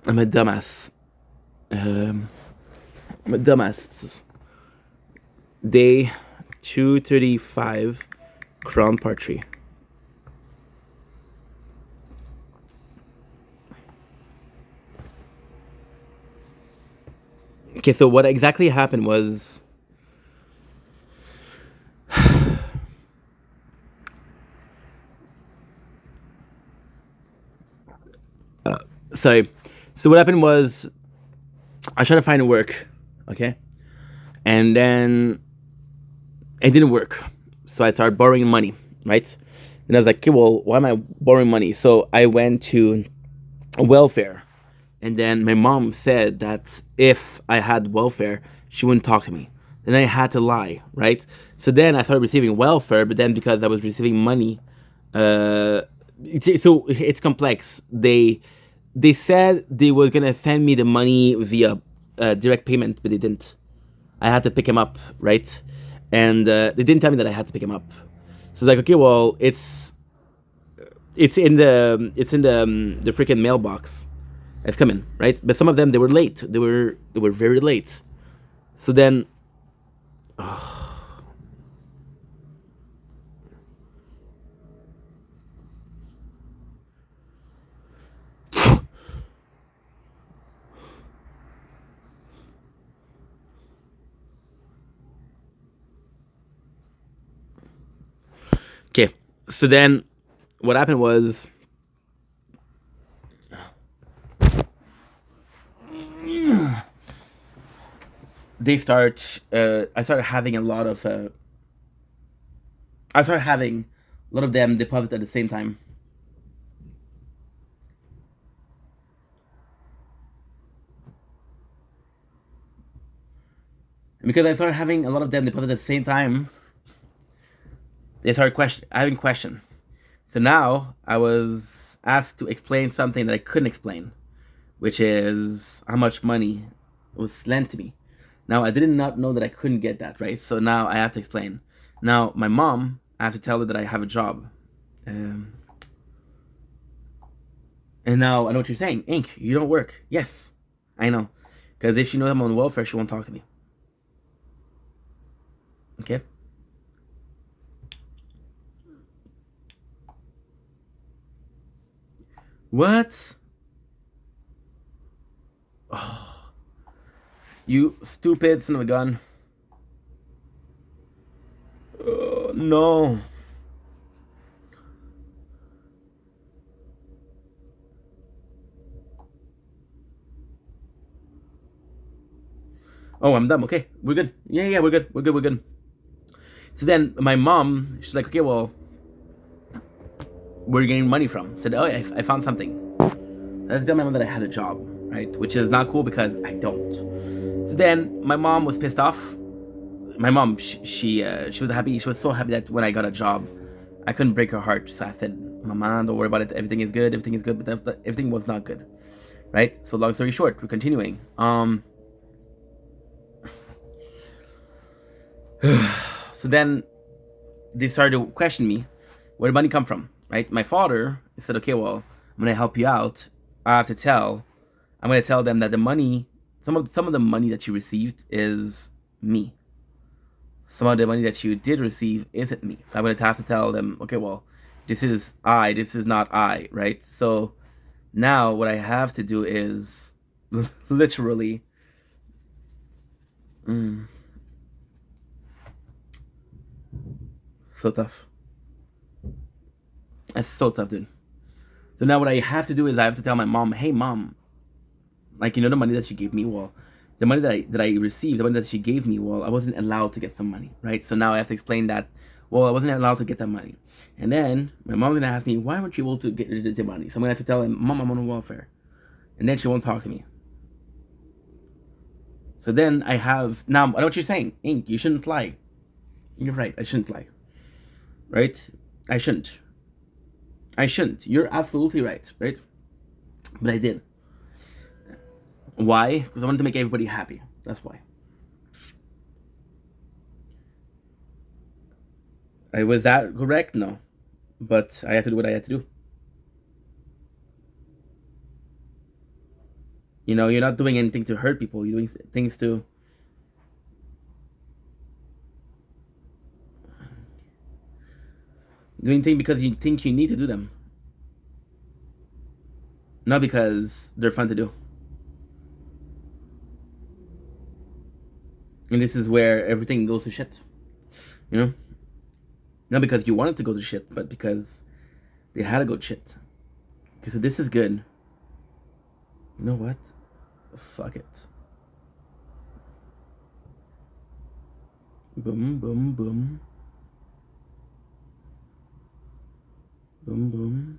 I'm a dumbass. I'm a dumbass. Day 235, Crown Part 3. Okay, so what exactly happened was... Sorry. So what happened was I tried to find work, okay? And then it didn't work. So I started borrowing money, right? And I was like, okay, well, why am I borrowing money? So I went to welfare. And then my mom said that if I had welfare, she wouldn't talk to me. Then I had to lie, right? So then I started receiving welfare, but then because I was receiving money, so it's complex. They said they were gonna send me the money via direct payment, but they didn't. I had to pick him up, right? And they didn't tell me that I had to pick him up. So like, okay, well, it's in the freaking mailbox. It's coming, right? But some of them they were late. They were very late. So then, okay. So then, what happened was they start. I started having a lot of. I started having a lot of them deposit at the same time. And because I started having a lot of them deposit at the same time, they started having question. So now I was asked to explain something that I couldn't explain, which is how much money was lent to me. Now I did not know that I couldn't get that, right? So now I have to explain. Now my mom, I have to tell her that I have a job, um, and now I know what you're saying. Ink, you don't work. Yes, I know, because if she knows I'm on welfare, she won't talk to me. Okay. What? Oh, you stupid son of a gun. No. Oh, I'm dumb. Okay, we're good. Yeah, we're good. We're good. We're good. So then my mom, she's like, okay, well, where are you getting money from? I said, oh, I found something. Let's tell my mom that I had a job, right? Which is not cool because I don't. So then my mom was pissed off. My mom, she was happy. She was so happy that when I got a job, I couldn't break her heart. So I said, Mama, don't worry about it. Everything is good. Everything is good. But everything was not good, right? So long story short, we're continuing. So then they started to question me, where did money come from, right? My father said, okay, well, I'm gonna help you out. I have to tell. I'm gonna tell them that the money, some of the money that you received is me. Some of the money that you did receive isn't me. So I'm gonna have to tell them, okay, well, this is I. This is not I, right? So now what I have to do is literally. Mm, so tough. That's so tough, dude. So now what I have to do is I have to tell my mom, hey, mom, like, the money that she gave me, well, the money that I received, the money that she gave me, well, I wasn't allowed to get some money, right? So now I have to explain that, well, I wasn't allowed to get that money. And then my mom's gonna ask me, why weren't you able to get the money? So I'm gonna have to tell him, mom, I'm on welfare. And then she won't talk to me. So then I have, now I know what you're saying. Ink, you shouldn't lie. You're right, I shouldn't lie. Right? I shouldn't. I shouldn't. You're absolutely right, right? But I did. Why? Because I wanted to make everybody happy. That's why. Was that correct? No. But I had to do what I had to do. You know, you're not doing anything to hurt people. You're doing things to doing things because you think you need to do them, not because they're fun to do. And this is where everything goes to shit. You know, not because you wanted to go to shit, but because they had to go to shit. Okay, so this is good. You know what? Fuck it. Boom, boom, boom. Boom, boom.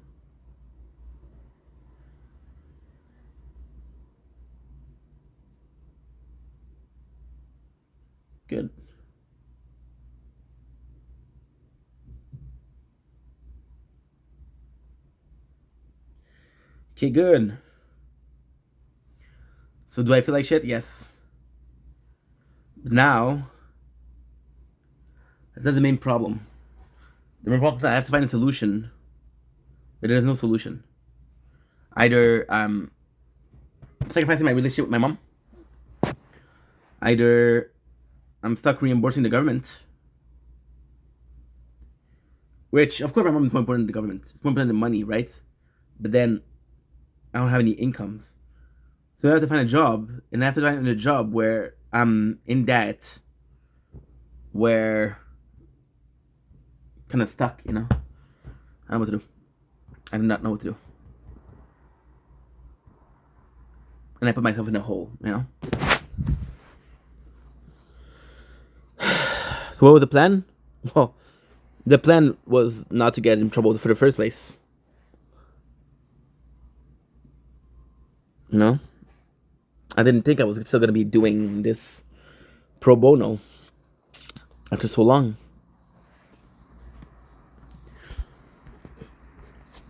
Good. Okay, good. So do I feel like shit? Yes. But now, that's not the main problem. The main problem is I have to find a solution, but there is no solution. Either I'm sacrificing my relationship with my mom, either I'm stuck reimbursing the government, which, of course, my mom is more important than the government. It's more important than money, right? But then I don't have any incomes. So I have to find a job, and I have to find a job where I'm in debt, where kind of stuck, you know? I don't know what to do. I do not know what to do. And I put myself in a hole, you know? So what was the plan? Well, the plan was not to get in trouble for the first place. You know? I didn't think I was still going to be doing this pro bono after so long.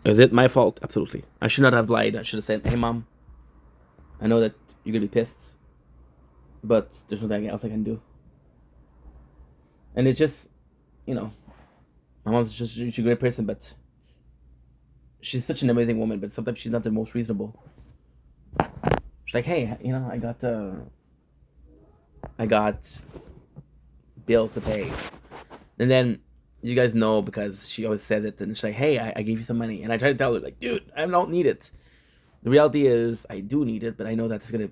Is it my fault? Absolutely. I should not have lied. I should have said, hey, Mom, I know that you're going to be pissed, but there's nothing else I can do. And it's just, you know, my mom's just she's a great person, but she's such an amazing woman, but sometimes she's not the most reasonable. She's like, hey, you know, I got bills to pay. And then you guys know because she always says it, and she's like, hey, I gave you some money. And I try to tell her, like, dude, I don't need it. The reality is I do need it, but I know that it's gonna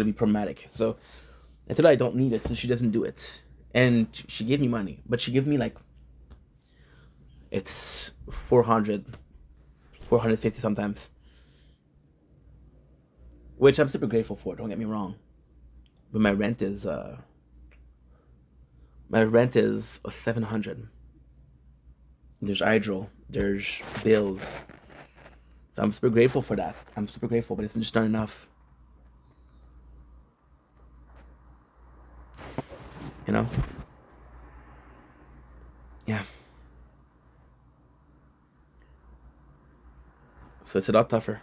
be problematic. So I told her I don't need it, so she doesn't do it. And she gave me money, but she gave me like it's 450 sometimes, which I'm super grateful for, don't get me wrong. But my rent is 700. There's hydro, there's bills. So I'm super grateful for that. I'm super grateful, but it's just not enough. You know? Yeah. So it's a lot tougher.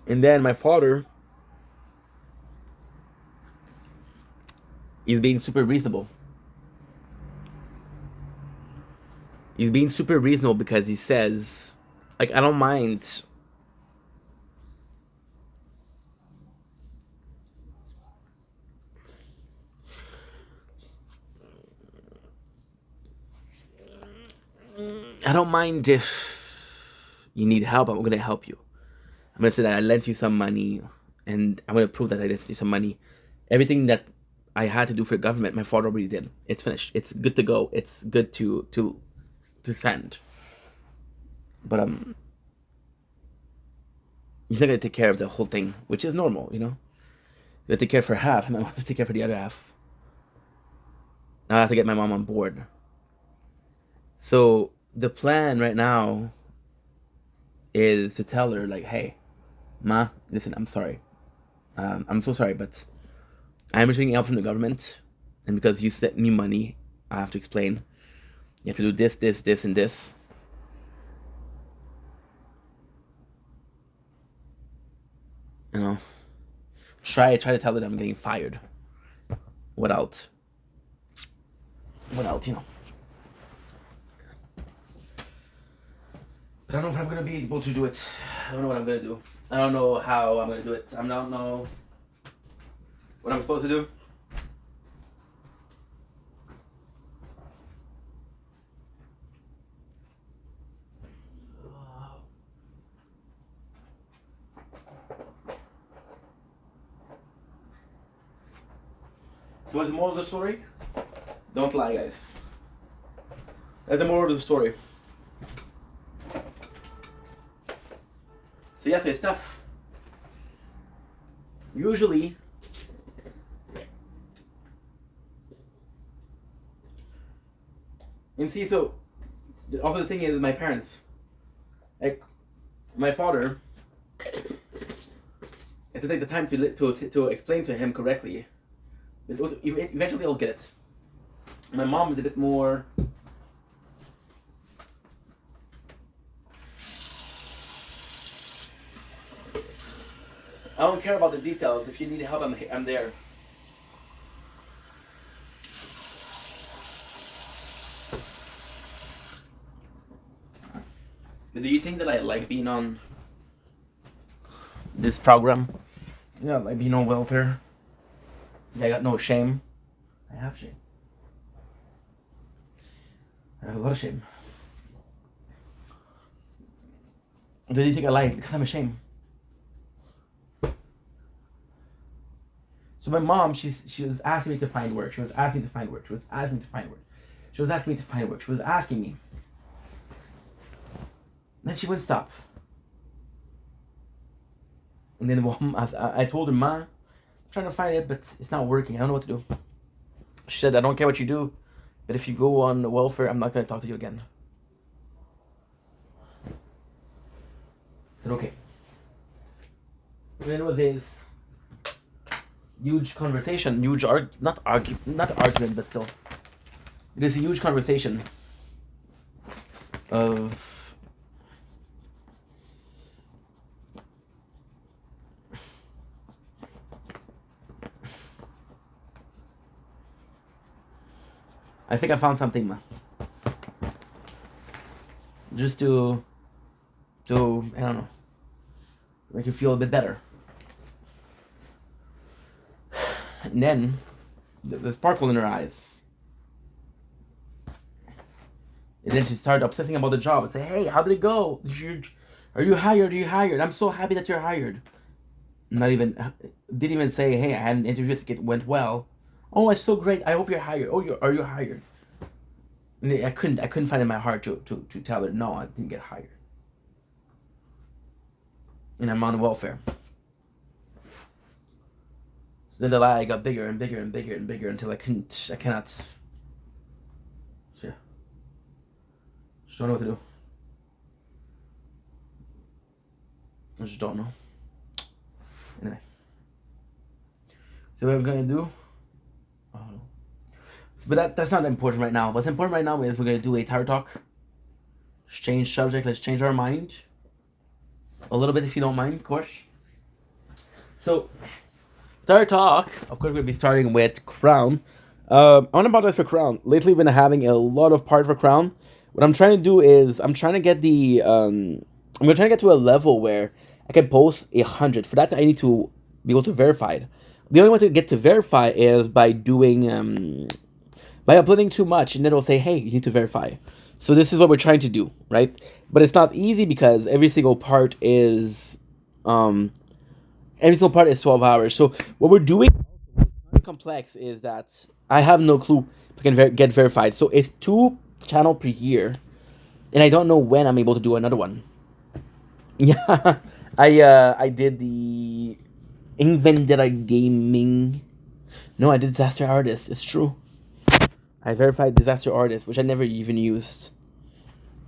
And then my father is being super reasonable. He's being super reasonable because he says, like, I don't mind. I don't mind if you need help. I'm gonna help you. I'm gonna say that I lent you some money, and I'm gonna prove that I lent you some money. Everything that I had to do for the government, my father already did. It's finished. It's good to go. It's good to send. But he's not gonna take care of the whole thing, which is normal, you know. You gotta take care for half, and I have to take care for the other half. Now I have to get my mom on board. So the plan right now is to tell her, like, hey, Ma, listen, I'm sorry. I'm so sorry, but I'm receiving help from the government, and because you sent me money, I have to explain. You have to do this, this, this, and this. You know, try to tell her that I'm getting fired. Without, you know. But I don't know if I'm gonna be able to do it. I don't know what I'm gonna do. I don't know how I'm gonna do it. I don't know what I'm supposed to do. So what's the moral of the story? Don't lie, guys. That's the moral of the story. So yes, it's tough. Usually, and see, so also the thing is, my parents, like my father, I have to take the time to explain to him correctly. Eventually, I'll get it. My mom is a bit more. I don't care about the details. If you need help, I'm there. But do you think that I like being on this program? Yeah, like being on welfare. I got no shame. I have shame. I have a lot of shame. Do you think I like? Because I'm ashamed. So my mom, she was asking me to find work. She was asking me to find work. She was asking me to find work. She was asking me to find work. She was asking me. And then she wouldn't stop. And then I told her, Ma, I'm trying to find it, but it's not working. I don't know what to do. She said, I don't care what you do, but if you go on welfare, I'm not going to talk to you again. I said, okay. And then it was this huge conversation, not argument, but still. It is a huge conversation of I think I found something, man. Just to I don't know, make you feel a bit better. And then the sparkle in her eyes. And then she started obsessing about the job and say, hey, how did it go? Are you hired? Are you hired? I'm so happy that you're hired. Didn't even say, hey, I had an interview, it went well. Oh, it's so great. I hope you're hired. Oh, are you hired? And I couldn't find in my heart to tell her, no, I didn't get hired. And I'm on welfare. Then the lie got bigger and bigger and bigger and bigger until I cannot. Yeah. Just don't know what to do. I just don't know. Anyway. So what I'm gonna do? I don't know. But that's not important right now. What's important right now is we're gonna do a tower talk. Let's change subject. Let's change our mind a little bit, if you don't mind, of course. So, tower talk. Of course, we'll be starting with Crown. I want to apologize for Crown. Lately, we've been having a lot of part for Crown. What I'm trying to do is I'm trying to get the I'm gonna try to get to a level where I can post 100. For that, I need to be able to verify it. The only way to get to verify is by doing by uploading too much, and then it'll say, hey, you need to verify. So this is what we're trying to do, right? But it's not easy because every single part is 12 hours. So what we're doing complex is that I have no clue if I can get verified. So it's 2 channels per year, and I don't know when I'm able to do another one. Yeah, I did the Vendetta Gaming. No, I did Disaster Artist. It's true. I verified Disaster Artist, which I never even used.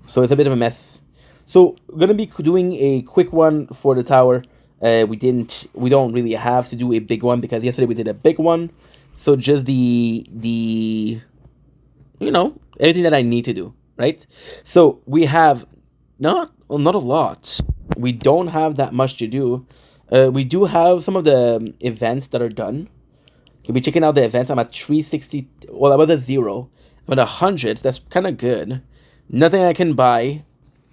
So it's a bit of a mess. So we're gonna be doing a quick one for the tower. We don't really have to do a big one because yesterday we did a big one. So just the everything that I need to do, right? So we have not a lot. We don't have that much to do. We do have some of the events that are done. You'll be checking out the events. I'm at 360. Well, I was at 0. I'm at 100. That's kind of good. Nothing I can buy.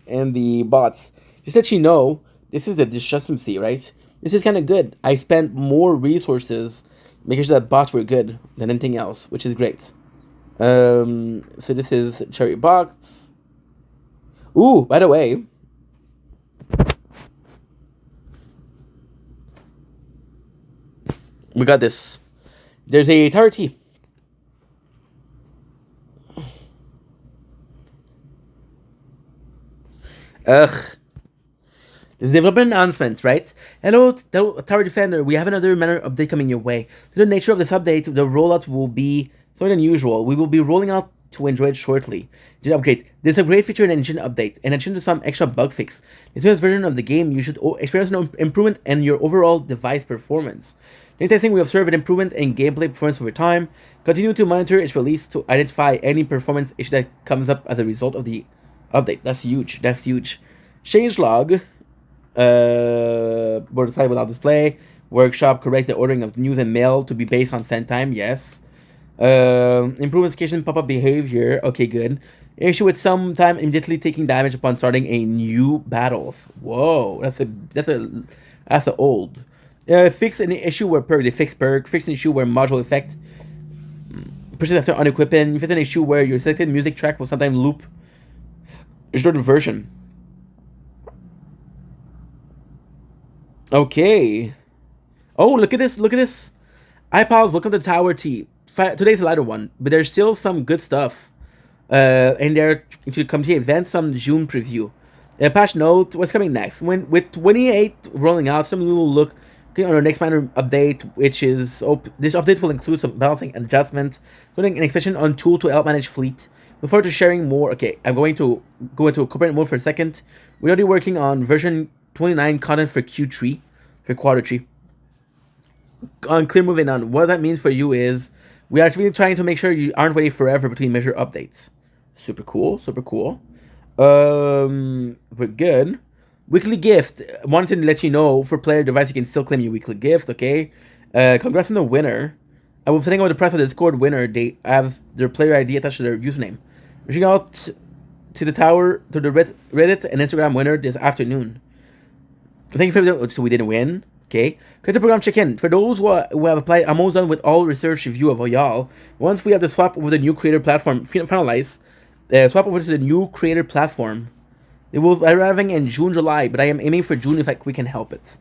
and the bots. Just let you know, this is a discrepancy, right? This is kind of good. I spent more resources making sure that bots were good than anything else, which is great. So this is cherry box. Ooh, by the way, we got this. There's a tower T. Ugh. This development announcement, right? Hello, Tower Defender. We have another minor update coming your way. Due to the nature of this update, the rollout will be something unusual. We will be rolling out to enjoy it shortly. Engine upgrade. This is a great feature in engine update. In addition to some extra bug fix, this newest version of the game, you should experience an improvement in your overall device performance. During testing, we observe an improvement in gameplay performance over time. Continue to monitor its release to identify any performance issue that comes up as a result of the update. That's huge. That's huge. Changelog. Board side without display. Workshop, correct the ordering of news and mail to be based on send time. Yes. Improve notification pop-up behavior. Okay, good. Issue with some time immediately taking damage upon starting a new battles. Whoa, that's a old. Fix an issue where perk. They fix perk. Fix an issue where module effect pushes after unequipping. Fix an issue where your selected music track will sometimes loop a short version. Okay. Oh, look at this. Look at this. Hi, pals. Welcome to Tower T. Today's a lighter one, but there's still some good stuff. And there to come to the event, some June preview. Patch note, what's coming next? With 28 rolling out, some will look on our next minor update, which is this update will include some balancing adjustments, including an extension on tool to help manage fleet. Look forward to sharing more. Okay, I'm going to go into a corporate mode for a second. We're already working on version 29 content for Q3, for quarter 3. On clear moving on, what that means for you is we are actually trying to make sure you aren't waiting forever between measure updates. Super cool, super cool. We're good. Weekly gift. Wanted to let you know for player device you can still claim your weekly gift. Okay. Congrats on the winner. I will be sending out the press of the Discord winner. They have their player ID attached to their username. Reaching out to the tower to the Reddit and Instagram winner this afternoon. Thank you for so we didn't win. Okay. Creator program check-in. For those who have applied, I'm almost done with all research review of y'all. Once we have the swap over the new creator platform finalized, swap over to the new creator platform. It will be arriving in June, July, but I am aiming for June if we can help it.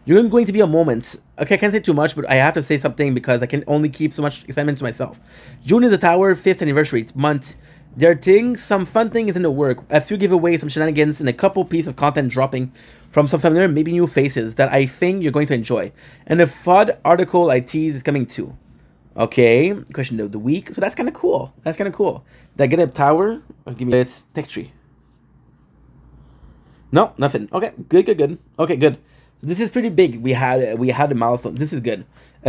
June going to be a moment. Okay, I can't say too much, but I have to say something because I can only keep so much excitement to myself. June is the tower 5th anniversary month. There are some fun things in the work. A few giveaways, some shenanigans, and a couple pieces of content dropping from some familiar, maybe new faces that I think you're going to enjoy. And the FUD article I tease is coming too. Okay, question of the week. So that's kind of cool. That's kind of cool. Did I get a tower? Or give me it's tech tree. No, nothing. Okay, good. Okay, good. This is pretty big. We had a milestone. This is good.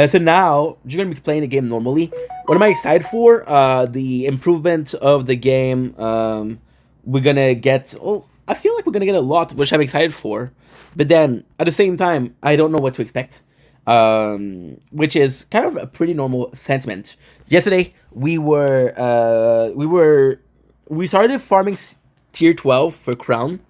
So now you're gonna be playing the game normally. What am I excited for? The improvement of the game. We're gonna get. Oh, I feel like we're gonna get a lot, which I'm excited for. But then at the same time, I don't know what to expect. Which is kind of a pretty normal sentiment. Yesterday we started farming tier 12 for crown.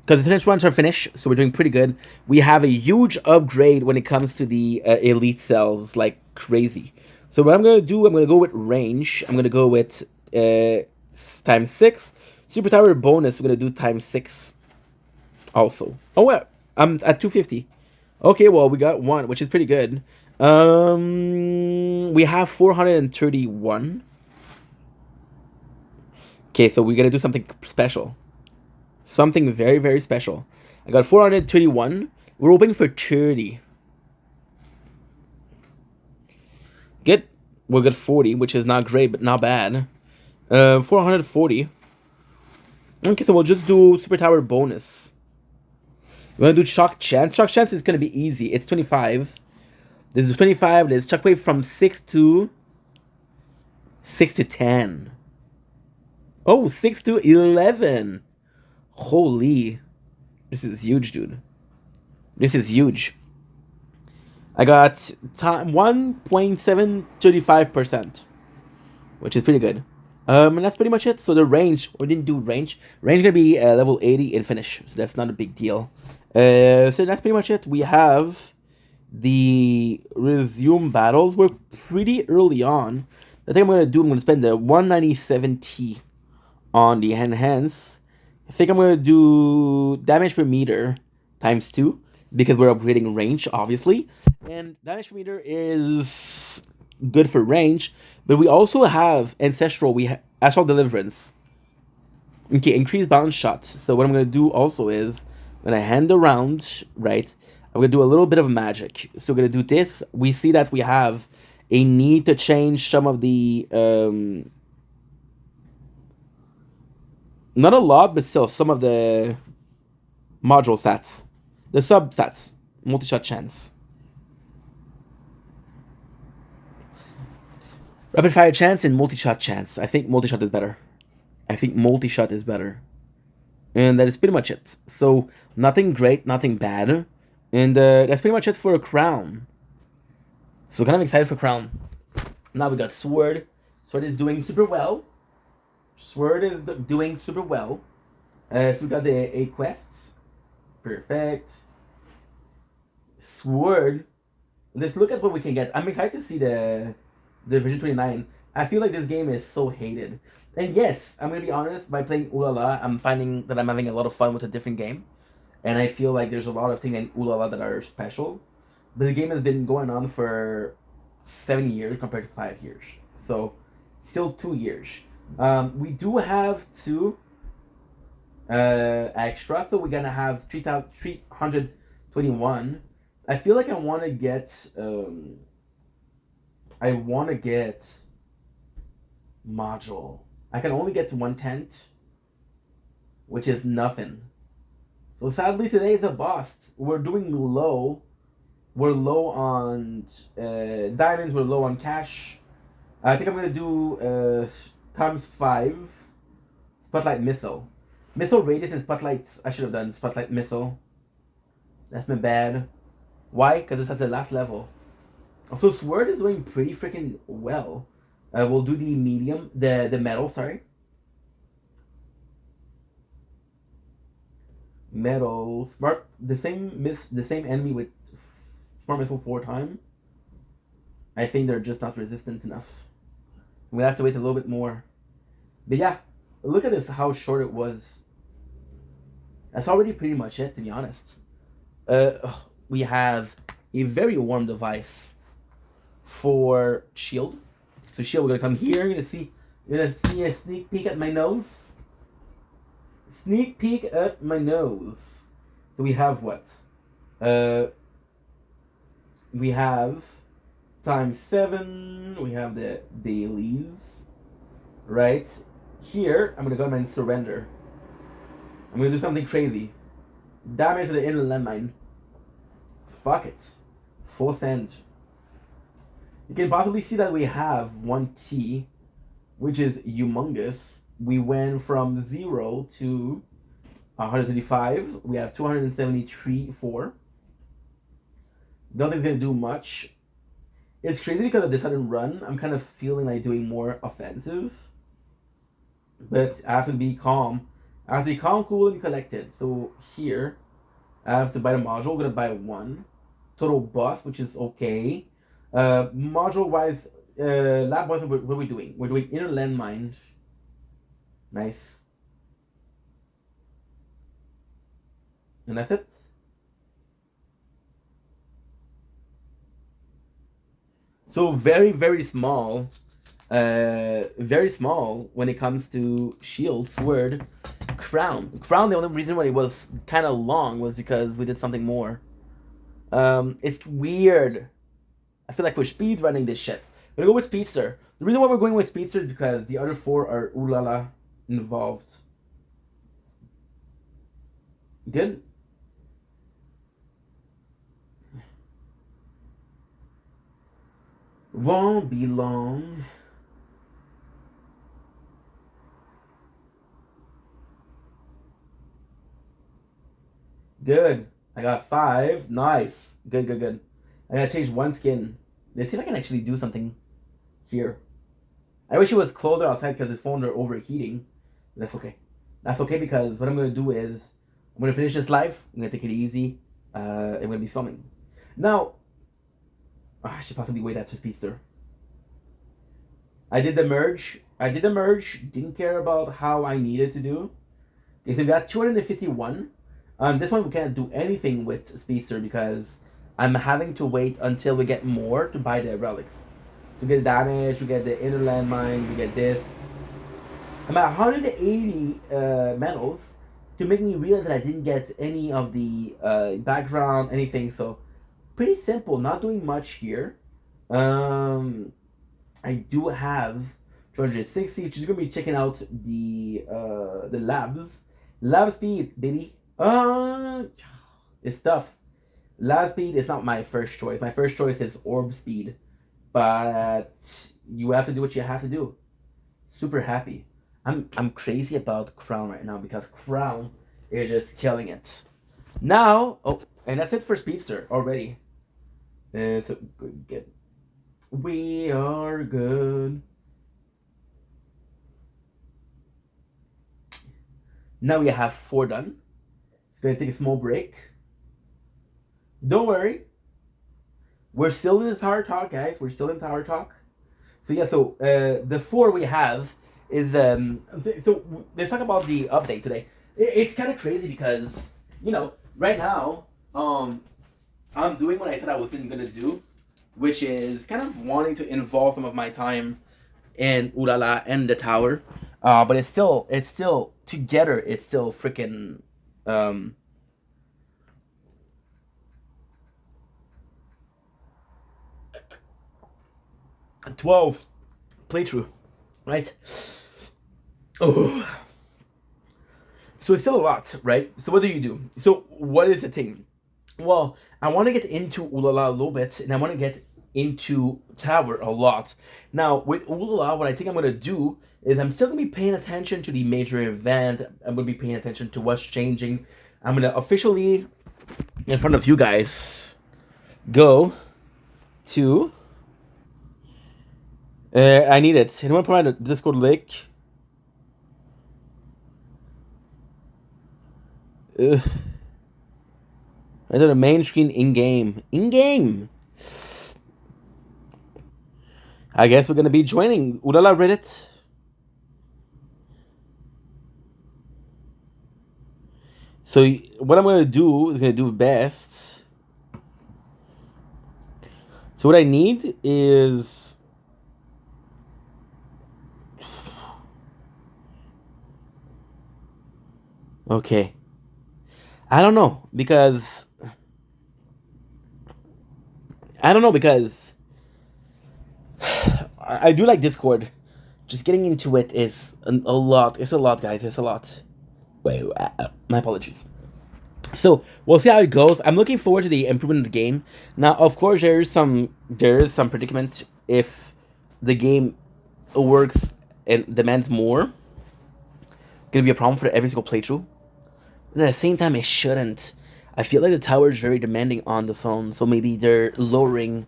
Because the tennis runs are finished, so we're doing pretty good. We have a huge upgrade when it comes to the elite cells, like crazy. So what I'm going to do, I'm going to go with range. I'm going to go with times 6. Super tower bonus, we're going to do times 6 also. Oh, well, I'm at 250. Okay, well, we got 1, which is pretty good. We have 431. Okay, so we're going to do something special. Something very, very special. I got 431. We're hoping for 30. Good. We'll get 40, which is not great, but not bad. 440. Okay, so we'll just do Super Tower bonus. We're going to do Shock Chance. Shock Chance is going to be easy. It's 25. This is 25. There's Shockwave from 6 to 10. Oh, 6 to 11. Holy, this is huge, dude. This is huge. I got 1.735%, which is pretty good. And that's pretty much it. So the range, we didn't do range. Range gonna be level 80 in finish, so that's not a big deal. So that's pretty much it. We have the resume battles. We're pretty early on. I think I'm gonna spend the 197T on the enhance. I think I'm gonna do damage per meter times 2 because we're upgrading range, obviously. And damage per meter is good for range, but we also have ancestral. We have astral deliverance. Okay, increase bounce shots. So what I'm gonna do also is I'm gonna hand around, right? I'm gonna do a little bit of magic. So we're gonna do this. We see that we have a need to change some of the not a lot, but still some of the module stats, the sub stats, multi-shot chance, rapid fire chance, and multi-shot chance. I think multi-shot is better. And that is pretty much it. So nothing great, nothing bad, and that's pretty much it for a crown. So kind of excited for crown. Now we got sword. Sword is doing super well. So we got the 8 quests. Perfect. Sword. Let's look at what we can get. I'm excited to see the Vision 29. I feel like this game is so hated. And yes, I'm gonna be honest, by playing Ulala, I'm finding that I'm having a lot of fun with a different game. And I feel like there's a lot of things in Ulala that are special. But the game has been going on for 7 years compared to 5 years. So still 2 years. We do have 2 extra, so we're gonna have 321. I feel like I want to get module. I can only get to 1/10, which is nothing. So sadly today is a bust. We're doing low. We're low on diamonds, we're low on cash. I think I'm gonna do times 5 spotlight missile. Missile radius and spotlights. I should have done spotlight missile. That's my bad. Why? Because it's at the last level. So sword is doing pretty freaking well. We'll do the medium, the metal. Sorry, metal smart. The same enemy with smart missile 4 times. I think they're just not resistant enough. I'm gonna have to wait a little bit more. But yeah, look at this. How short it was. That's already pretty much it, to be honest. We have a very warm device for shield. So shield, we're gonna come here. You're gonna see a sneak peek at my nose. Sneak peek at my nose. So we have what? We have times 7. We have the dailies. Right here, I'm gonna go and surrender. I'm gonna do something crazy. Damage to the inner landmine. Fuck it. 4th end. You can possibly see that we have 1T, which is humongous. We went from 0 to 135. We have 273 4. Nothing's gonna do much. It's crazy because of the sudden run. I'm kind of feeling like doing more offensive. But I have to be calm. I have to be calm, cool, and collected. So here, I have to buy the module. I'm gonna buy 1. Total buff, which is okay. Module wise, lab wise, what are we doing? We're doing inner landmine. Nice. And that's it. So very, very small. Very small when it comes to shield, sword, crown. Crown, the only reason why it was kind of long was because we did something more. It's weird. I feel like we're speed running this shit. We're gonna go with Speedster. The reason why we're going with Speedster is because the other 4 are Ulala involved. Good. Won't be long. Good. I got 5. Nice. Good, good, good. I gotta change 1 skin. Let's see if I can actually do something here. I wish it was colder outside because his phone are overheating. That's okay. That's okay because what I'm gonna do is I'm gonna finish this live. I'm gonna take it easy. I'm gonna be filming. Now, I should possibly wait after Speedster. I did the merge. Didn't care about how I needed to do. Okay, so we got 251. This one we can't do anything with Speedster because I'm having to wait until we get more to buy the relics. So we get damage, we get the inner landmine, we get this. I'm at 180 medals to make me realize that I didn't get any of the background, anything. So pretty simple, not doing much here. I do have 260, which is gonna be checking out the labs. Lab speed, baby. It's tough. Lab speed is not my first choice. My first choice is orb speed, but you have to do what you have to do. Super happy. I'm crazy about Crown right now because Crown is just killing it. Now, oh, and that's it for Speedster already. It's a good. We are good. Now we have 4 done. It's gonna take a small break. Don't worry. We're still in this hard talk, guys. We're still in Tower Talk. So yeah, so the 4 we have is so let's talk about the update today. It's kind of crazy because right now I'm doing what I said I wasn't gonna do, which is kind of wanting to involve some of my time in Ulala and the tower, but it's still together. It's still freaking 12 playthrough, right? Oh, so it's still a lot, right? So what do you do? So what is the thing? Well, I want to get into Ulala a little bit, and I want to get into Tower a lot. Now, with Ulala, what I think I'm going to do is I'm still going to be paying attention to the major event. I'm going to be paying attention to what's changing. I'm going to officially, in front of you guys, go to... I need it. Anyone provide a Discord link? Ugh. I did a main screen in-game. In-game! I guess we're gonna be joining Ulala Reddit. So what I'm gonna do is gonna do best. So what I need is okay. I don't know because I do like Discord. Just getting into it is a lot. It's a lot, guys. It's a lot. Wait, my apologies. So we'll see how it goes. I'm looking forward to the improvement of the game. Now, of course, there is some predicament if the game works and demands more. Gonna be a problem for every single playthrough. And at the same time, it shouldn't. I feel like the tower is very demanding on the phone, so maybe they're lowering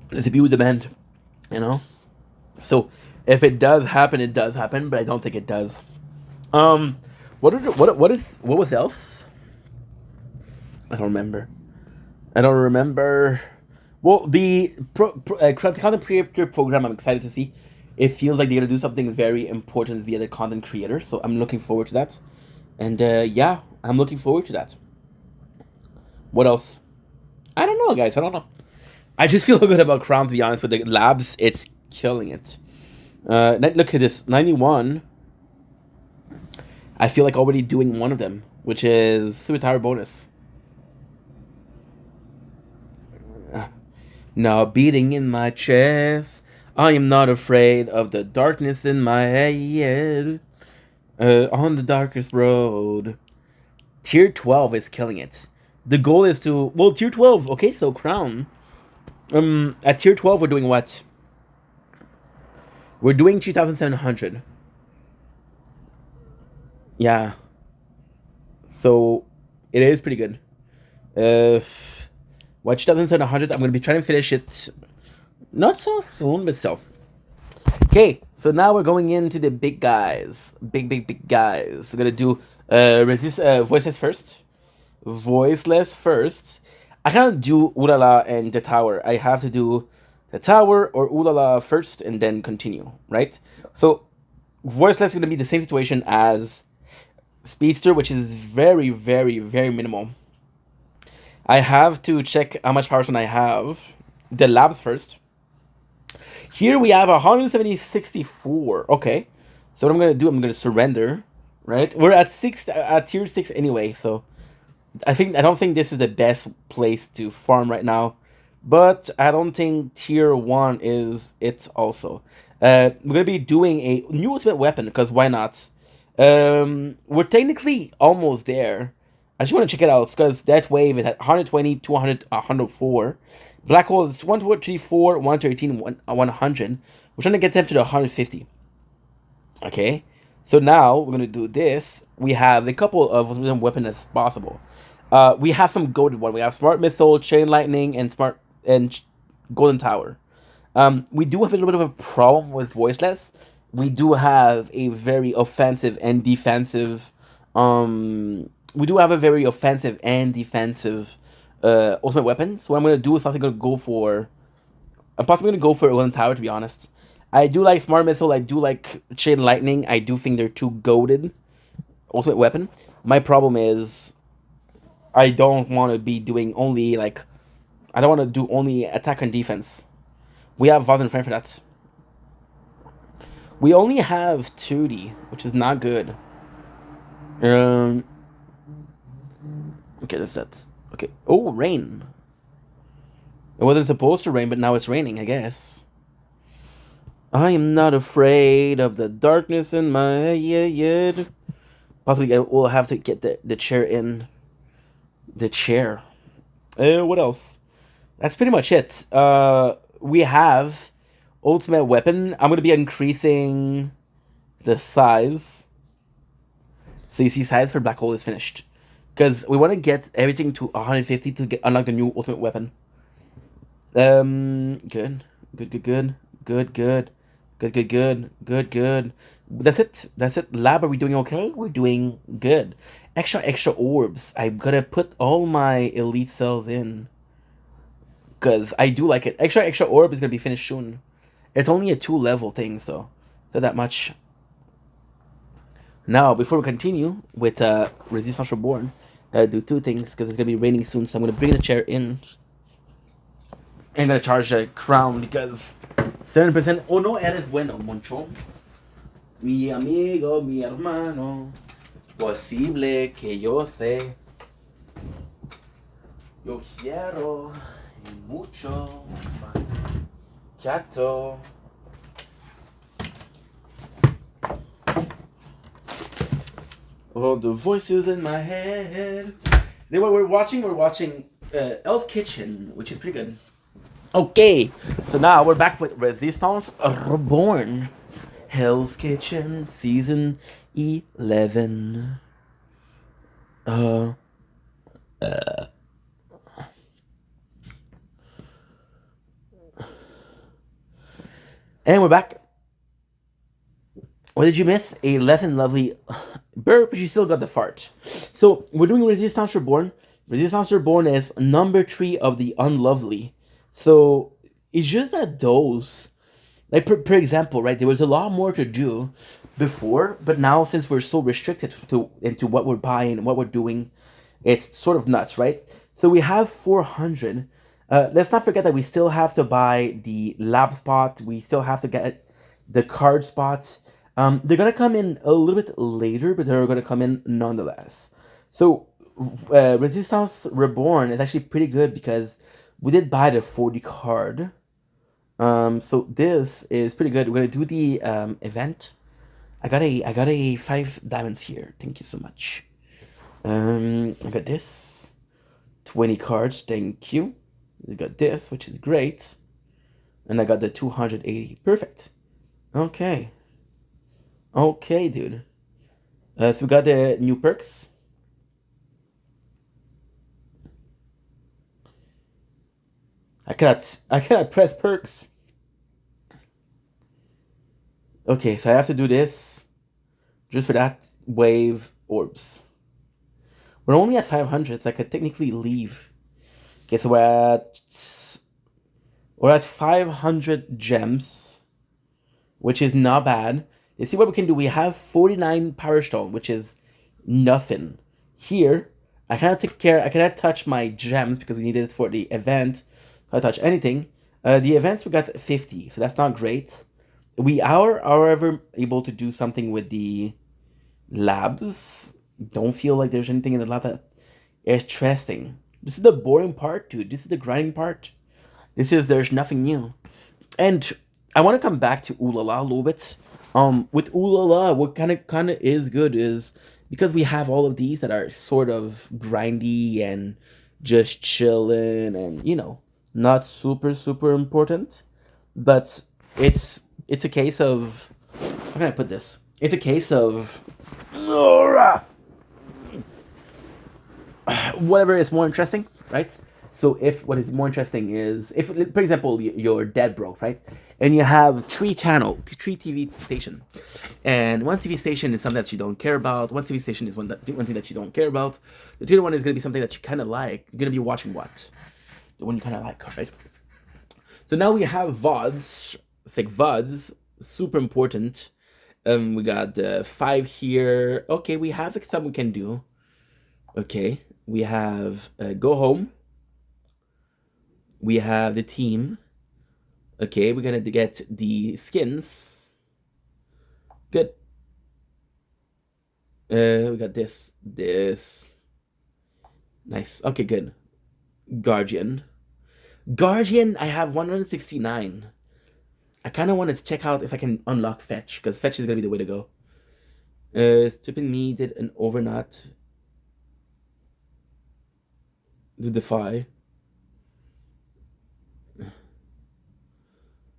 the CPU demand, So if it does happen, it does happen, but I don't think it does. What was else? I don't remember. Well, the content creator program, I'm excited to see. It feels like they're gonna do something very important via the content creator, so I'm looking forward to that. And yeah, I'm looking forward to that. What else? I don't know, guys. I don't know. I just feel good about Crown, to be honest. With the labs, it's killing it. Look at this, 91. I feel like already doing one of them, which is Super Tower bonus. Now beating in my chest, I am not afraid of the darkness in my head. On the darkest road. Tier 12 is killing it. The goal is to... Well, Tier 12, okay, so Crown. At Tier 12, we're doing what? We're doing 2,700. Yeah. So, it is pretty good. Watch 2700. I'm gonna be trying to finish it not so soon, but so. Okay, so now we're going into the big guys. Big guys. We're gonna do voiceless first. Voiceless first. I cannot do Ulala and the tower. I have to do the tower or Ulala first and then continue, right? So voiceless is gonna be the same situation as Speedster, which is very minimal. I have to check how much power I have. The labs first. Here we have 170.64. Okay. So what I'm gonna do, I'm gonna surrender. Right? We're at tier 6 anyway, so I don't think this is the best place to farm right now. But I don't think tier 1 is it also. We're gonna be doing a new ultimate weapon, because why not? We're technically almost there. I just want to check it out, because that wave is at 120, 200, 104. Black hole is 1, 2, 3, 4, 113, 100. We're trying to get them to the 150. Okay? So now we're going to do this. We have a couple of weapons as possible. We have some goaded one. We have Smart Missile, Chain Lightning, and Golden Tower. We do have a little bit of a problem with Voiceless. We do have a very offensive and defensive. We do have a very offensive and defensive ultimate weapon. So what I'm gonna do is possibly gonna go for. I'm possibly gonna go for Golden Tower, to be honest. I do like Smart Missile. I do like Chain Lightning. I do think they're too goaded ultimate weapon. My problem is I don't want to be doing only like. I don't want to do only attack and defense. We have Voz and Friend for that. We only have 2D, which is not good. Okay, that's that. Okay. Oh, rain. It wasn't supposed to rain, but now it's raining, I guess. I am not afraid of the darkness in my head. Possibly we'll have to get the chair in. The chair. What else? That's pretty much it. We have ultimate weapon. I'm going to be increasing the size. So you see size for black hole is finished. Because we want to get everything to 150 to unlock the new ultimate weapon. Good. That's it. Lab, are we doing okay? We're doing good. Extra orbs. I'm gonna put all my elite cells in. Because I do like it. Extra orb is gonna be finished soon. It's only a 2-level thing, so that much. Now, before we continue with Resistance Reborn, gotta do 2 things because it's gonna be raining soon. So I'm gonna bring the chair in. I'm gonna charge the crown because 7%. Oh no, eres bueno, Moncho. Mi amigo, mi hermano. Posible que yo sé. Yo quiero y mucho. Chato. Oh, the voices in my head. Then what we're watching Hell's Kitchen, which is pretty good. Okay, so now we're back with Resistance Reborn. Hell's Kitchen, Season 11. And we're back. What did you miss? A less than lovely burp, but you still got the fart. So we're doing Resistance Reborn. Resistance Reborn is number 3 of the unlovely. So it's just that those, like per example, right? There was a lot more to do before, but now since we're so restricted into what we're buying and what we're doing, it's sort of nuts, right? So we have 400. Let's not forget that we still have to buy the lab spot. We still have to get the card spots. They're gonna come in a little bit later, but they're gonna come in nonetheless. So Resistance Reborn is actually pretty good because we did buy the 40 card. So this is pretty good. We're gonna do the event. I got a 5 diamonds here. Thank you so much. I got this 20 cards. Thank you. I got this, which is great, and I got the 280. Perfect. Okay, dude. So we got the new perks. I cannot press perks. Okay, so I have to do this just for that wave orbs. We're only at 500, so I could technically leave. Okay, so we're at 500 gems, which is not bad. You see what we can do? We have 49 power stone, which is nothing. Here, I cannot touch my gems because we needed it for the event. I touch anything. The events we got 50, so that's not great. We are, however, able to do something with the labs. Don't feel like there's anything in the lab that is interesting. This is the boring part, dude. This is the grinding part. There's nothing new. And I want to come back to Ulala a little bit. With Ulala, what kind of is good is because we have all of these that are sort of grindy and just chilling and not super important, but it's a case of how can I put this? It's a case of whatever is more interesting, right? So if what is more interesting is if, for example, you're dead broke, right, and you have three TV station, and one TV station is something that you don't care about. One TV station is one thing that you don't care about. The other one is going to be something that you kind of like. You're going to be watching what the one you kind of like, right? So now we have VODs, fake VODs, super important. We got 5 here. Okay, we have some we can do. Okay, we have go home. We have the team. Okay, we're gonna get the skins. Good. We got this. Nice. Okay, good. Guardian. I have 169. I kind of wanted to check out if I can unlock Fetch, because Fetch is gonna be the way to go. Stupid me did an overnight. The Defy.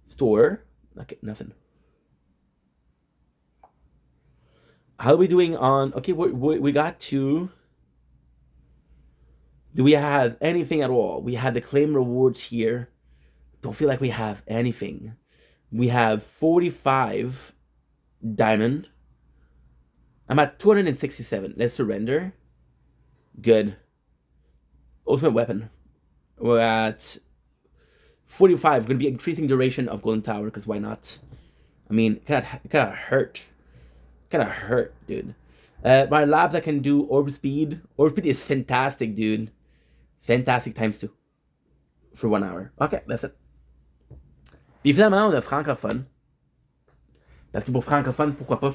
Store. Okay, nothing. How are we doing on... Okay, we got 2. Do we have anything at all? We had the claim rewards here. Don't feel like we have anything. We have 45 diamond. I'm at 267. Let's surrender. Good. Ultimate weapon. We're at 45. We're going to be increasing duration of Golden Tower, because why not? I mean, it kind of hurt. Kind of hurt, dude. My labs I can do orb speed. Orb speed is fantastic, dude. Fantastic times 2. For 1 hour. Ok, that's it. Puis finalement, on a francophone. Parce que pour francophone, pourquoi pas?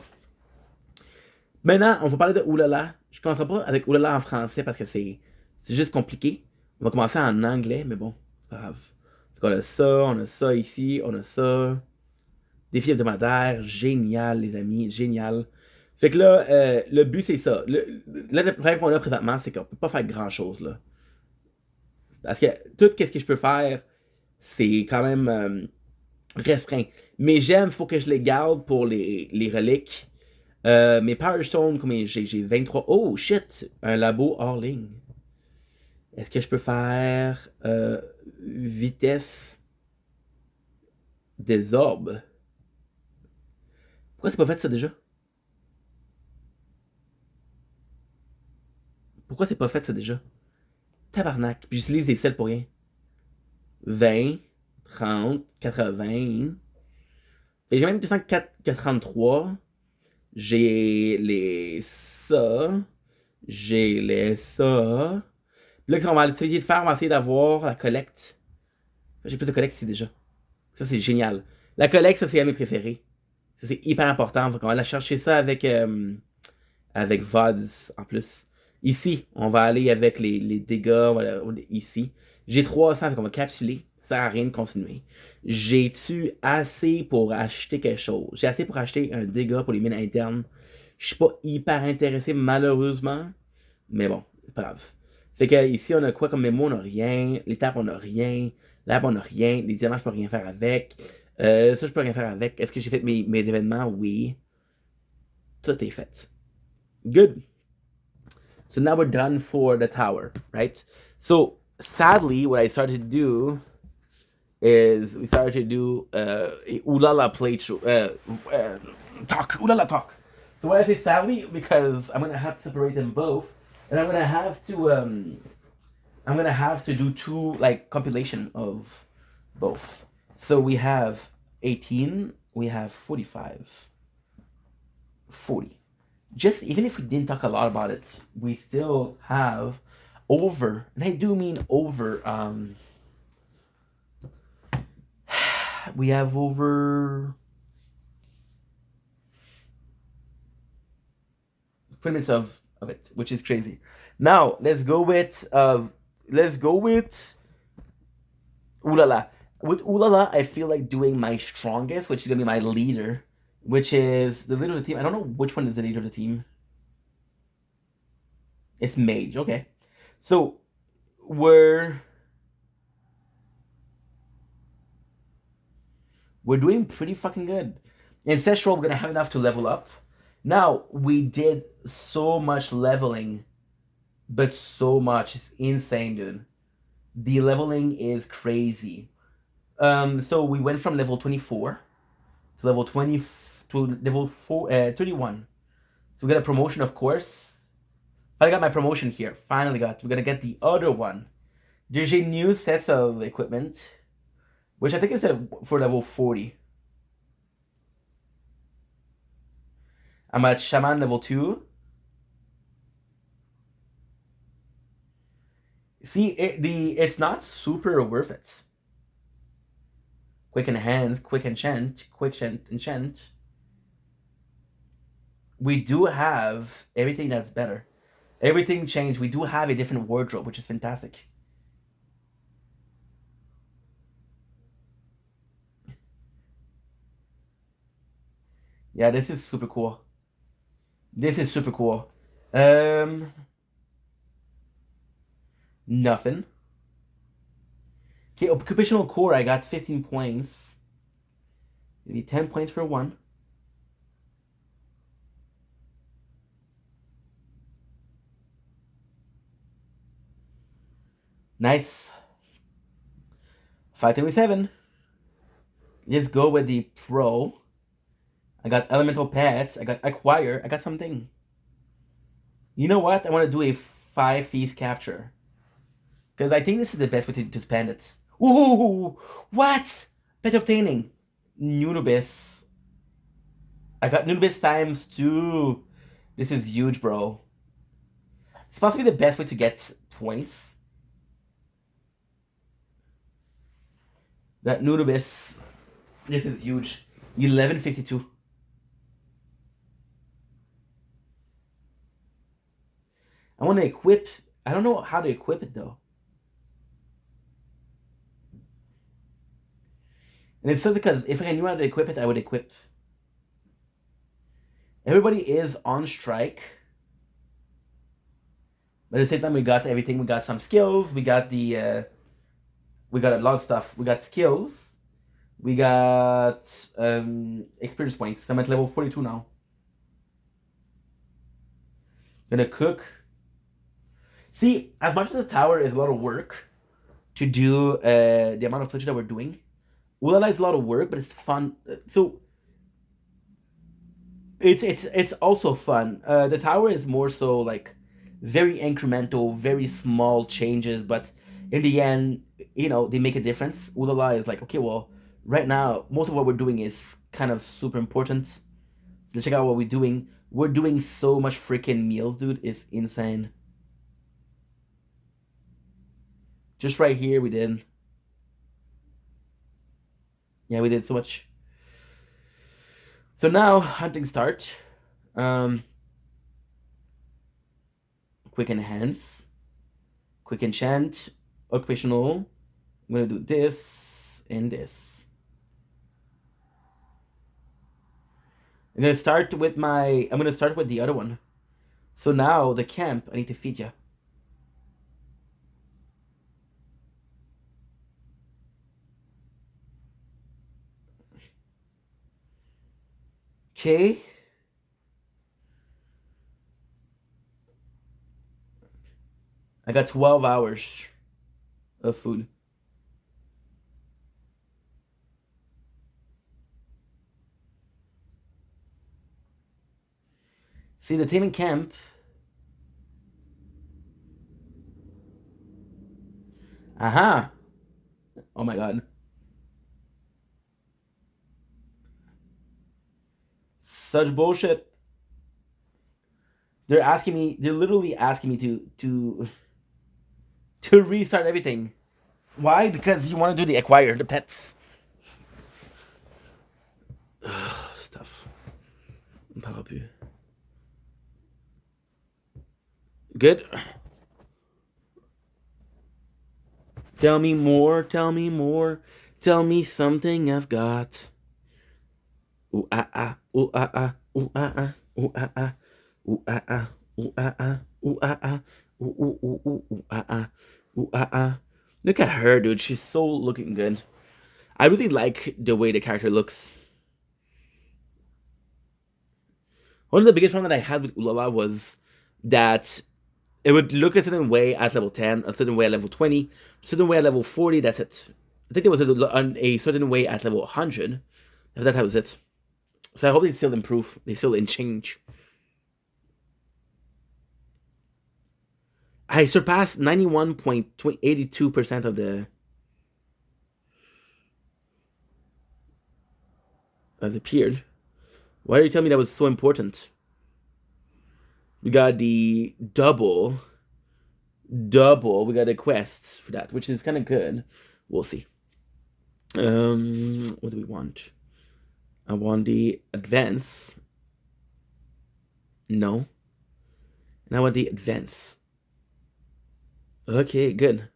Maintenant, on va parler de Oulala. Je ne commencerai pas avec Oulala en français parce que c'est juste compliqué. On va commencer en anglais, mais bon, pas grave. On a ça ici, on a ça. Défi hebdomadaire, génial, les amis, génial. Fait que là, le but, c'est ça. Le problème qu'on a présentement, c'est qu'on peut pas faire grand-chose, là. Parce que tout ce que je peux faire, c'est quand même restreint. Mes gemmes, il faut que je les garde pour les reliques. Mes Power Stones, combien j'ai 23. Oh shit! Un labo hors ligne. Est-ce que je peux faire vitesse des orbes? Pourquoi c'est pas fait ça déjà? Pourquoi c'est pas fait ça déjà? Tabarnak. Puis j'utilise des selles pour rien. 20, 30, 80. Et j'ai même 243. J'ai les ça. J'ai les ça. Puis là, ce qu'on va essayer de faire, on va essayer d'avoir la collecte. J'ai plus de collecte ici déjà. Ça, c'est génial. La collecte, ça, c'est à mes préférés. Ça, c'est hyper important. Donc, on va aller chercher ça avec VODs en plus. Ici, on va aller avec les dégâts. Voilà, ici. J'ai 300, donc on va capsuler. Ça sert à rien de continuer. J'ai-tu assez pour acheter quelque chose? J'ai assez pour acheter un dégât pour les mines internes. Je suis pas hyper intéressé, malheureusement. Mais bon, c'est pas grave. Fait que ici, on a quoi comme mémo? On a rien. L'étape, on a rien. L'herbe, on a rien. Les diamants, je peux rien faire avec. Ça, je peux rien faire avec. Est-ce que j'ai fait mes événements? Oui. Tout est fait. Good. So now we're done for the tower, right? So sadly, what I started to do is we started to do Ulala play talk. Ulala talk. So why I say sadly, because I'm gonna have to separate them both, and I'm gonna have to do two like compilation of both. So we have 18, we have 45, 40. Just even if we didn't talk a lot about it, we still have over, and I do mean over. We have over 20 minutes of it, which is crazy. Now let's go with Ulala. With Ulala, I feel like doing my strongest, which is gonna be my leader, which is the leader of the team. I don't know which one is the leader of the team. It's Mage, okay. So we're we're doing pretty fucking good. In Seshro, we're gonna have enough to level up. Now we did so much leveling, but so much. It's insane, dude. The leveling is crazy. So we went from level 24 to level 20 to level 31. So we got a promotion, of course. I got my promotion here. Finally got. We're gonna get the other one. There's a new set of equipment, which I think is for level 40. I'm at Shaman level 2. See, it's not super worth it. Quick enhance, quick enchant, enchant. We do have everything that's better. Everything changed. We do have a different wardrobe, which is fantastic. Yeah, this is super cool. This is super cool. Nothing. Okay, occupational core, I got 15 points. Maybe 10 points for one. Nice. 527. Let's go with the pro. I got elemental pets. I got acquire. I got something. You know what? I want to do a 5 feast capture. Because I think this is the best way to spend it. Ooh! What? Pet obtaining. Nunibis. I got Nunibis times 2. This is huge, bro. It's possibly the best way to get points. That Nunibis. This is huge. 1152. I want to equip. I don't know how to equip it though. And it's so because if I knew how to equip it, I would equip. Everybody is on strike. But at the same time, we got everything. We got some skills. We got we got a lot of stuff. We got skills. We got experience points. I'm at level 42 now. Gonna cook. See, as much as the tower is a lot of work to do the amount of footage that we're doing, Ulala is a lot of work, but it's fun. So it's also fun. The tower is more so like very incremental, very small changes, but in the end, you know, they make a difference. Ulala is like, okay, well, right now, most of what we're doing is kind of super important. So let's check out what we're doing. We're doing so much freaking meals, dude. It's insane. Just right here, we did. Yeah, we did so much. So now, hunting start. Um, quick enhance, quick enchant, occupational. I'm gonna do this and this. I'm gonna start with the other one. So now the camp, I need to feed you. Okay. I got 12 hours of food. See the taming camp. Aha. Oh my god. Such bullshit. They're asking me. They're literally asking me to restart everything. Why? Because you want to do the acquire the pets stuff. Good. Tell me more. Tell me more. Tell me something I've got. Ooh ah ah. Ooh ah ah. Ooh ah ah. Ooh ah ah. Ooh ah ah. Ooh ah ah. Ooh ah ah. Ooh ooh ooh ooh ooh ah ah. Ooh ah ah. Look at her, dude. She's so looking good. I really like the way the character looks. One of the biggest problems that I had with Ulala was that it would look a certain way at level 10, a certain way at level 20, a certain way at level 40, that's it. I think there was a certain way at level 100, if that was it. So I hope they still improve, they still change. I surpassed 91.82% of the period. Why are you telling me that was so important? We got the double. We got the quests for that, which is kind of good. We'll see. What do we want? I want the advance. No. And I want the advance. Okay, good.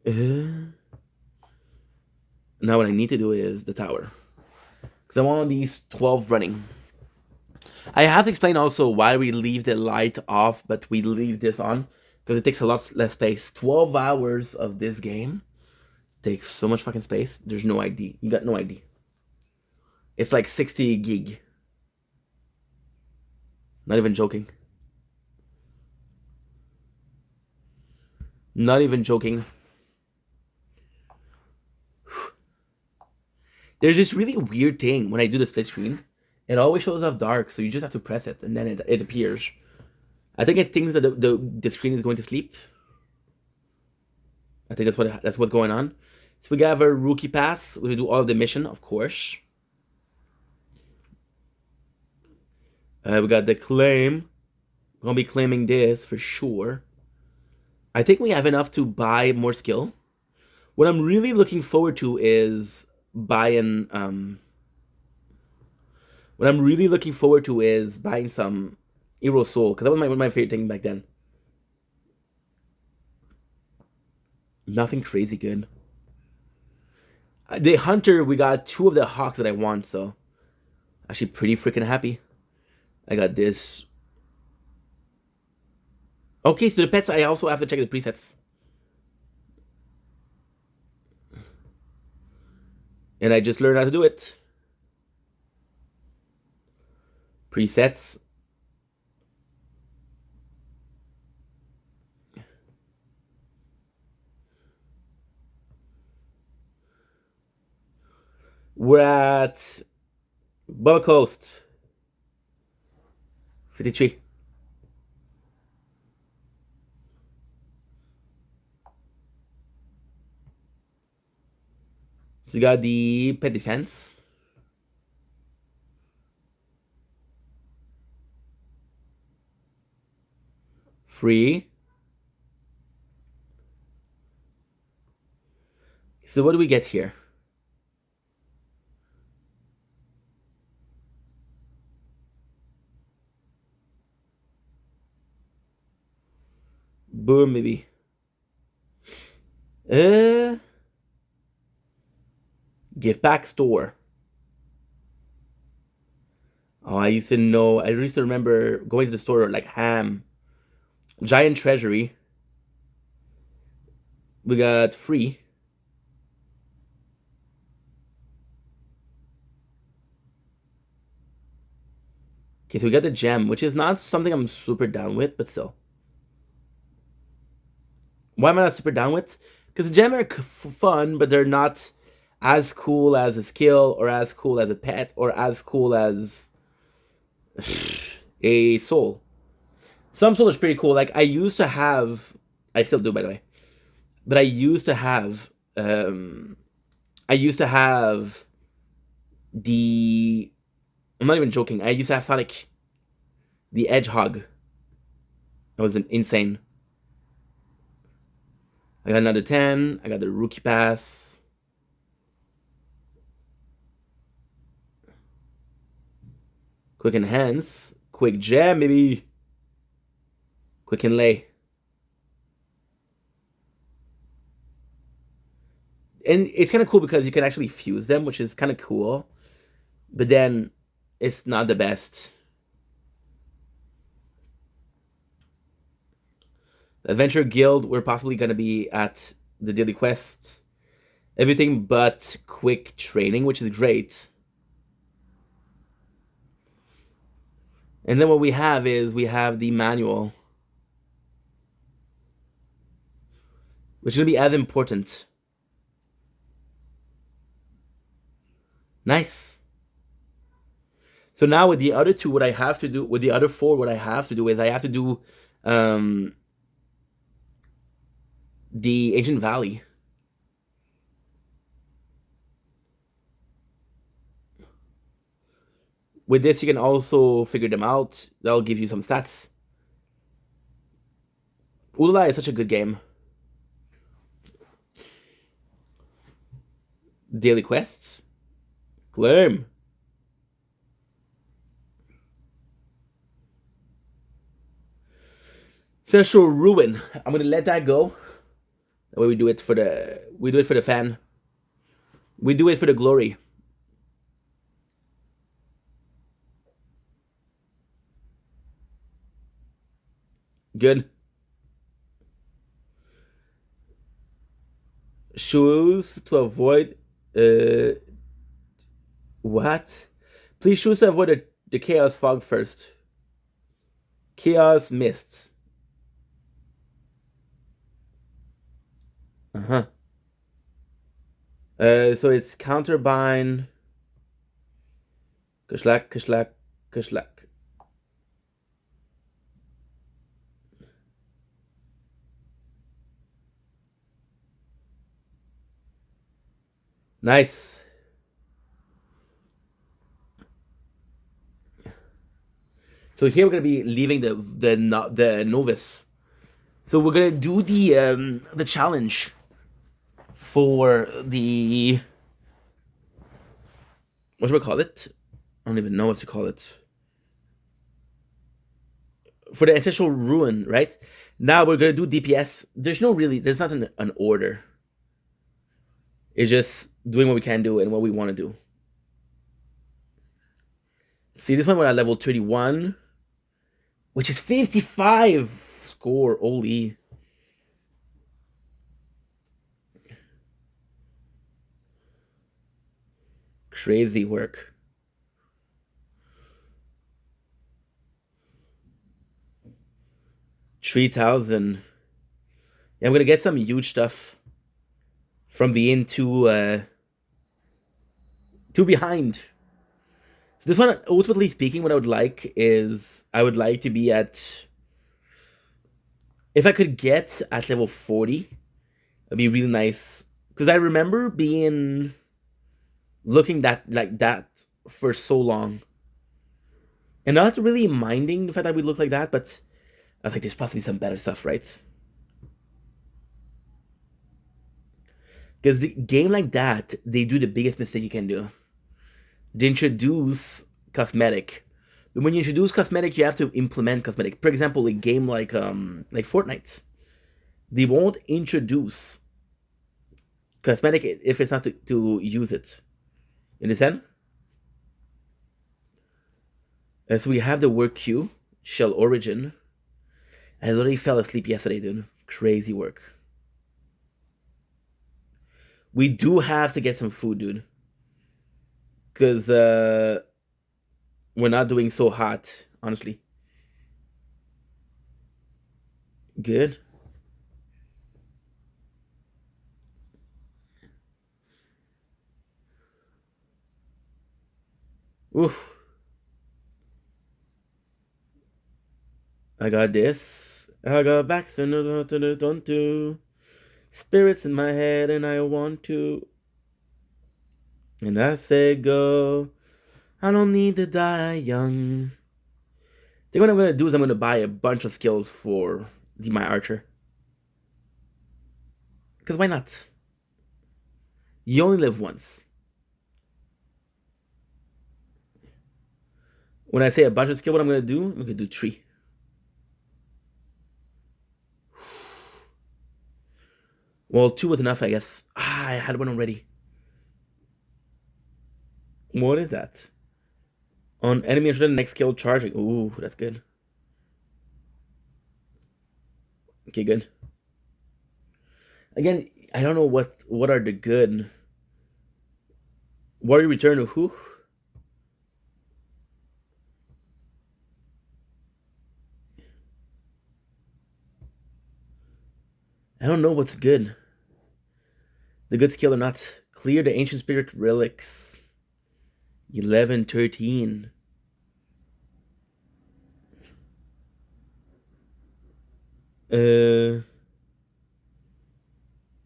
Now what I need to do is the tower. Because I want these 12 running. I have to explain also why we leave the light off, but we leave this on. Because it takes a lot less space. 12 hours of this game takes so much fucking space. There's no ID. You got no ID. It's like 60 gig. Not even joking. Not even joking. There's this really weird thing when I do the split screen. It always shows up dark, so you just have to press it and then it appears. I think it thinks that the screen is going to sleep. I think that's what's going on. So we got our rookie pass. We do all of the mission, of course. We got the claim. We're gonna be claiming this for sure. I think we have enough to buy more skill. What I'm really looking forward to is buying. What I'm really looking forward to is buying some Hero Soul, because that was one of my favorite things back then. Nothing crazy good. The Hunter, we got 2 of the Hawks that I want, so actually pretty freaking happy. I got this. Okay, so the pets, I also have to check the presets. And I just learned how to do it. Presets. We're at Bubba Coast. 53. So you got the pet defense. Free. So what do we get here? Boom, maybe. Gift back store. Oh, I used to know. I used to remember going to the store like ham. Giant treasury. We got free. Okay, so we got the gem, which is not something I'm super down with, but still. Why am I not super down with? Because the gem are fun, but they're not as cool as a skill, or as cool as a pet, or as cool as A soul. Some soul is pretty cool. Like I used to have, I still do by the way, but I used to have the. I'm not even joking. I used to have Sonic the Hedgehog. That was insane. I got another 10. I got the rookie pass. Quick enhance. Quick jam, maybe. Quick inlay. And it's kind of cool because you can actually fuse them, which is kind of cool. But then it's not the best. The Adventure Guild, we're possibly going to be at the daily quest. Everything but quick training, which is great. And then what we have is we have the manual, which is going to be as important. Nice. So now with the other two, what I have to do, with the other four, what I have to do is I have to do the Ancient Valley. With this, you can also figure them out. That'll give you some stats. Ulala is such a good game. Daily quests. Claim. Sexual Ruin. I'm gonna let that go. That way we do it for the fan. We do it for the glory. Good. Choose to avoid what? Please choose to avoid the chaos fog first. Chaos mist. Uh-huh. So it's counterbind. Kashlak, kashlak, kashlak. Nice. So here we're gonna be leaving the novice. So we're gonna do the challenge for the what should we call it? I don't even know what to call it. For the ancestral ruin, right? Now we're gonna do DPS. There's not an order. It's just doing what we can do and what we want to do. See, this one we're at level 31, which is 55 score. Holy. Crazy work. $3,000. Yeah, I'm gonna get some huge stuff from being too behind. So this one, ultimately speaking, what I would like is I would like to be at, if I could get at level 40, it'd be really nice. Because I remember being looking that like that for so long. And not really minding the fact that we look like that, but I was like, there's possibly some better stuff, right? Because the game like that, they do the biggest mistake you can do. They introduce cosmetic. But when you introduce cosmetic, you have to implement cosmetic. For example, a game like Fortnite, they won't introduce cosmetic if it's not to use it. You understand? So we have the work queue, Shell Origin. I literally fell asleep yesterday, dude. Crazy work. We do have to get some food, dude. Because we're not doing so hot, honestly. Good. Oof. I got this. I got backs and don't do. Spirits in my head and I want to. And I say go. I don't need to die young. I think what I'm gonna do is I'm gonna buy a bunch of skills for my archer. Because why not? You only live once. When I say a bunch of skill, what I'm gonna do? I'm gonna do 3. Well, 2 was enough, I guess. Ah, I had one already. What is that? On enemy interested in next skill charging. Ooh, that's good. Okay, good. Again, I don't know what are the good. Warrior return to who? I don't know what's good. The good skill or not. Clear the ancient spirit relics. 11, 13. Uh,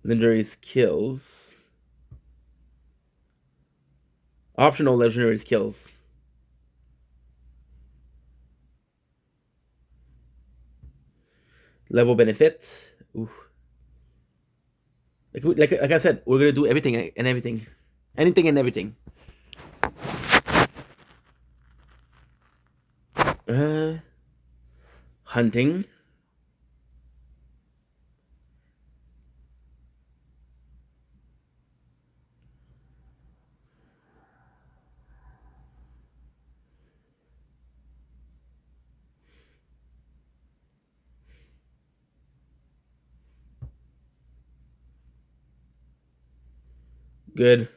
legendary skills. Optional legendary skills. Level benefit. Ooh. Like I said, we're gonna do everything and everything, anything and everything. Uh, hunting. Good.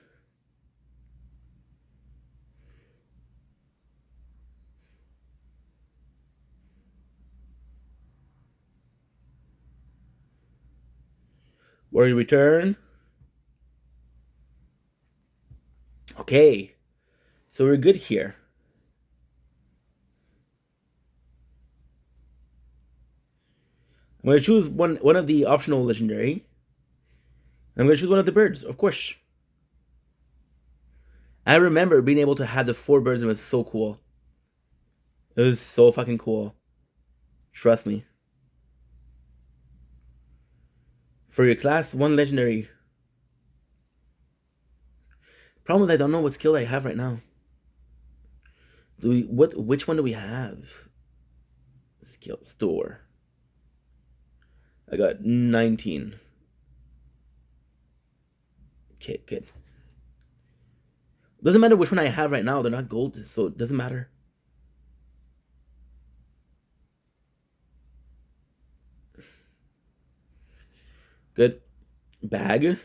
Warrior return. Okay, so we're good here. I'm gonna choose one of the optional legendary. I'm gonna choose one of the birds, of course. I remember being able to have the 4 birds and it was so cool. It was so fucking cool. Trust me. For your class, 1 legendary. Problem is I don't know what skill I have right now. Which one do we have? Skill store. I got 19. Okay, good. Doesn't matter which one I have right now, they're not gold, so it doesn't matter. Good. Bag.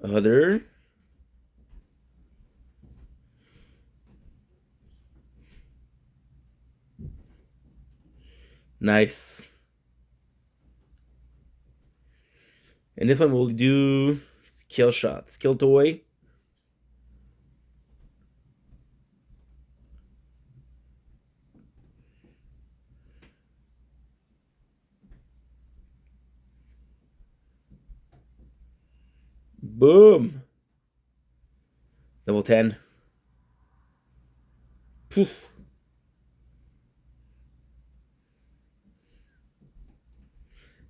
Other. Nice. And this one we'll do kill shots. Kill toy. Boom. Level 10. Poof.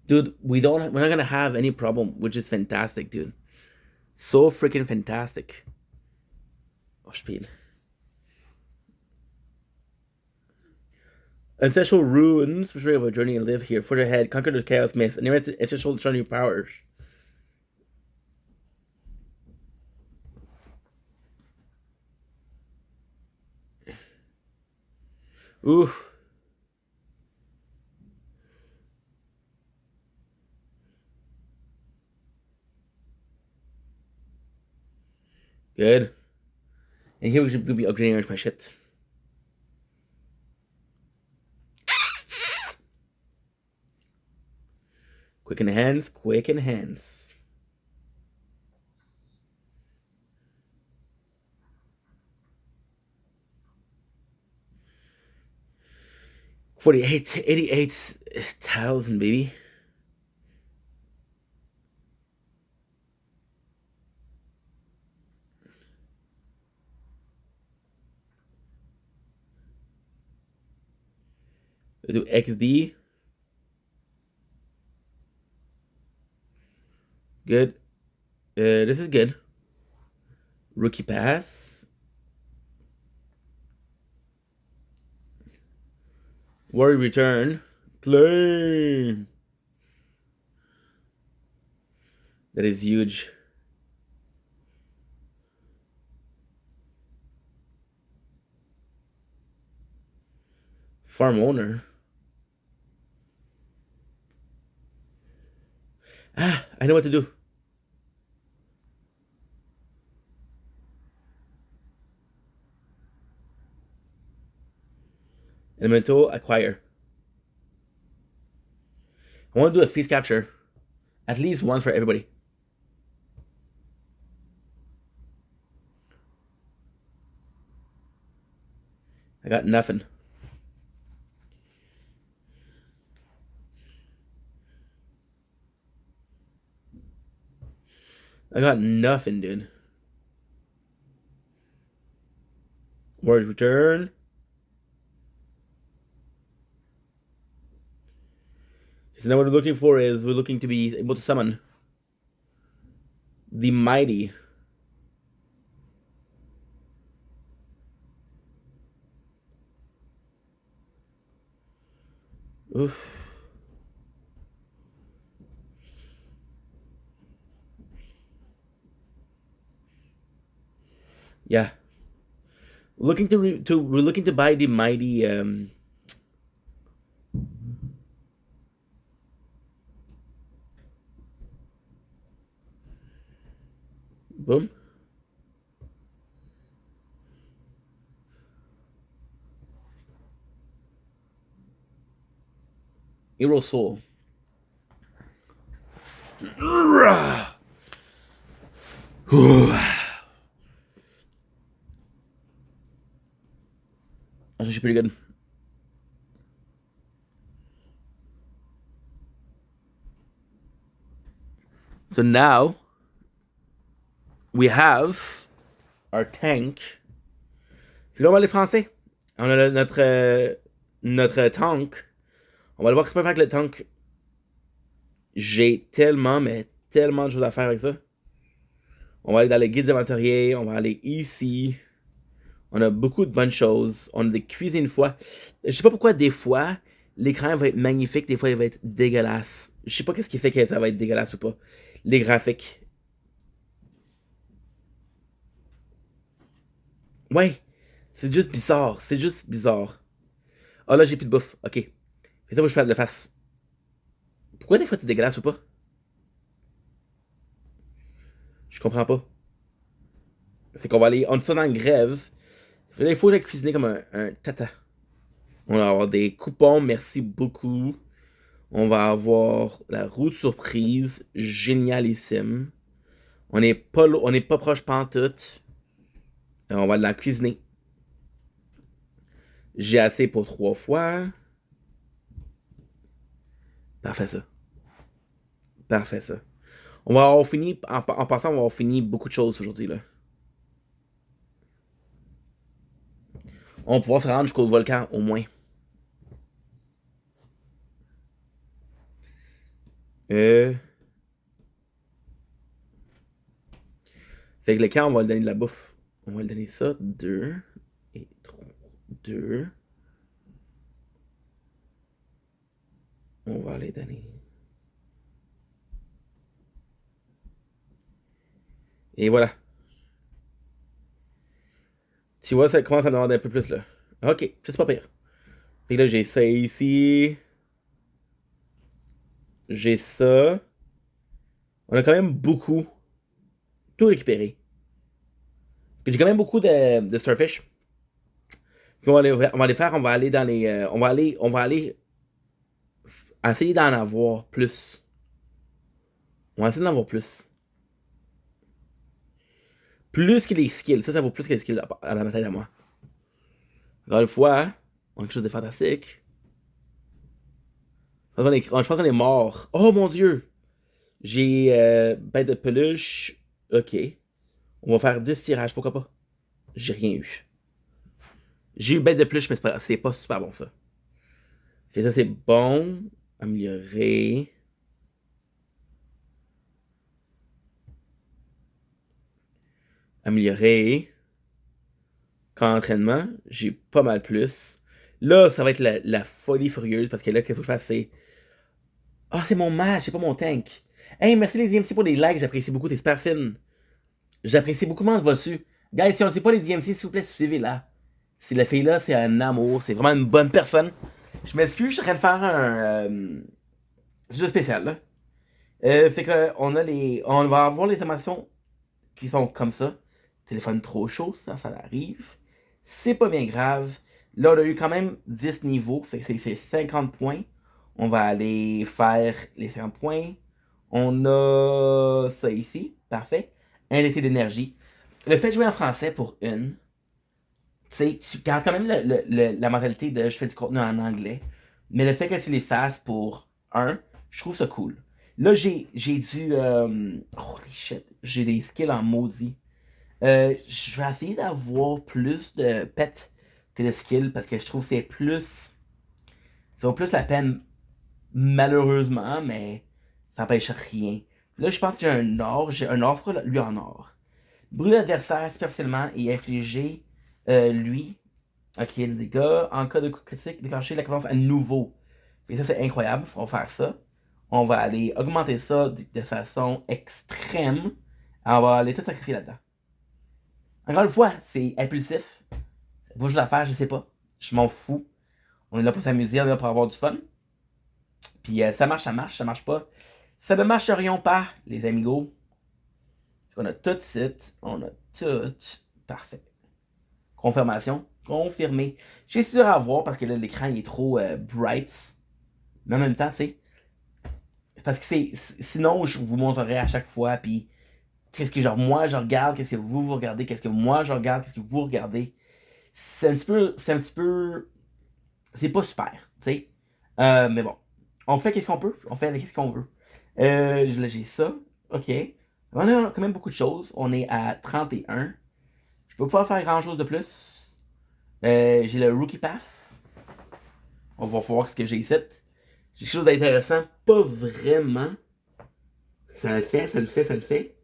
Dude, we're not gonna have any problem, which is fantastic, dude. So freaking fantastic. Oh, speed. Ancestral ruins, which way of a journey and live here. Further ahead, conquer the chaos mist, and ancestral show new powers. Ooh. Good. And here we should be upgrading my shit. Quick in the hands, quick in the hands. 88,000, baby. We'll do XD. Good. This is good. Rookie pass. Warrior return. Play. That is huge. Farm owner. Ah, I know what to do. Elemental acquire. I want to do a feast capture. At least once for everybody. I got nothing. I got nothing, dude. Warriors return. So now what we're looking for is we're looking to be able to summon the mighty. Oof. Yeah. We're looking to buy the mighty boom. Hero Soul. That's actually pretty good. So now we have our tank. Puis là, on va aller français. On a notre tank. On va aller voir ce qu'on peut faire avec le tank. J'ai tellement, mais tellement de choses à faire avec ça. On va aller dans les guides aventuriers. On va aller ici. On a beaucoup de bonnes choses. On a des cuisines une fois. Je sais pas pourquoi des fois, l'écran va être magnifique, des fois il va être dégueulasse. Je sais pas qu'est-ce qui fait que ça va être dégueulasse ou pas. Les graphiques. Ouais. C'est juste bizarre. C'est juste bizarre. Ah là, j'ai plus de bouffe. Ok. Fait ça, faut que je fasse de la face. Pourquoi des fois t'es dégueulasse ou pas? Je comprends pas. Fait qu'on va aller. On est ça dans la grève. Il faut que j'aille cuisiner comme un tata. On va avoir des coupons, merci beaucoup. On va avoir la roue de surprise, génialissime. On n'est pas proche pantoute. On va la cuisiner. J'ai assez pour 3 fois. Parfait ça. Parfait ça. On va avoir fini, en passant, on va avoir fini beaucoup de choses aujourd'hui là. On va pouvoir se rendre jusqu'au volcan au moins. Fait que le camp, on va lui donner de la bouffe. On va lui donner ça. 2 et 3. 2. On va les donner. Et voilà. Tu vois, ça commence à demander un peu plus là. Ok, c'est pas pire. Fait que là, j'ai ça ici. J'ai ça. On a quand même beaucoup tout récupéré. J'ai quand même beaucoup de starfish. Puis on va les faire, on va aller dans les. On va aller essayer d'en avoir plus. On va essayer d'en avoir plus. Plus que les skills. Ça vaut plus que les skills à la tête à moi. Encore une fois, on a quelque chose de fantastique. Je pense qu'on est mort. Oh mon dieu! J'ai bête de peluche. Ok. On va faire 10 tirages, pourquoi pas? J'ai rien eu. J'ai eu bête de peluche, mais c'est pas super bon ça. Fait ça, c'est bon. Améliorer. Améliorer. Qu'en entraînement, j'ai pas mal plus. Là, ça va être la folie furieuse parce que là, qu'est-ce que je fasse, c'est. Ah, c'est mon match, c'est pas mon tank. Hey, merci les DMC pour les likes, j'apprécie beaucoup, t'es super fine. J'apprécie beaucoup comment on va dessus. Guys, si on ne sait pas les DMC, s'il vous plaît, suivez-la. Si la fille-là, c'est un amour, c'est vraiment une bonne personne. Je m'excuse, je suis en train de faire un jeu spécial, là. Fait que on va avoir les informations qui sont comme ça. Téléphone trop chaud, ça arrive. C'est pas bien grave. Là, on a eu quand même 10 niveaux, fait que c'est 50 points. On va aller faire les 50 points. On a ça ici, parfait. Injecter d'énergie. Le fait de jouer en français pour une, tu sais, tu gardes quand même la mentalité de je fais du contenu en anglais. Mais le fait que tu les fasses pour un, je trouve ça cool. Là, j'ai du. Holy shit, j'ai des skills en maudit. Je vais essayer d'avoir plus de pets que de skills parce que je trouve que c'est plus. Ça vaut plus la peine, malheureusement, mais ça n'empêche rien. Là, je pense que j'ai un or, pourquoi lui en or? Brûler l'adversaire superficiellement et infliger lui. Ok, les dégâts. En cas de coup critique, déclencher la commence à nouveau. Et ça, c'est incroyable. On va faire ça. On va aller augmenter ça de façon extrême. On va aller tout sacrifier là-dedans. Encore une fois, c'est impulsif. Faut juste la faire, je sais pas. Je m'en fous. On est là pour s'amuser, on est là pour avoir du fun. Puis ça marche pas. Ça ne marcherions pas, les amigos. On a tout site, on a tout. Parfait. Confirmation. Confirmé. J'ai sûr à voir parce que là, l'écran est trop bright. Mais en même temps, c'est. Parce que sinon, je vous montrerai à chaque fois. Puis, qu'est-ce que genre moi je regarde, qu'est-ce que vous regardez, qu'est-ce que moi je regarde, qu'est-ce que vous regardez. C'est un petit peu. C'est un petit peu. C'est pas super, tu sais. Mais bon. On fait qu'est-ce qu'on peut. On fait avec qu'est-ce qu'on veut. Là, j'ai ça. Ok. On a quand même beaucoup de choses. On est à 31. Je peux pas faire grand chose de plus. J'ai le Rookie Path. On va voir ce que j'ai ici. J'ai quelque chose d'intéressant. Pas vraiment. Ça le fait, ça le fait, ça le fait.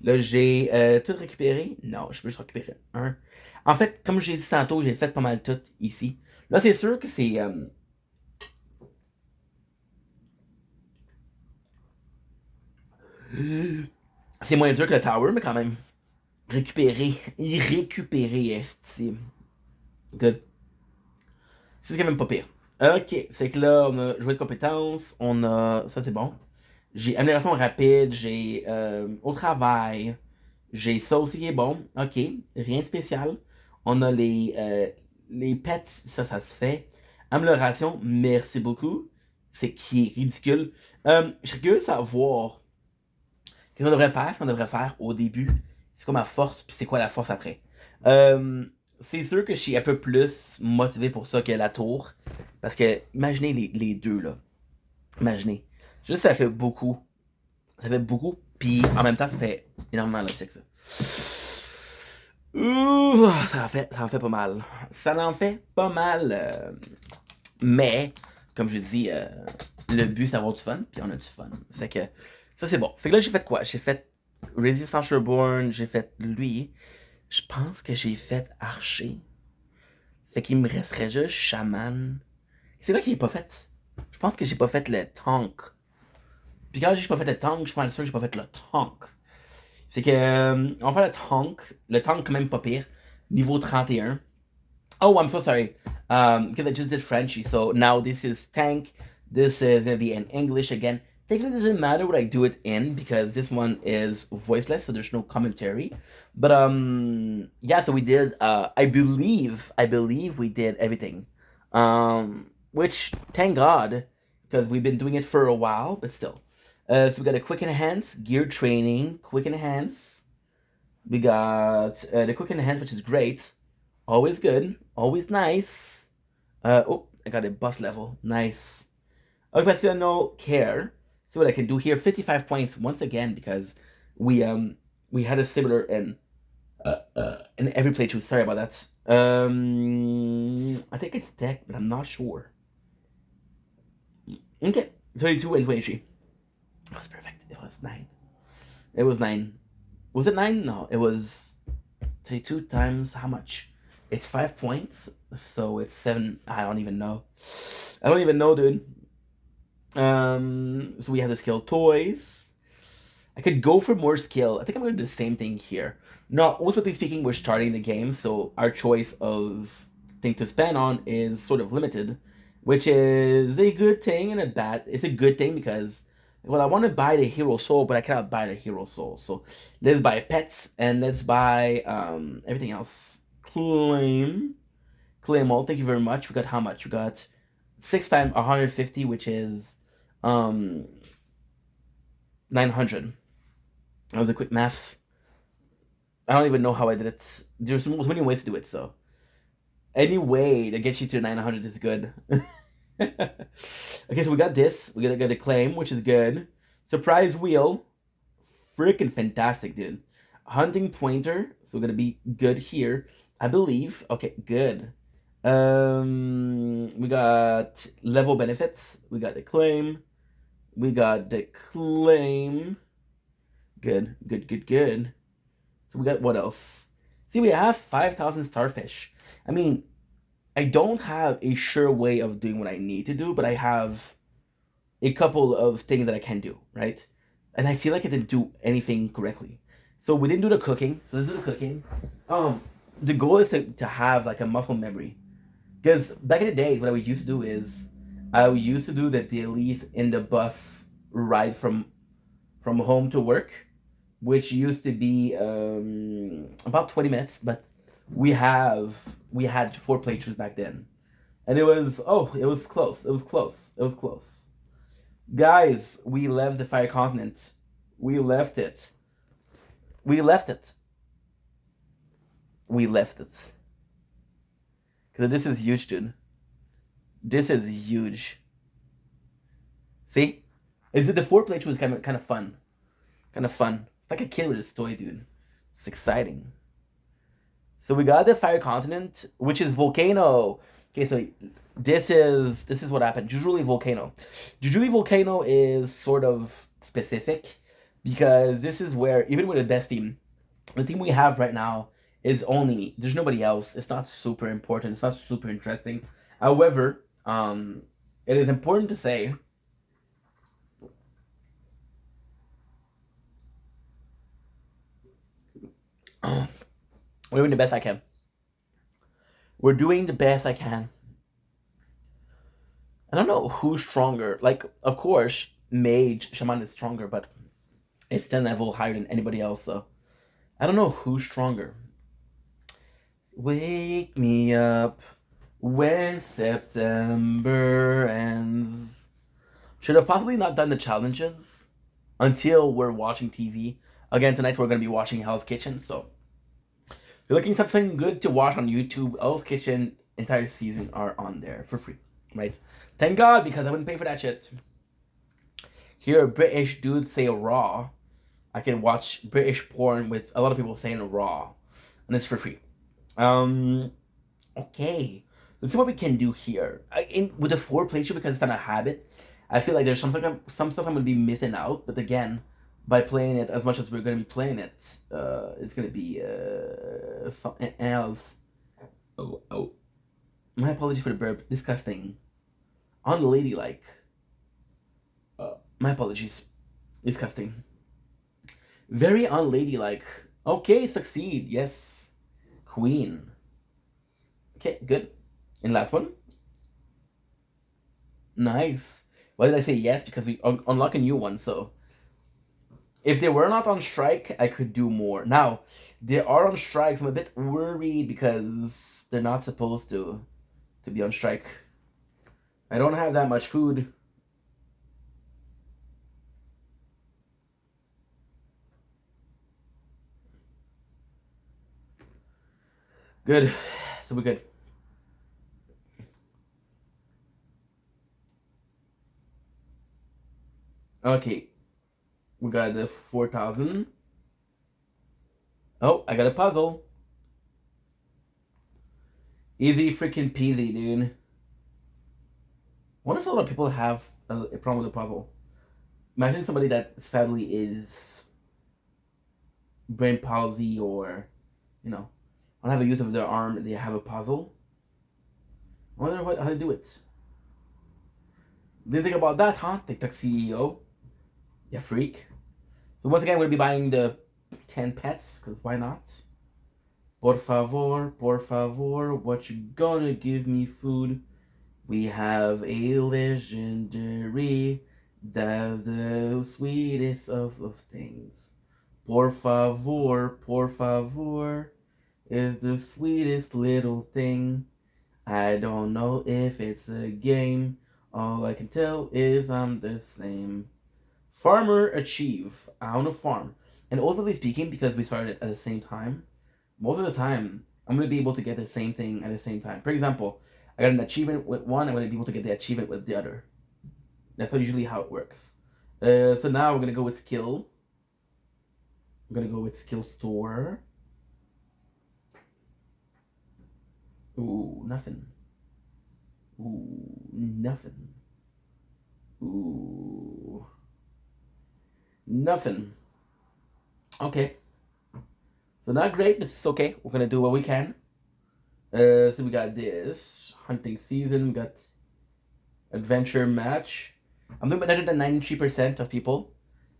Là, j'ai tout récupéré. Non, je peux juste récupérer un. En fait, comme j'ai dit tantôt, j'ai fait pas mal tout ici. Là, c'est sûr que c'est. C'est moins dur que le Tower, mais quand même. Récupérer. Récupérer, estime. Good. C'est quand même pas pire. Ok, fait que là, on a joué de compétences, on a. Ça, c'est bon. J'ai amélioration rapide, j'ai au travail, j'ai ça aussi qui est bon. Ok, rien de spécial. On a les pets, ça se fait. Amélioration, merci beaucoup. C'est qui est ridicule. Je serais curieux de savoir qu'est-ce qu'on devrait faire, ce qu'on devrait faire au début. C'est quoi ma force, puis c'est quoi la force après. Euh, c'est sûr que je suis un peu plus motivé pour ça que la tour. Parce que, imaginez les deux, là. Imaginez. Juste, ça fait beaucoup. Ça fait beaucoup, puis en même temps, ça fait énormément de sexe. Ouh, ça en fait pas mal. Ça en fait pas mal. Mais, comme je dis, le but, c'est d'avoir du fun, puis on a du fun. Fait que, ça, c'est bon. Fait que là, j'ai fait quoi? J'ai fait Resistance Sherborne, j'ai fait lui. Je pense que j'ai fait Archer. Fait qu'il me resterait juste Shaman. C'est vrai qu'il est pas fait. Je pense que j'ai pas fait le Tank. Puis quand j'ai pas fait le Tank, je pense que j'ai pas fait le Tank. Fait que, on va faire le Tank. Le Tank, quand même pas pire. Niveau 31. Oh, I'm so sorry. Because I just did Frenchy. So now this is Tank. This is gonna be in English again. Technically, it doesn't matter what I do it in because this one is voiceless, so there's no commentary. But yeah. So we did. I believe we did everything. Which thank God, because we've been doing it for a while, but still. So we got a quick enhance, gear training, quick enhance. We got the quick enhance, which is great. Always good, always nice. Oh, I got a boss level. Nice. Occupational care. See what I can do here. 55 points once again because we we had a similar in every playthrough. Sorry about that. I think it's tech, but I'm not sure. Okay, 32 and 23. That was perfect. It was 9. It was 9. Was it 9? No, it was 32 times how much? It's 5 points, so it's 7. I don't even know. I don't even know, dude. So we have the skill toys. I could go for more skill. I think I'm going to do the same thing here. Now, ultimately speaking, we're starting the game, so our choice of thing to spend on is sort of limited, which is a good thing and a bad. It's a good thing because, well, I want to buy the hero soul, but I cannot buy the hero soul. So let's buy pets and let's buy everything else. Claim all. Thank you very much. We got how much? We got 6 times 150, which is 900. That was a quick math. I don't even know how I did it. There's many ways to do it, so any way that gets you to 900 is good. Okay, so we got this. We gotta get a claim, which is good. Surprise wheel, freaking fantastic, dude. Hunting pointer, so we're gonna be good here, I believe. Okay, good. We got level benefits. We got the claim. We got the claim. Good, good, good, good. So we got what else? See, we have 5,000 starfish. I mean, I don't have a sure way of doing what I need to do, but I have a couple of things that I can do, right? And I feel like I didn't do anything correctly. So we didn't do the cooking. So let's do the cooking. The goal is to have like a muscle memory. Because back in the days, what I would used to do is I used to do the dailies in the bus ride from home to work, which used to be about 20 minutes, but we had 4 playthroughs back then, and it was close. It was close. It was close. Guys, we left the Fire Continent. We left it. We left it. We left it. Because this is huge, dude. This is huge. See? Is it the 4 playthroughs kind of fun? Kind of fun. Like a kid with his toy, dude. It's exciting. So we got the Fire Continent, which is volcano. Okay, so this is what happened. Usually volcano. Usually volcano is sort of specific because this is where even with the best team, the team we have right now is only there's nobody else. It's not super important. It's not super interesting. However, it is important to say. We're doing the best I can. We're doing the best I can. I don't know who's stronger. Like, of course, Mage Shaman is stronger, but it's 10 level higher than anybody else, so I don't know who's stronger. Wake me up when September ends. Should have possibly not done the challenges until we're watching TV. Again, tonight we're going to be watching Hell's Kitchen, so if you're looking something good to watch on YouTube, Hell's Kitchen entire season are on there for free, right? Thank God, because I wouldn't pay for that shit. Hear a British dude say raw. I can watch British porn with a lot of people saying raw, and it's for free. Okay. Let's see what we can do here. With the 4 playthrough, because it's not a habit, I feel like there's some stuff I'm gonna be missing out. But again, by playing it as much as we're gonna be playing it, it's gonna be something else. Oh. My apologies for the burp. Disgusting. Unladylike. My apologies. Disgusting. Very unladylike. Okay, succeed. Yes. Queen. Okay, good. And last one. Nice. Why did I say yes? Because we unlock a new one, so. If they were not on strike, I could do more. Now, they are on strike, so I'm a bit worried because they're not supposed to be on strike. I don't have that much food. Good. So we're good. Okay, we got the 4,000. Oh, I got a puzzle. Easy freaking peasy, dude. I wonder if a lot of people have a problem with the puzzle. Imagine somebody that sadly is brain palsy or, you know, don't have a use of their arm and they have a puzzle. I wonder how to do it. Didn't think about that, huh? TikTok CEO. Yeah, freak. So once again, we're gonna be buying the 10 pets, because why not? Por favor, what you gonna give me food? We have a legendary, that's the sweetest of things. Por favor, is the sweetest little thing. I don't know if it's a game. All I can tell is I'm the same. Farmer achieve. I own a farm. And ultimately speaking, because we started at the same time, most of the time, I'm going to be able to get the same thing at the same time. For example, I got an achievement with one, I'm going to be able to get the achievement with the other. That's usually how it works. So now we're going to go with skill. We're going to go with skill store. Ooh, nothing. Ooh, nothing. Ooh, nothing. Okay. So not great, but it's okay. We're going to do what we can. So we got this. Hunting season. We got adventure match. I'm doing better than 93% of people,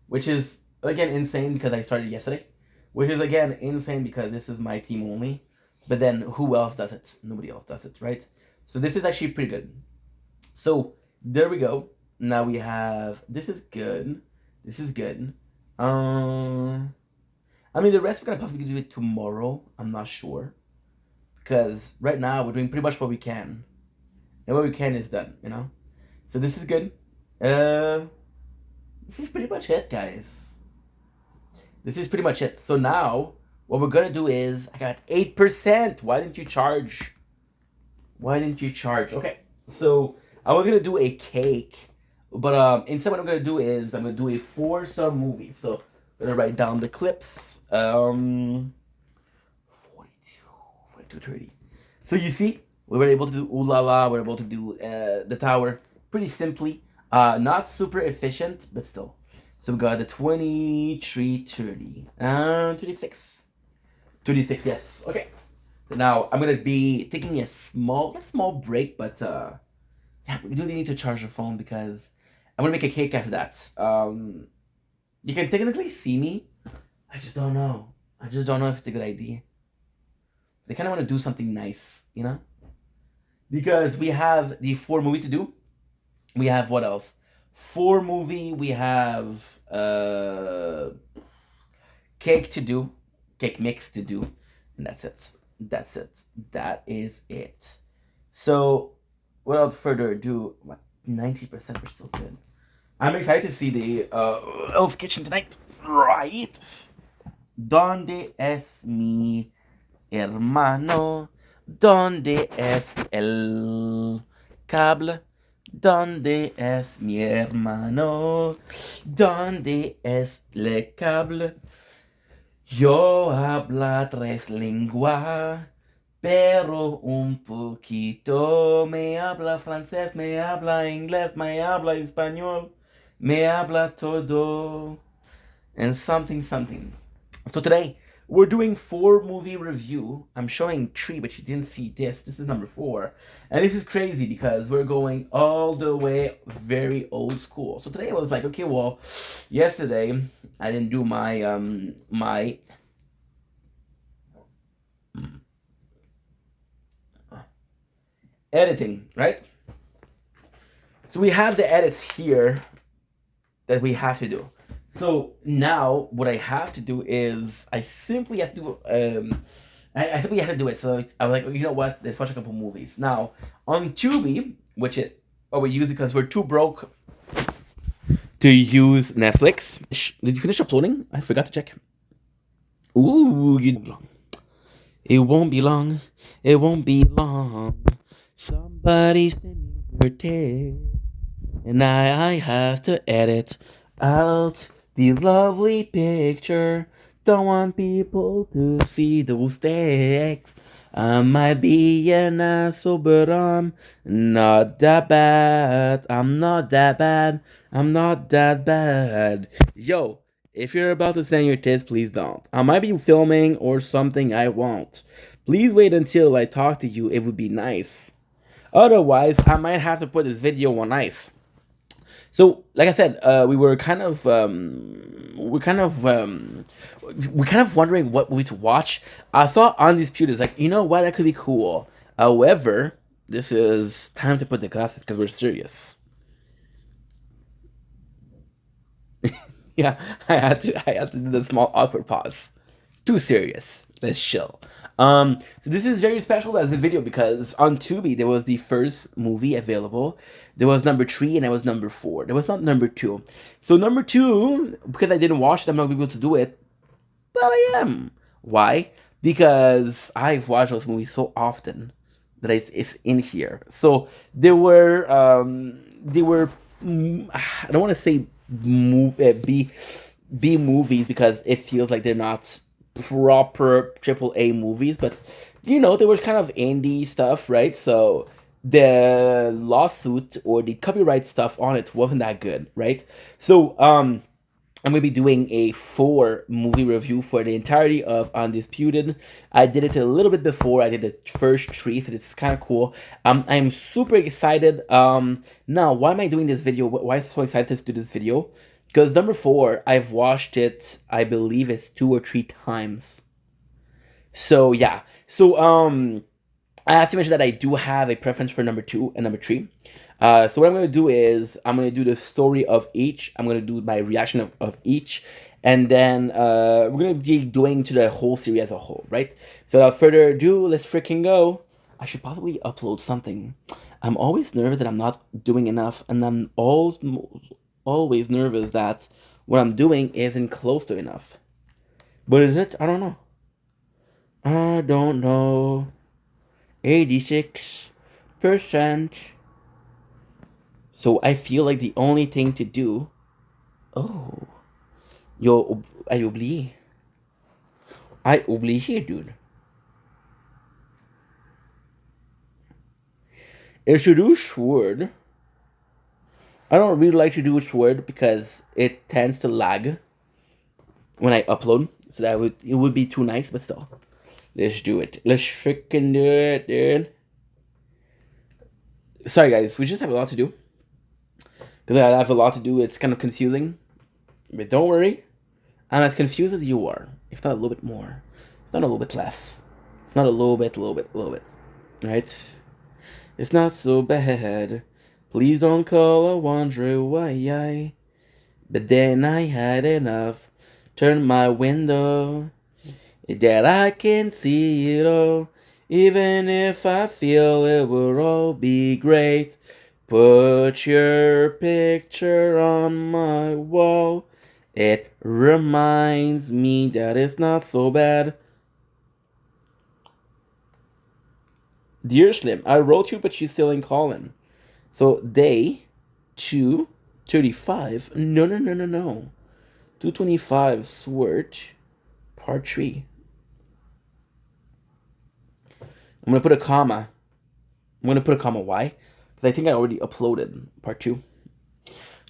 which is again insane because I started yesterday, which is again insane because this is my team only. But then who else does it? Nobody else does it, right? So this is actually pretty good. So there we go. Now we have this is good. This is good. I mean the rest we're gonna possibly do it tomorrow. I'm not sure because right now we're doing pretty much what we can, and what we can is done. You know. So this is good. Uh, this is pretty much it, guys. This is pretty much it. So now, what we're gonna do is, I got 8%. Why didn't you charge? Why didn't you charge? Okay, so I was gonna do a cake, but instead what I'm gonna do is, I'm gonna do a 4-star movie. So I'm gonna write down the clips. 42, 30. So you see, we were able to do ooh la la. We were able to do the tower pretty simply. Not super efficient, but still. So we got the 23, 30, 26. 26, yes. Okay. So now I'm gonna be taking a small break, but yeah, we do need to charge the phone because I'm gonna make a cake after that. You can technically see me. I just don't know. I just don't know if it's a good idea. They kind of want to do something nice, you know? Because we have the 4 movie to do. We have what else? 4 movie. We have cake to do, cake mix to do, and that's it. That's it. That is it. So, without further ado, 90% we're still good. I'm excited to see the Elf Kitchen tonight. Right? Donde es mi hermano? ¿Dónde es el cable? ¿Dónde es mi hermano? ¿Dónde es el cable? Yo habla 3 lenguas, pero un poquito. Me habla francés, me habla inglés, me habla español, me habla todo. And something, something. So today, we're doing 4 movie review. I'm showing 3, but you didn't see this. This is number 4. And this is crazy because we're going all the way very old school. So today I was like, okay, well, yesterday I didn't do my my editing, right? So we have the edits here that we have to do. So now what I have to do is I simply have to do I simply have to do it. So I was like, you know what? Let's watch a couple movies. Now on Tubi, which we use because we're too broke to use Netflix. Did you finish uploading? I forgot to check. Ooh, it won't be long. It won't be long. Somebody send me your text, and I have to edit. out the lovely picture. Don't want people to see those sticks. I might be an asshole, but I'm not that bad. I'm not that bad. I'm not that bad. Yo, if you're about to send your tits, please don't. I might be filming or something I won't. Please wait until I talk to you. It would be nice. Otherwise, I might have to put this video on ice. So, like I said, we're kind of wondering what movie to watch. I saw Undisputed. Like, you know what, that could be cool. However, this is time to put the glasses because we're serious. Yeah, I had to do the small awkward pause. Too serious. Let's chill. So this is very special as a video because on Tubi there was the first movie available. There was number 3 and there was number 4. There was not number 2. So number 2, because I didn't watch it, I'm not able to do it. But I am. Why? Because I've watched those movies so often that it's in here. So they were I don't want to say B movies because it feels like they're not proper AAA movies, but you know, there was kind of indie stuff, right? So the lawsuit or the copyright stuff on it wasn't that good, right? So I'm gonna be doing a 4 movie review for the entirety of Undisputed. I did it a little bit before. I did the first 3, so it's kind of cool. I'm super excited. Now, why am I doing this video? Why is I so excited to do this video? Because number 4, I've watched it. I believe it's 2 or 3 times. So yeah. So I have to mention that I do have a preference for number 2 and number 3. So what I'm going to do is I'm going to do the story of each. I'm going to do my reaction of each. And then we're going to be doing to the whole series as a whole, right? So without further ado, let's freaking go. I should probably upload something. I'm always nervous that I'm not doing enough. And I'm always nervous that what I'm doing isn't close to enough. But is it? I don't know. I don't know. 86%. So I feel like the only thing to do. Oh, I oublié. I oublié, dude. If you do Sword, I don't really like to do Sword because it tends to lag when I upload. So it would be too nice, but still, let's do it. Let's freaking do it, dude. Sorry, guys, we just have a lot to do. Because I have a lot to do. It's kind of confusing, but don't worry. I'm as confused as you are, if not a little bit more, if not a little bit less, if not a little bit, right? It's not so bad. Please don't call or wonder why. But then I had enough. Turn my window that I can see it all. Even if I feel it will all be great. Put your picture on my wall. It reminds me that it's not so bad. Dear Slim, I wrote you, but you still ain't calling. So day 235. No. 225 Sword part 3. I'm gonna put a comma. Why? Because I think I already uploaded part 2.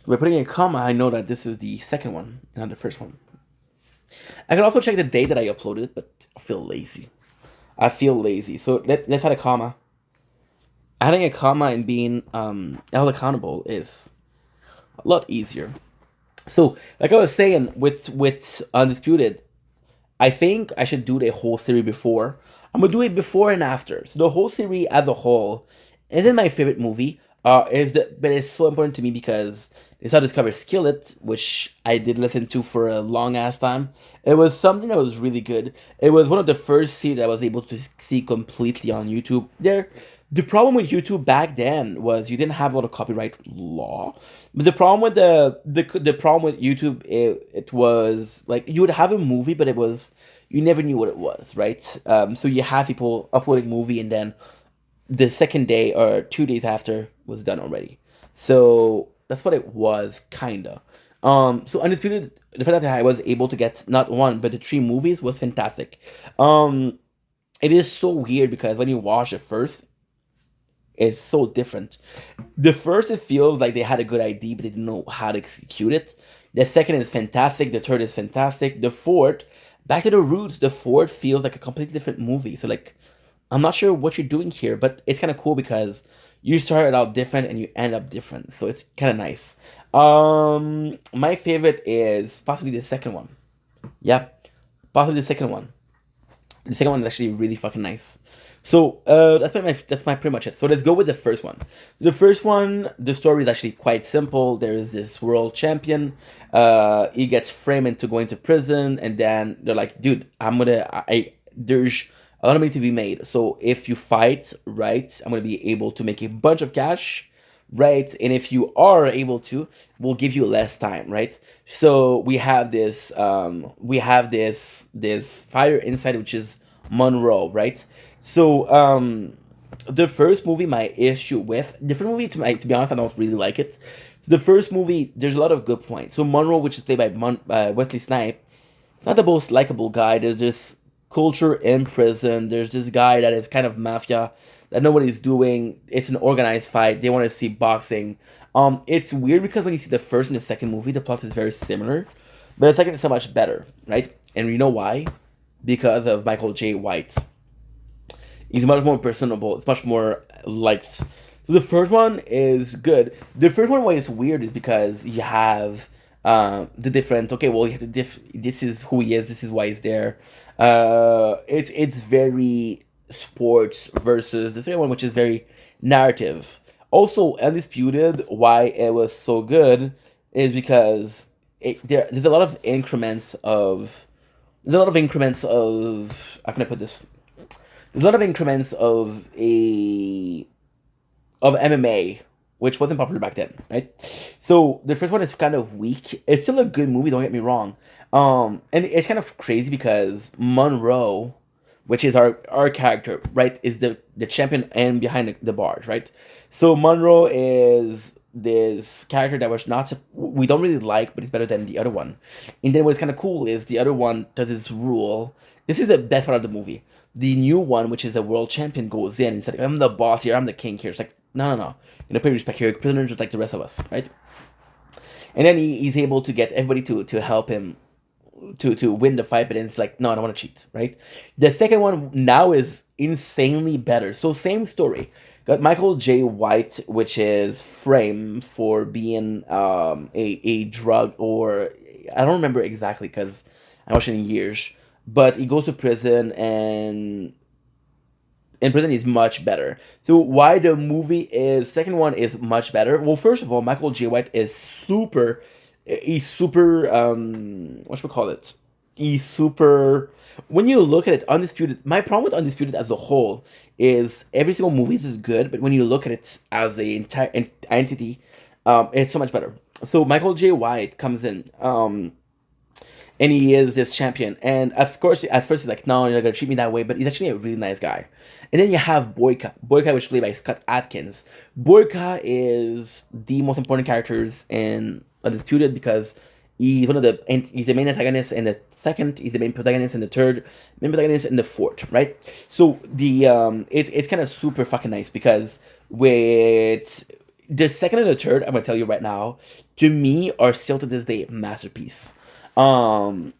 By putting a comma, I know that this is the second one, not the first one. I can also check the date that I uploaded, but I feel lazy. So let's add a comma. Adding a comma and being held accountable is a lot easier. So, like I was saying, with Undisputed, I think I should do the whole series before. I'm gonna do it before and after. So the whole series as a whole isn't my favorite movie. But it's so important to me because it's how I discovered Skillet, which I did listen to for a long ass time. It was something that was really good. It was one of the first series that I was able to see completely on YouTube. The problem with YouTube back then was you didn't have a lot of copyright law. But the problem with the problem with YouTube, it was like you would have a movie, but it was you never knew what it was, right? So you have people uploading movie and then the second day or 2 days after was done already. So that's what it was, kinda. So Undisputed, the fact that I was able to get not one but the three movies was fantastic. Um, it is so weird because when you watch it first, it's so different. The first, it feels like they had a good idea, but they didn't know how to execute it. The second is fantastic. The third is fantastic. The fourth, back to the roots. The fourth feels like a completely different movie. So like, I'm not sure what you're doing here, but it's kind of cool because you started out different and you end up different. So it's kind of nice. My favorite is possibly the second one. Yeah, possibly the second one. The second one is actually really fucking nice. So that's my pretty much it. So let's go with the first one. The first one, the story is actually quite simple. There is this world champion. He gets framed into going to prison, and then they're like, "Dude, there's a lot of money to be made. So if you fight right, I'm gonna be able to make a bunch of cash, right? And if you are able to, we'll give you less time, right? So we have this fighter inside, which is Monroe, right? So the first movie, my issue with the first movie, to be honest, I don't really like it. The first movie, there's a lot of good points. So Monroe, which is played by Wesley Snipes, it's not the most likable guy. There's this culture in prison. There's this guy that is kind of mafia that know what he's doing. It's an organized fight. They want to see boxing. It's weird because when you see the first and the second movie, the plot is very similar, but the second is so much better, right? And you know why? Because of Michael J. White. He's much more personable. It's much more liked. So the first one is good. The first one, why it's weird, is because you have the different. Okay, well, you have this is who he is. This is why he's there. It's very sports versus the second one, which is very narrative. Also, Undisputed, why it was so good is because there's a lot of increments of how can I put this? There's a lot of increments of MMA, which wasn't popular back then, right? So the first one is kind of weak. It's still a good movie, don't get me wrong. And it's kind of crazy because Monroe, which is our character, right, is the champion and behind the bars, right? So Monroe is this character that we don't really like, but it's better than the other one. And then what's kind of cool is the other one does this rule. This is the best part of the movie. The new one, which is a world champion, goes in and says, "I'm the boss here. I'm the king here." It's like, no, no, no. Pay respect here. Prisoners just like the rest of us, right? And then he's able to get everybody to help him to win the fight, but then it's like, no, I don't want to cheat, right? The second one now is insanely better. So same story. Got Michael J. White, which is framed for being a drug, or I don't remember exactly because I watched it in years. But he goes to prison, and in prison he's much better. So why the movie is second one is much better? Well, first of all, Michael J. White is super. He's super. What should we call it? He's super. When you look at it, Undisputed. My problem with Undisputed as a whole is every single movie is good, but when you look at it as a entire entity, it's so much better. So Michael J. White comes in. And he is this champion. And of course, at first he's like, no, you're not gonna treat me that way, but he's actually a really nice guy. And then you have Boyka, which is played by Scott Adkins. Boyka is the most important characters in Undisputed because he's the main antagonist in the second, he's the main protagonist in the third, main protagonist in the fourth, right? So it's kind of super fucking nice because with the second and the third, I'm gonna tell you right now, to me are still to this day masterpiece. Michael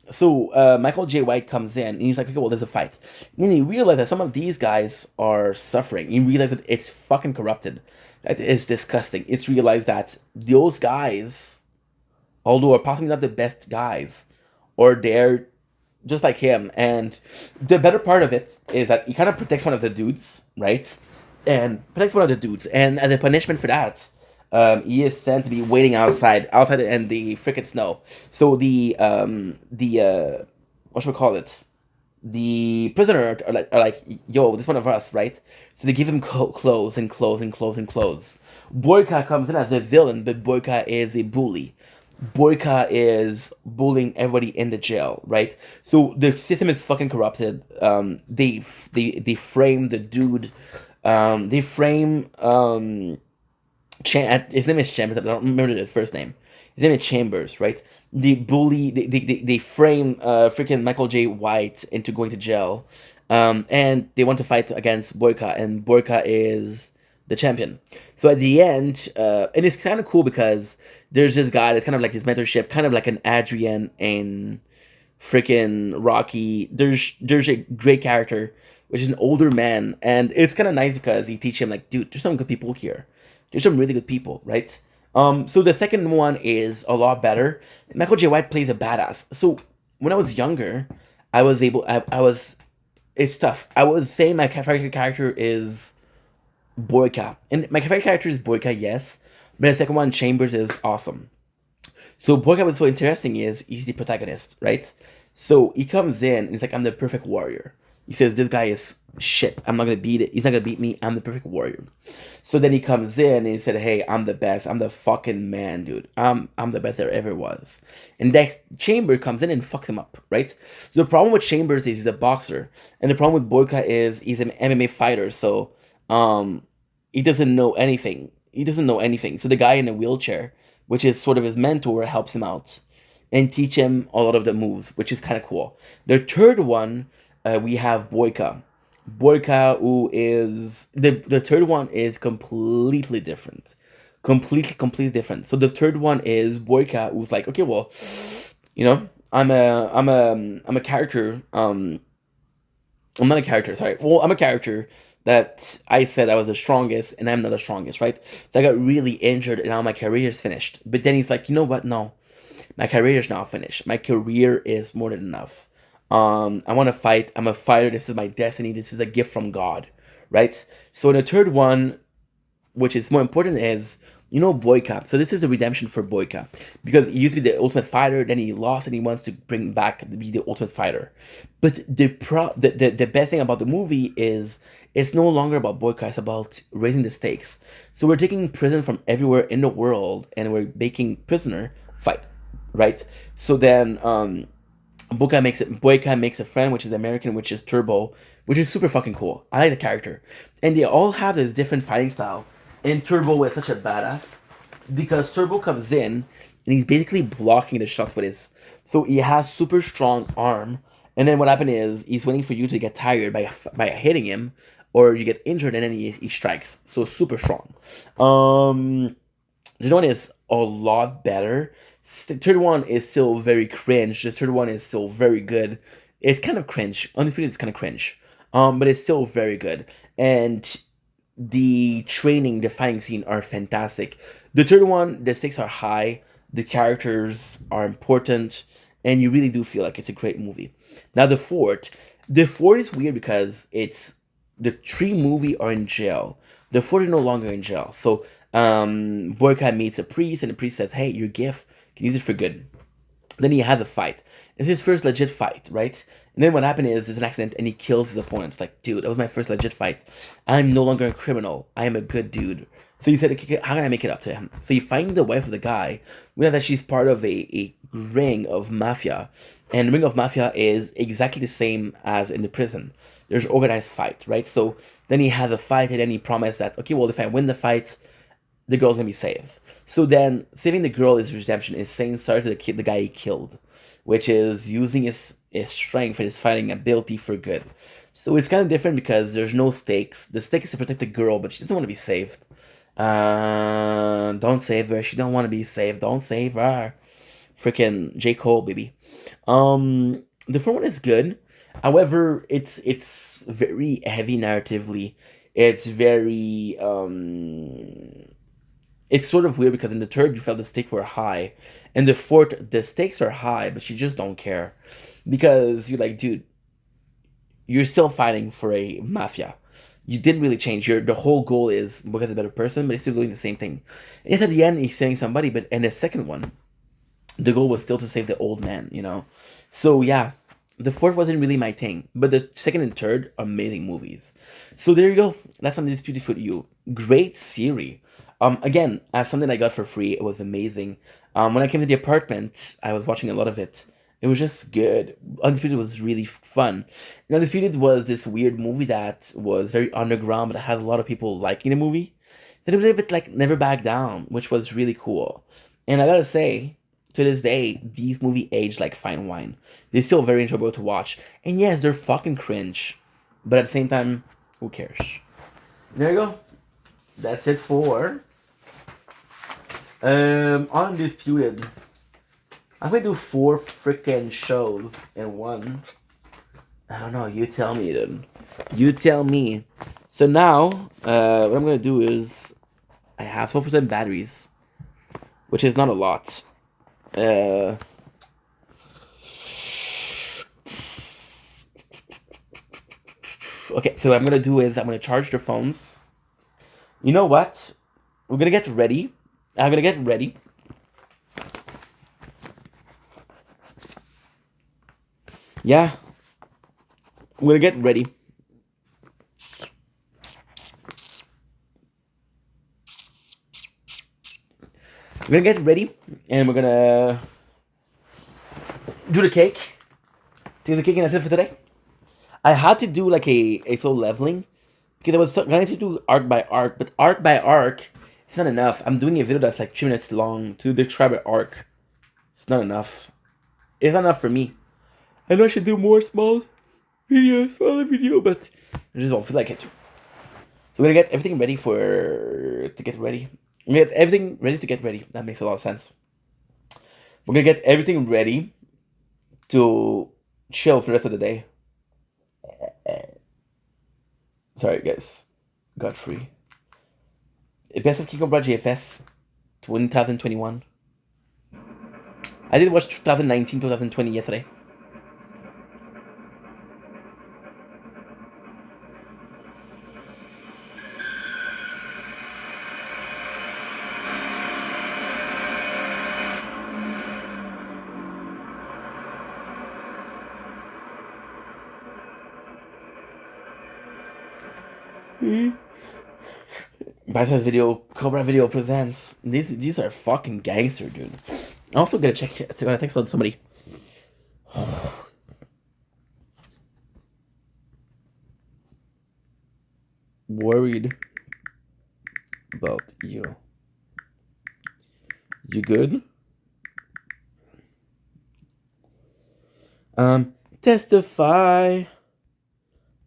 J. White comes in and he's like, okay, well, there's a fight. And then he realizes that some of these guys are suffering. He realizes that it's fucking corrupted. That is disgusting. It's realized that those guys, although are possibly not the best guys, or they're just like him. And the better part of it is that he kind of protects one of the dudes, right? And protects one of the dudes. And as a punishment for that, he is sent to be waiting outside in the frickin' snow. So what should we call it? The prisoner are like, yo, this one of us, right? So they give him clothes and clothes and clothes and clothes. Boyka comes in as a villain, but Boyka is a bully. Boyka is bullying everybody in the jail, right? So the system is fucking corrupted. They frame the dude. They frame his name is Champ, but I don't remember the first name. His name is Chambers, right? They frame freaking Michael J. White into going to jail, and they want to fight against Boyka, and Boyka is the champion. So at the end, and it's kind of cool because there's this guy that's kind of like his mentorship, kind of like an Adrian and freaking Rocky. There's a great character, which is an older man, and it's kind of nice because he teaches him like, dude, there's some good people here. There's some really good people, right? So the second one is a lot better. Michael J. White plays a badass. So when I was younger, I was. It's tough. I was saying my favorite character is Boyka, and my favorite character is Boyka, yes, but the second one, Chambers, is awesome. So Boyka, what's so interesting is he's the protagonist, right? So he comes in and he's like, I'm the perfect warrior. He says, this guy is shit. I'm not gonna beat it. He's not gonna beat me. I'm the perfect warrior. So then he comes in and he said, hey, I'm the best. I'm the fucking man, dude. I'm the best there ever was. And next Chamber comes in and fucks him up, right? So the problem with Chambers is he's a boxer. And the problem with Boyka is he's an MMA fighter. So um he doesn't know anything. He doesn't know anything. So the guy in a wheelchair, which is sort of his mentor, helps him out and teach him a lot of the moves, which is kind of cool. The third one, we have Boyka. Boyka, who is the third one is completely different, completely different. So the third one is Boyka, who's like, okay, well, I'm a character. I'm not a character, sorry. Well, I'm a character that I said I was the strongest, and I'm not the strongest, right? So I got really injured, and now my career is finished. But then he's like, you know what? No, my career is now finished. My career is more than enough. I want to fight. I'm a fighter. This is my destiny. This is a gift from God, right? So in the third one, which is more important, is Boyka. So this is a redemption for Boyka because he used to be the ultimate fighter, then he lost, and he wants to bring back to be the ultimate fighter. But the best thing about the movie is it's no longer about Boyka. It's about raising the stakes. So we're taking prison from everywhere in the world, and we're making prisoner fight, right? So then Boyka makes a friend, which is American, which is Turbo, which is super fucking cool. I like the character, and they all have this different fighting style. And Turbo is such a badass because Turbo comes in and he's basically blocking the shots with his. So he has super strong arm, and then what happened is he's waiting for you to get tired by hitting him, or you get injured, and then he strikes. So super strong. The other one is a lot better. The third one is still very cringe. The third one is still very good. It's kind of cringe. Honestly, it's kind of cringe. But it's still very good. And the training, the fighting scene are fantastic. The third one, the stakes are high. The characters are important, and you really do feel like it's a great movie. Now the fourth is weird because it's the three movie are in jail. The fourth is no longer in jail. So Boyka meets a priest, and the priest says, "Hey, your gift, can use it for good." Then he has a fight. It's his first legit fight, right? And then what happened is there's an accident, and he kills his opponent. It's like, dude, that was my first legit fight. I'm no longer a criminal. I am a good dude. So he said, okay, how can I make it up to him? So you find the wife of the guy. We know that she's part of a ring of mafia. And the ring of mafia is exactly the same as in the prison. There's organized fight, right? So then he has a fight, and then he promised that, okay, well, if I win the fight, the girl's gonna be saved. So then, saving the girl is redemption. Is saying sorry to the guy he killed, which is using his strength and his fighting ability for good. So it's kind of different because there's no stakes. The stake is to protect the girl, but she doesn't want to be saved. Don't save her. She don't want to be saved. Don't save her. Freaking J. Cole, baby. The first one is good. However, it's very heavy narratively. It's very it's sort of weird because in the third you felt the stakes were high, and the fourth the stakes are high, but you just don't care because you're like, dude, you're still fighting for a mafia. You didn't really change. The whole goal is become a better person, but he's still doing the same thing. And yes, at the end he's saving somebody, but in the second one, the goal was still to save the old man. So yeah, the fourth wasn't really my thing, but the second and third amazing movies. So there you go. That's Undisputed for you. Great series. Again, as something I got for free, it was amazing. When I came to the apartment, I was watching a lot of it. It was just good. Undisputed was really fun. And Undisputed was this weird movie that was very underground, but it had a lot of people liking the movie. It's a little bit like Never Back Down, which was really cool. And I gotta say, to this day, these movies age like fine wine. They're still very enjoyable to watch. And yes, they're fucking cringe. But at the same time, who cares? There you go. That's it for Undisputed. I'm gonna do 4 freaking shows in one. I don't know, you tell me then. You tell me. So now, what I'm gonna do is I have 12% batteries, which is not a lot. Okay, so what I'm gonna do is I'm gonna charge their phones. You know what? We're gonna get ready. I'm gonna get ready. Yeah. We're gonna get ready. We're gonna get ready, and we're gonna do the cake. Take the cake, and that's it for today. I had to do like a slow leveling because I was going to do arc by arc, but arc by arc, it's not enough. I'm doing a video that's like 3 minutes long to describe an arc. It's not enough. It's not enough for me. I know I should do more smaller video, but I just don't feel like it. So we're gonna get everything ready to get ready. We're gonna get everything ready to get ready. That makes a lot of sense. We're gonna get everything ready to chill for the rest of the day. Sorry, guys. Got free. Best of King Cobra JFS 2021. I did watch 2019, 2020 yesterday. Bypass video, Cobra video presents. These are fucking gangster, dude. I'm also gonna check. Gonna text on somebody. Worried about you. You good? Testify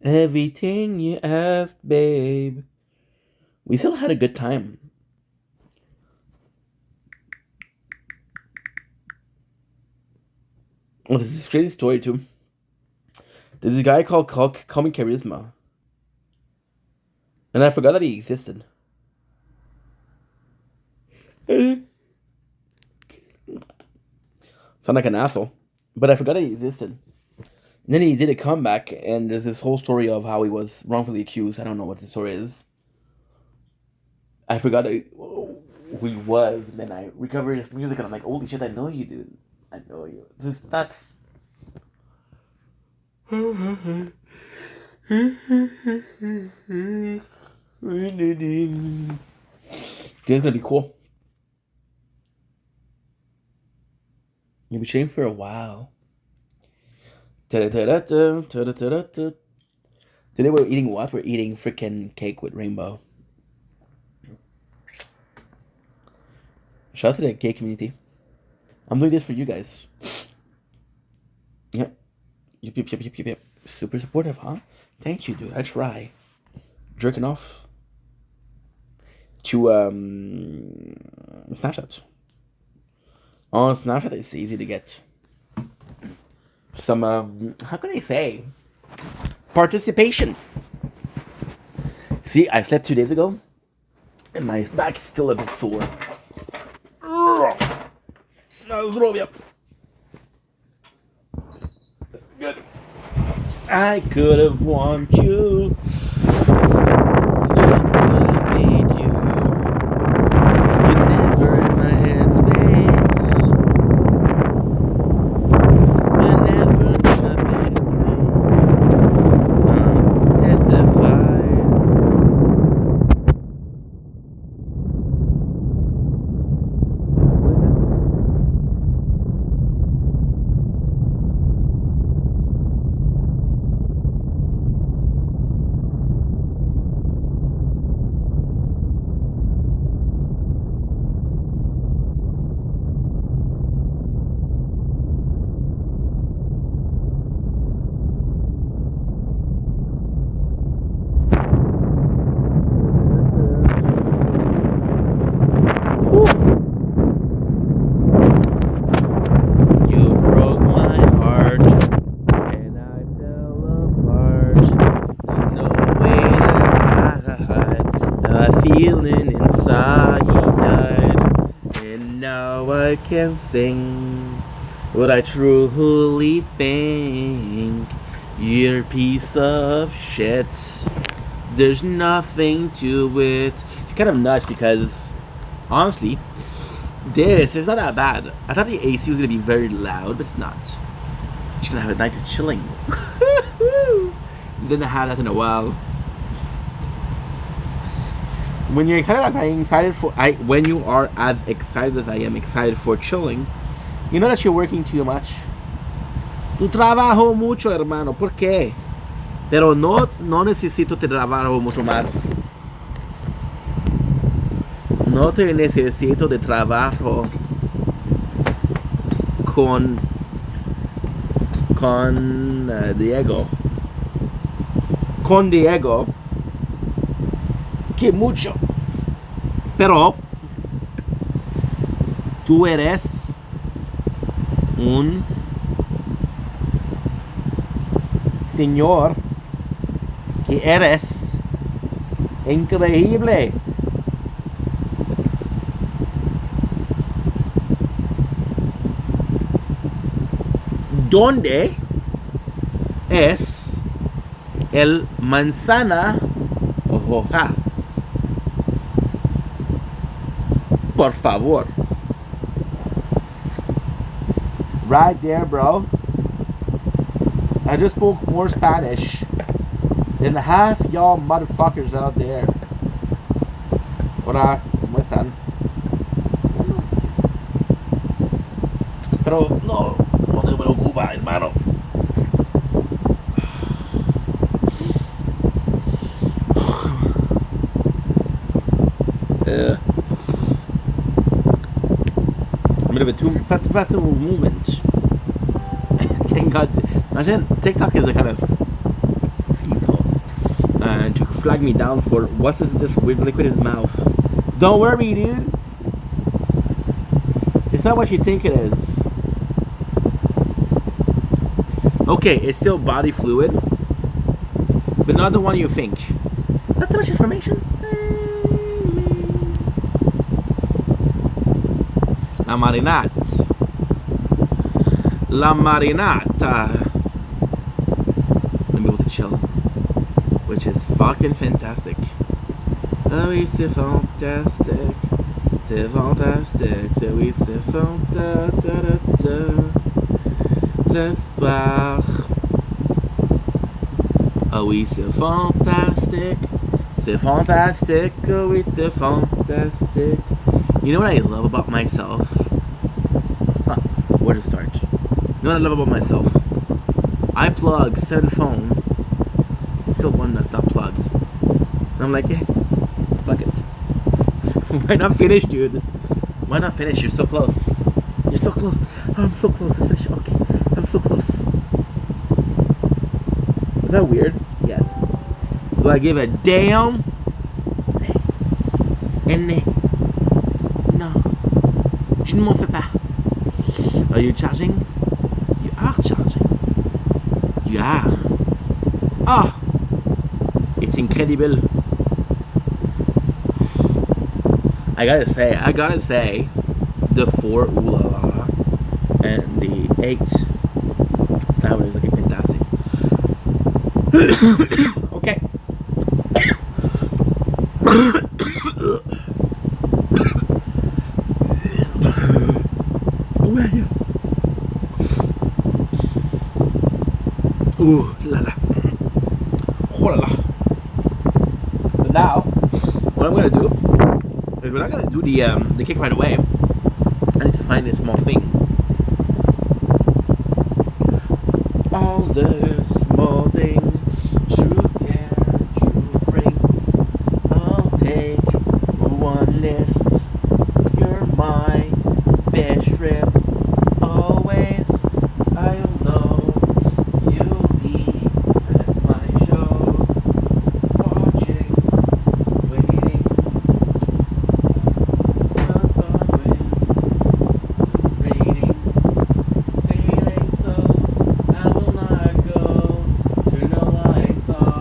everything you asked, babe. We still had a good time. Oh, this is a crazy story too. There's a guy called Comic Charisma, and I forgot that he existed. Sound like an asshole, but I forgot that he existed. And then he did a comeback, and there's this whole story of how he was wrongfully accused. I don't know what the story is. I forgot who he was, and then I recovered his music, and I'm like, holy shit, I know you, dude. I know you. That's... This is gonna be cool. You'll be chilling for a while. Today we're eating what? We're eating freaking cake with rainbow. Shout out to the gay community. I'm doing this for you guys. Yep. Yep. Super supportive, huh? Thank you, dude. I try. Jerking off to Snapchat. On Snapchat, it's easy to get some how can I say, participation. See, I slept 2 days ago, and my back is still a bit sore. Good. I could have warned you. I could have made you. You're never in my headspace. You're never jumping. I'm testified. feeling inside, and now I can sing what I truly think. You're a piece of shit. There's nothing to it. It's kind of nuts because, honestly, this is not that bad. I thought the AC was gonna be very loud, but it's not. Just gonna have a night of chilling. Didn't have that in a while. When you're excited as I am excited for, when you are as excited as I am excited for chilling, you know that you're working too much. Tu trabajo mucho, hermano. ¿Por qué? Pero no necesito te trabajo mucho más. No te necesito de trabajo con Diego. Con Diego. Que mucho. Pero tú eres un señor que eres increíble. ¿Dónde es el manzana roja? Por favor. Right there, bro. I just spoke more Spanish than half y'all motherfuckers out there. Hola, ¿cómo están? Pero no me preocupa, hermano. A bit of a too festival movement. Thank God. Imagine TikTok is a kind of people to flag me down for what's this weird liquid in his mouth. Don't worry, dude. It's not what you think it is. Okay, it's still body fluid, but not the one you think. Not too much information. La marinata. La marinata. I'm able to chill, which is fucking fantastic. Oh, oui, c'est fantastique. C'est fantastique. Oui, c'est fantastique. Le soir. Oh oui, c'est fantastique. C'est fantastique. Oh oui, c'est fantastique. You know what I love about myself? Where to start? You know what I love about myself? I plug said phone. It's still one that's not plugged. And I'm like, hey, fuck it. Why not finish, dude? Why not finish? You're so close. You're so close. Oh, I'm so close. Let's finish. Okay. I'm so close. Is that weird? Yes. Do I give a damn? Nay. No. Je ne m'en fais pas. Are you charging? You are charging. You are. Oh! It's incredible. I gotta say, the 4 ooh la la and the 8 tower is looking fantastic. Okay. Ooh la la. Oh la la. So now, what I'm gonna do is we're not gonna do the kick right away. I need to find a small thing. All the small things, true care, true brings. I'll take one list. You're my best trip. Always, I'll know you'll be at my show. Watching, waiting. Feeling so, I will not go. Turn the lights off.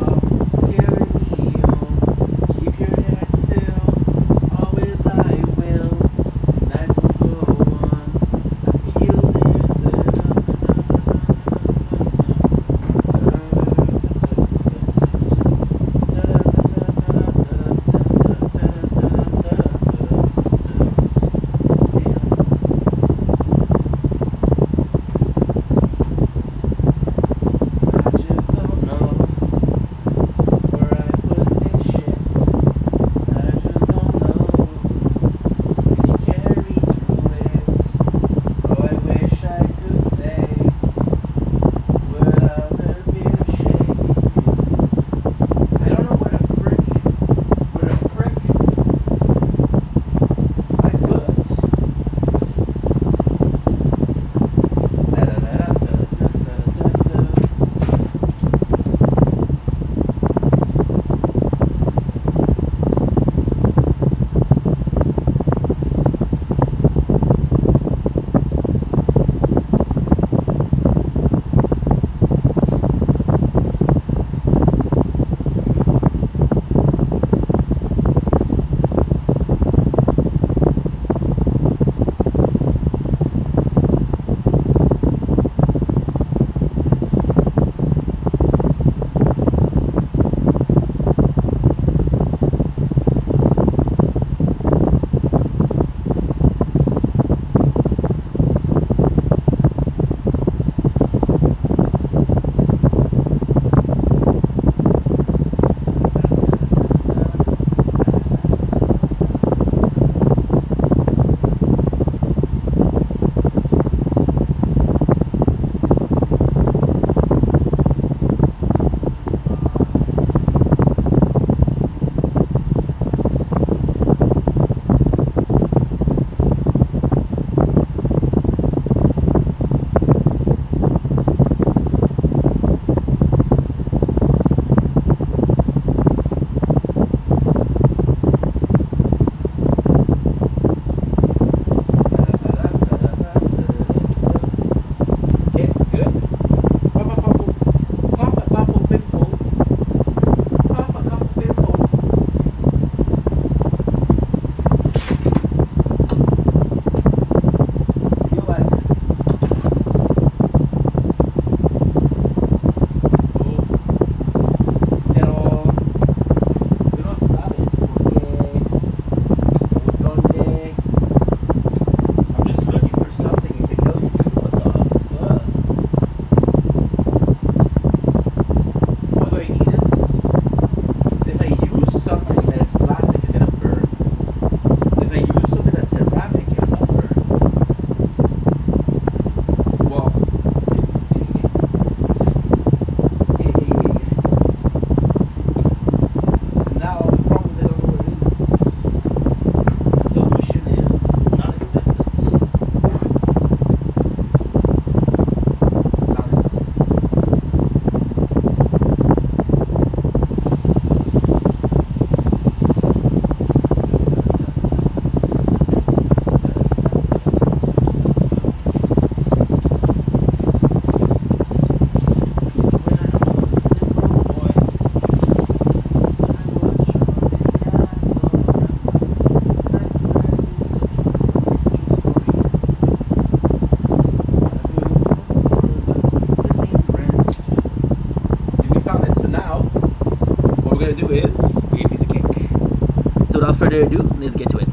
without further ado, let's get to it.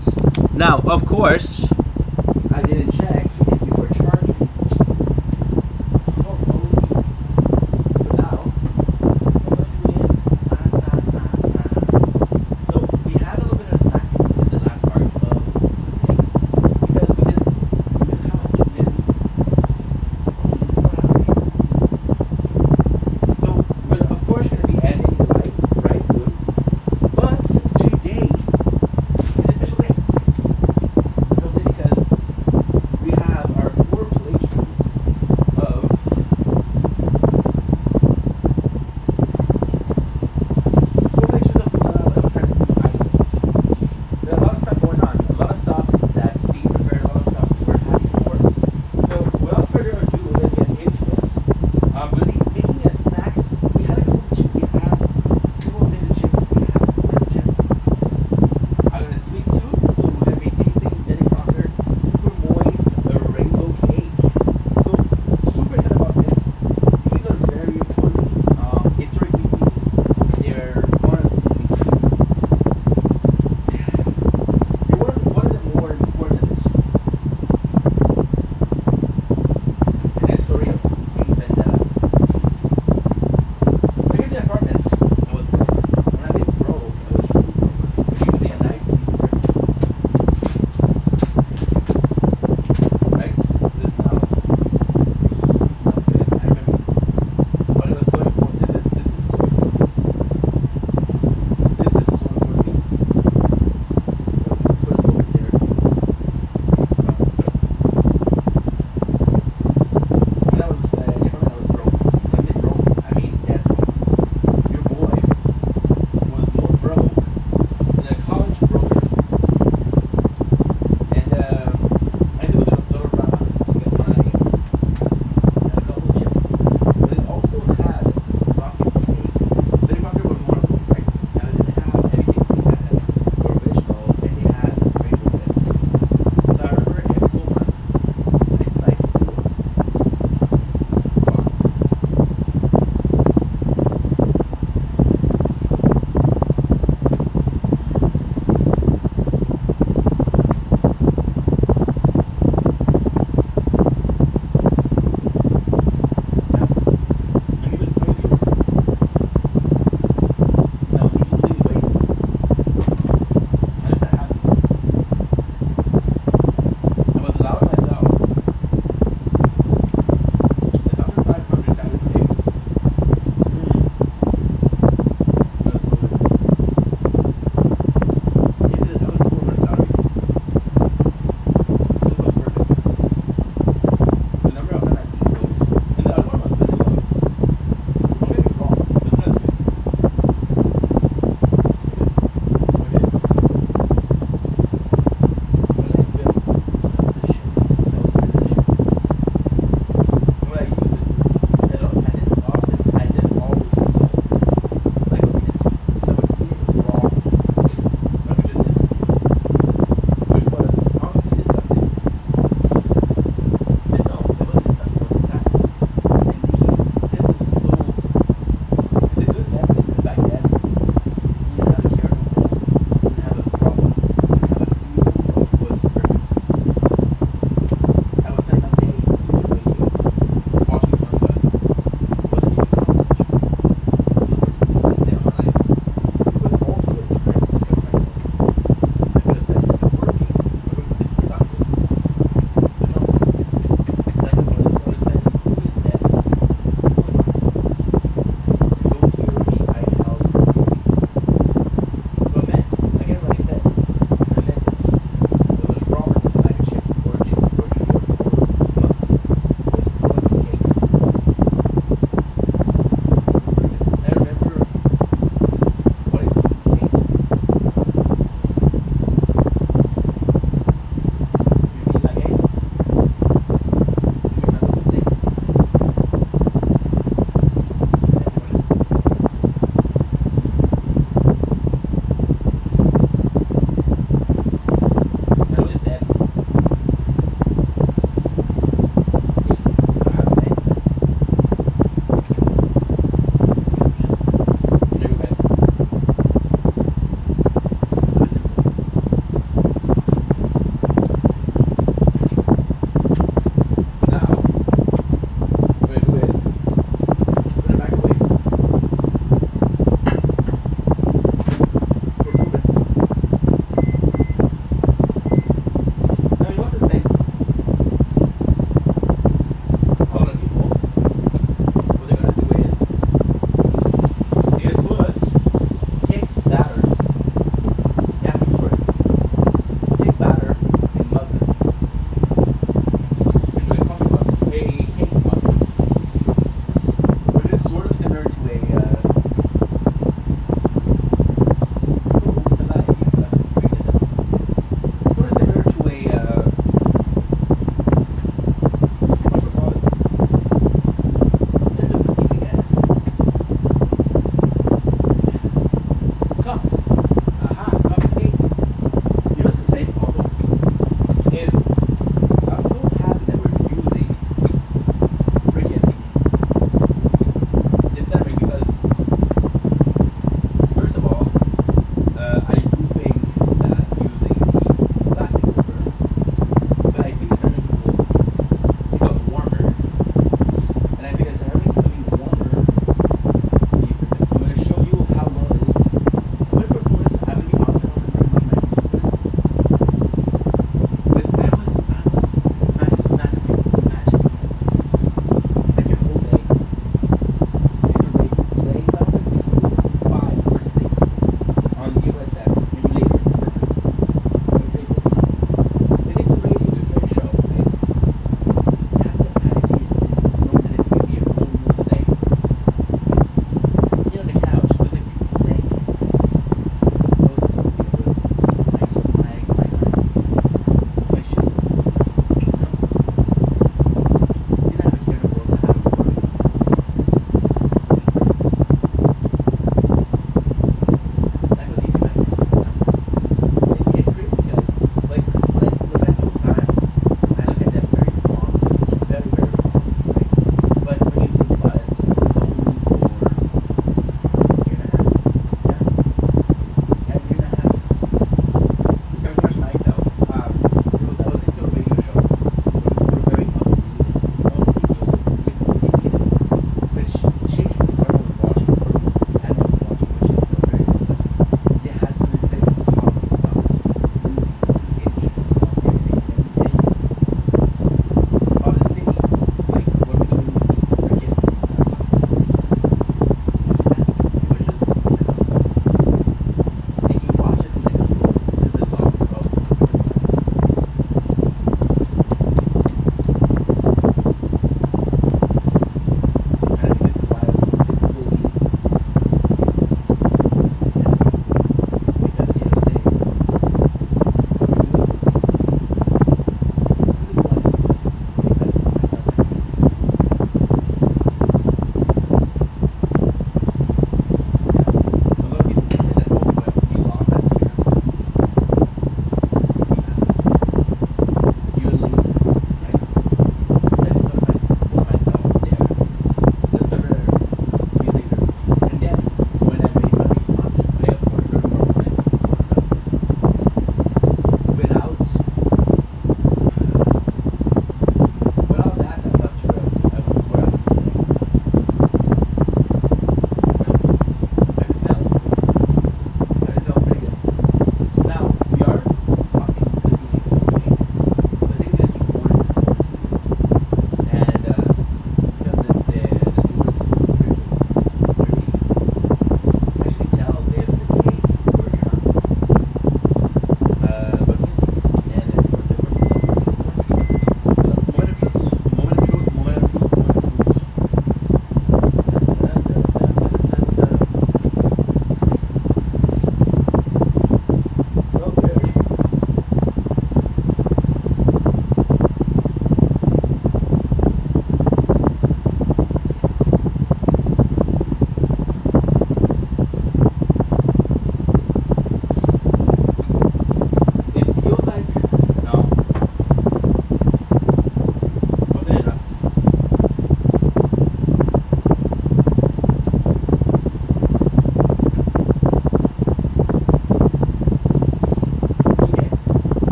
Now, of course, I didn't check if you were charging. For now, so we have a little bit of snack. This is the last part of the thing because we didn't how much we didn't. So we're of course going to be ending the live right soon. But today is a special day. No,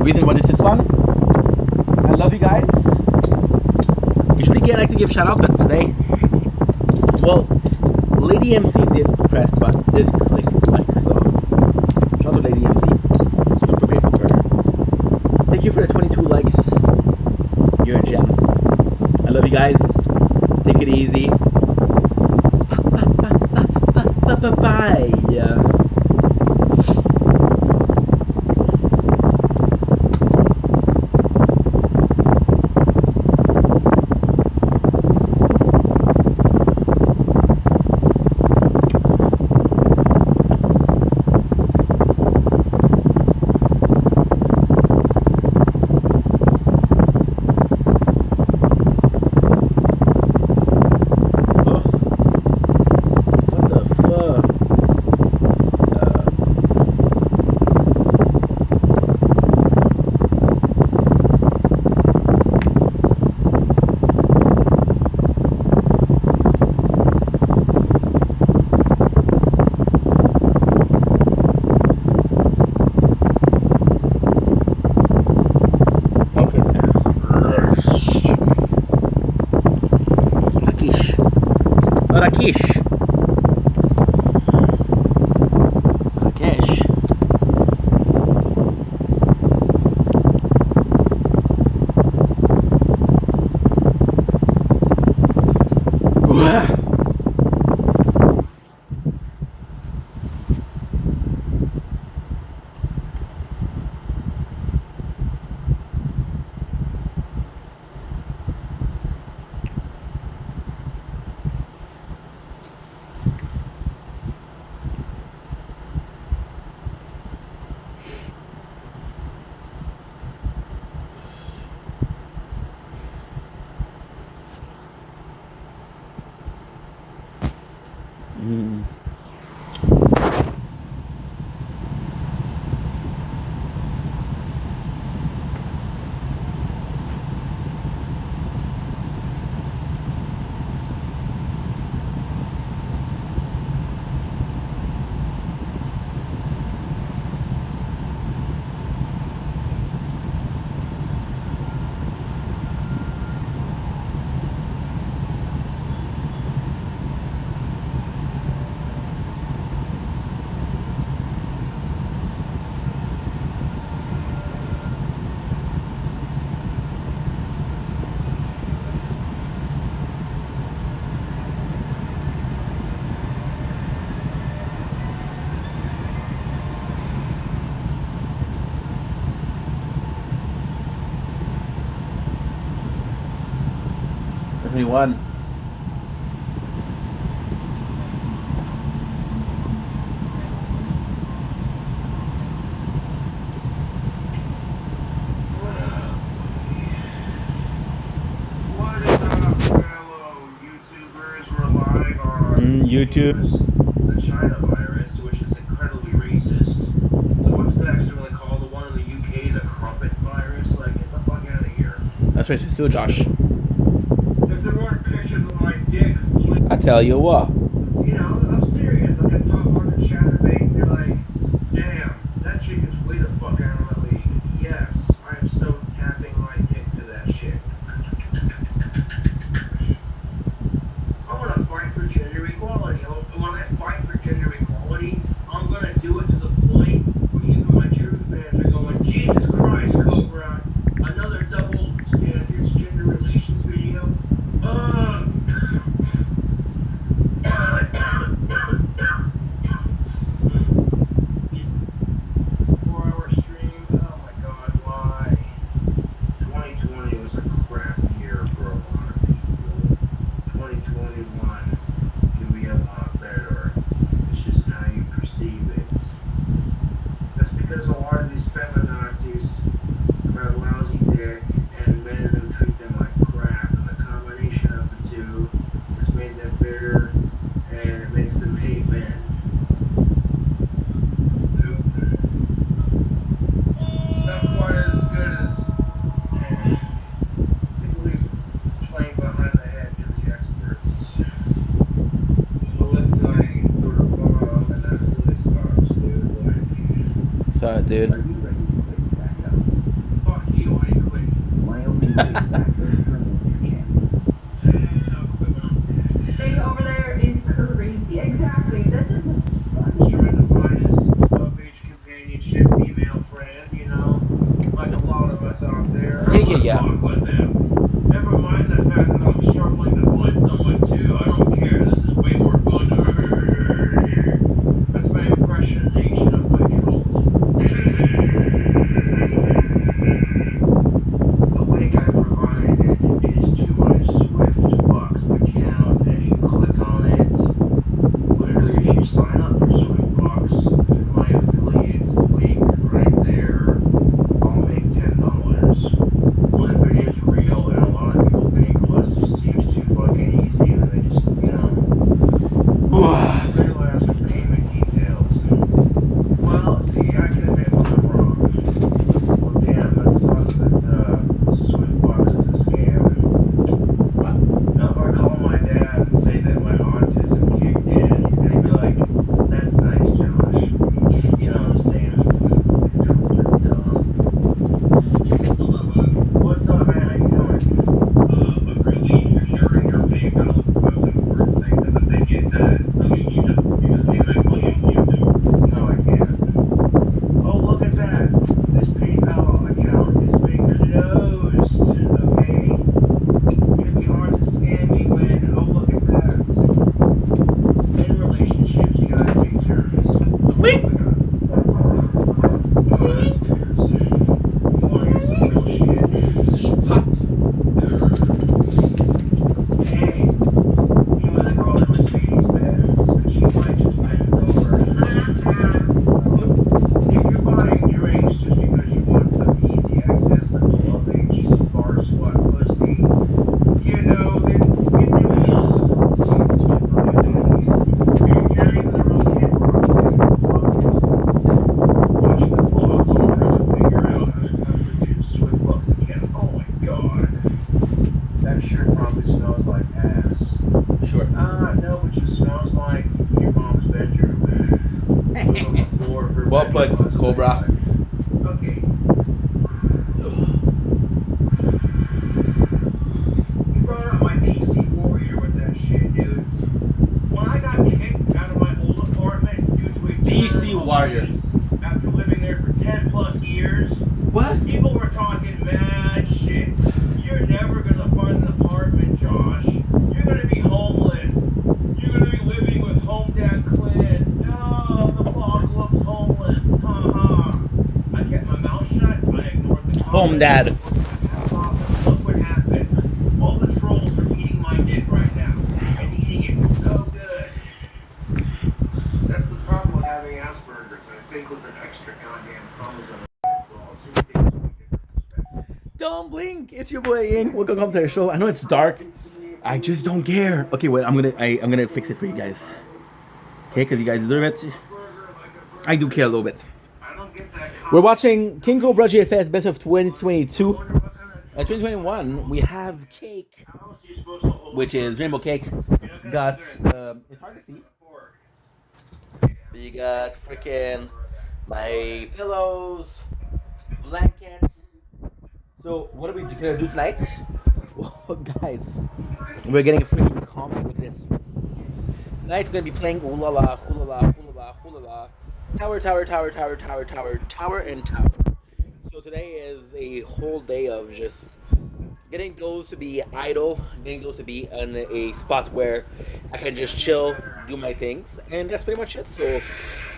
reason why this is fun. I love you guys. Usually I like to give shout out, but today, well, Lady MC did press button, did click like, so shout out to Lady MC. Super grateful for her. Thank you for the 22 likes. You're a gem. I love you guys. Take it easy. Bye. Rakesh. One. YouTube. The China virus, which is incredibly racist. So what's the next one they call the one in the UK, the crumpet virus? Like, get the fuck out of here. That's racist too, Josh. If there weren't pictures of my dick, I tell you what. You know, I'm serious. Like, I'd pop on the chat debate and be like, damn, that chick is way the fuck out of my league. Yes, I am so tapping my dick to that shit. I want to fight for gender equality. When I fight for gender equality, I'm going to do it to the point where even my true fans are going, Jesus Christ, Cobra, another double standards gender relations video. Dude. I'll quit when I'm dead. Thing over there is crazy. Exactly. That's just Just trying to find his love-age companionship female friend, you know? Like a lot of us out there. I want to talk with him. Never mind the fact that I'm struggling to find someone too. I don't care. This is way more fun. That's my impersonation of my trolls. The link I provided is to my SwiftBucks account. If you click on it, literally if you sign up for SwiftBucks through my affiliate link right there, I'll make $10. What if it is real and a lot of people think, well, this just seems too fucking easy, and they just, you know, they'll ask for payment details. Well, see, I can admit when I'm wrong. Well, damn, that sucks that SwiftBucks is a scam. Now, if I call my dad and say that my autism kicked in, he's gonna be like, "That's nice, Josh." You know what I'm saying? Trolls are dumb. What's up, man? How you doing? But really, securing your PayPal is the most important thing. Because if they get that, I mean, you just can't make money on YouTube. No, I can't. Oh, look at that. This PayPal account has been closed. Okay? It'd be hard to scam me when, oh, look at that. In relationships, you gotta take turns. Oh, my God. Oh, that's tears. You wanna hear some real shit? Hey, you know what they call it Mercedes-Benz? She might just bends over. If you're buying drinks just because you want some easy, accessible, love-age bar slut pussy, you know, then you're doing it. You're not even the real kid rock. Watching the vlog while I'm trying to figure out how to get SwiftBucks account. Oh my God. That shirt probably smells like ass. Sure. No, it just smells like your mom's bedroom. On the floor of her Well bedroom put, last Cobra. night. Okay. You brought up my PC Warrior with that shit, dude. When I got kicked out of my old apartment due to a PC term of Warrior. lease after living there for 10 plus years, What? people were talking mad shit. You're never gonna find an apartment, Josh. You're gonna be homeless. You're gonna be living with Home Dad Clint. Oh, the Apocalypse homeless. Ha. I kept my mouth shut. I ignored the Home Dad. comments, worked my ass off, and look what happened. All the trolls are eating my dick right now. And eating it so good. That's the problem with having Asperger's. I think with an extra goddamn chromosome. So I'll see things from a different perspective. Don't blink. It's your boy Ink. Welcome to the show. I know it's dark. I just don't care. Okay, wait. I'm gonna fix it for you guys. Okay, because you guys deserve it. I do care a little bit. I don't get that We're watching King Cobra GFS Best of 2022. 2021. We have Cake, which is Rainbow Cake. Got it's hard to see. We got freaking my pillows, blanket. So what are we gonna do tonight? Oh, guys, we're getting a freaking comic. Look at this. Tonight we're gonna be playing ooh la la, hoo la la, hoo la la, hoo la la. Tower, tower, tower, tower, tower, tower, tower, and tower. So today is a whole day of just getting those to be idle, getting those to be in a spot where I can just chill, do my things, and that's pretty much it. So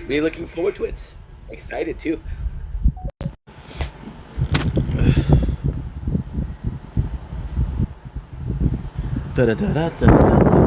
really looking forward to it. Excited too. Da da da da da da.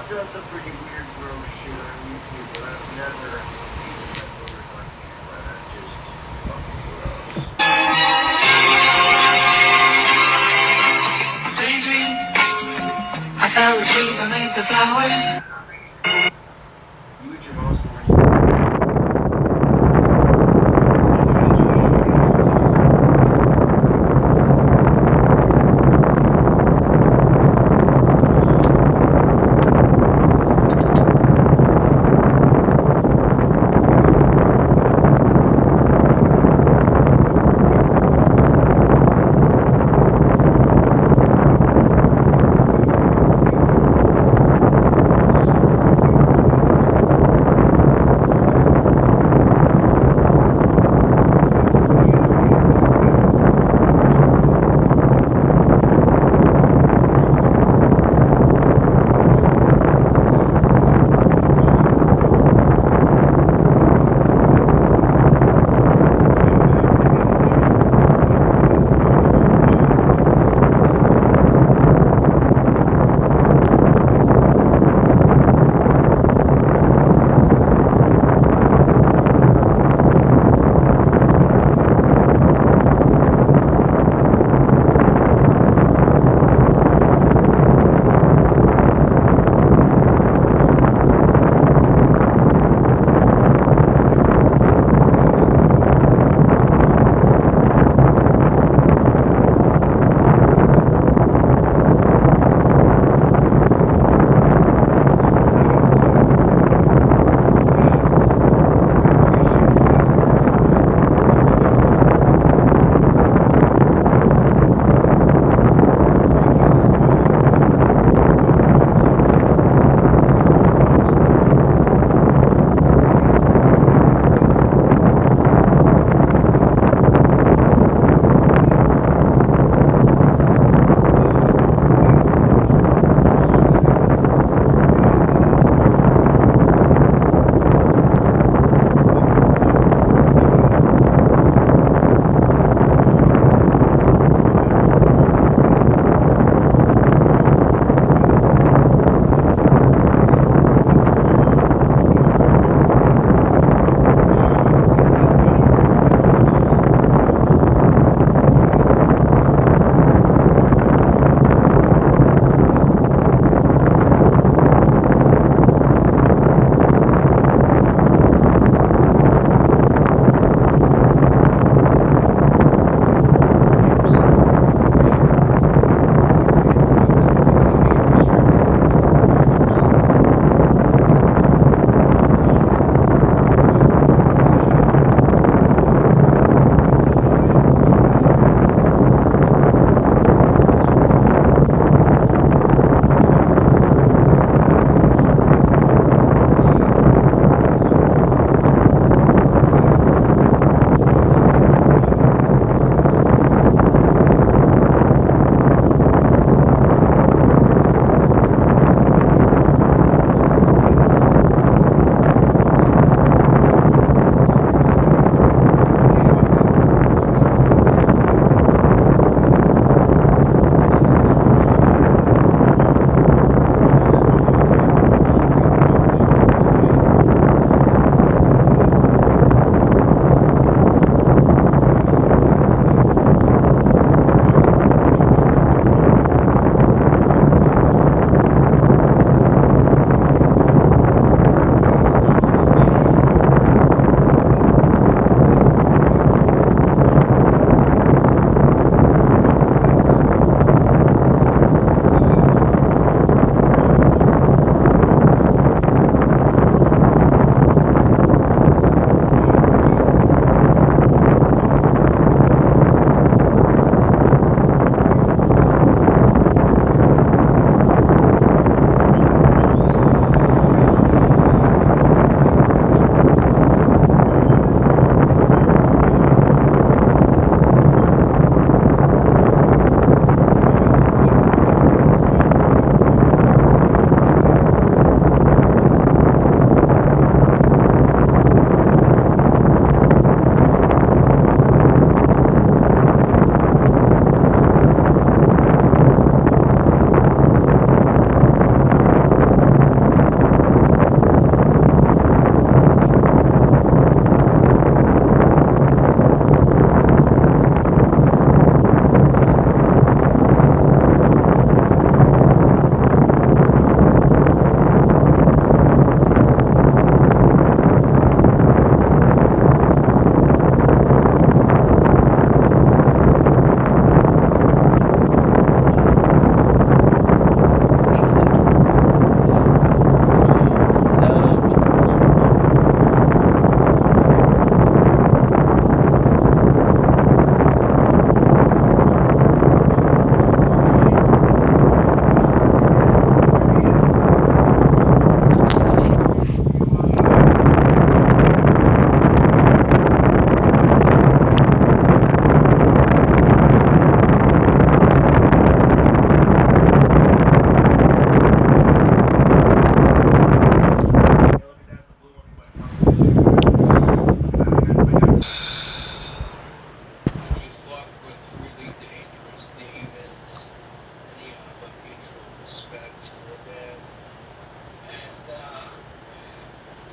I've done some pretty weird, gross shit on YouTube, but I've never eaten leftovers on camera. That's just fucking gross. Daydream. I fell asleep amid the flowers. You eat your mom's voice.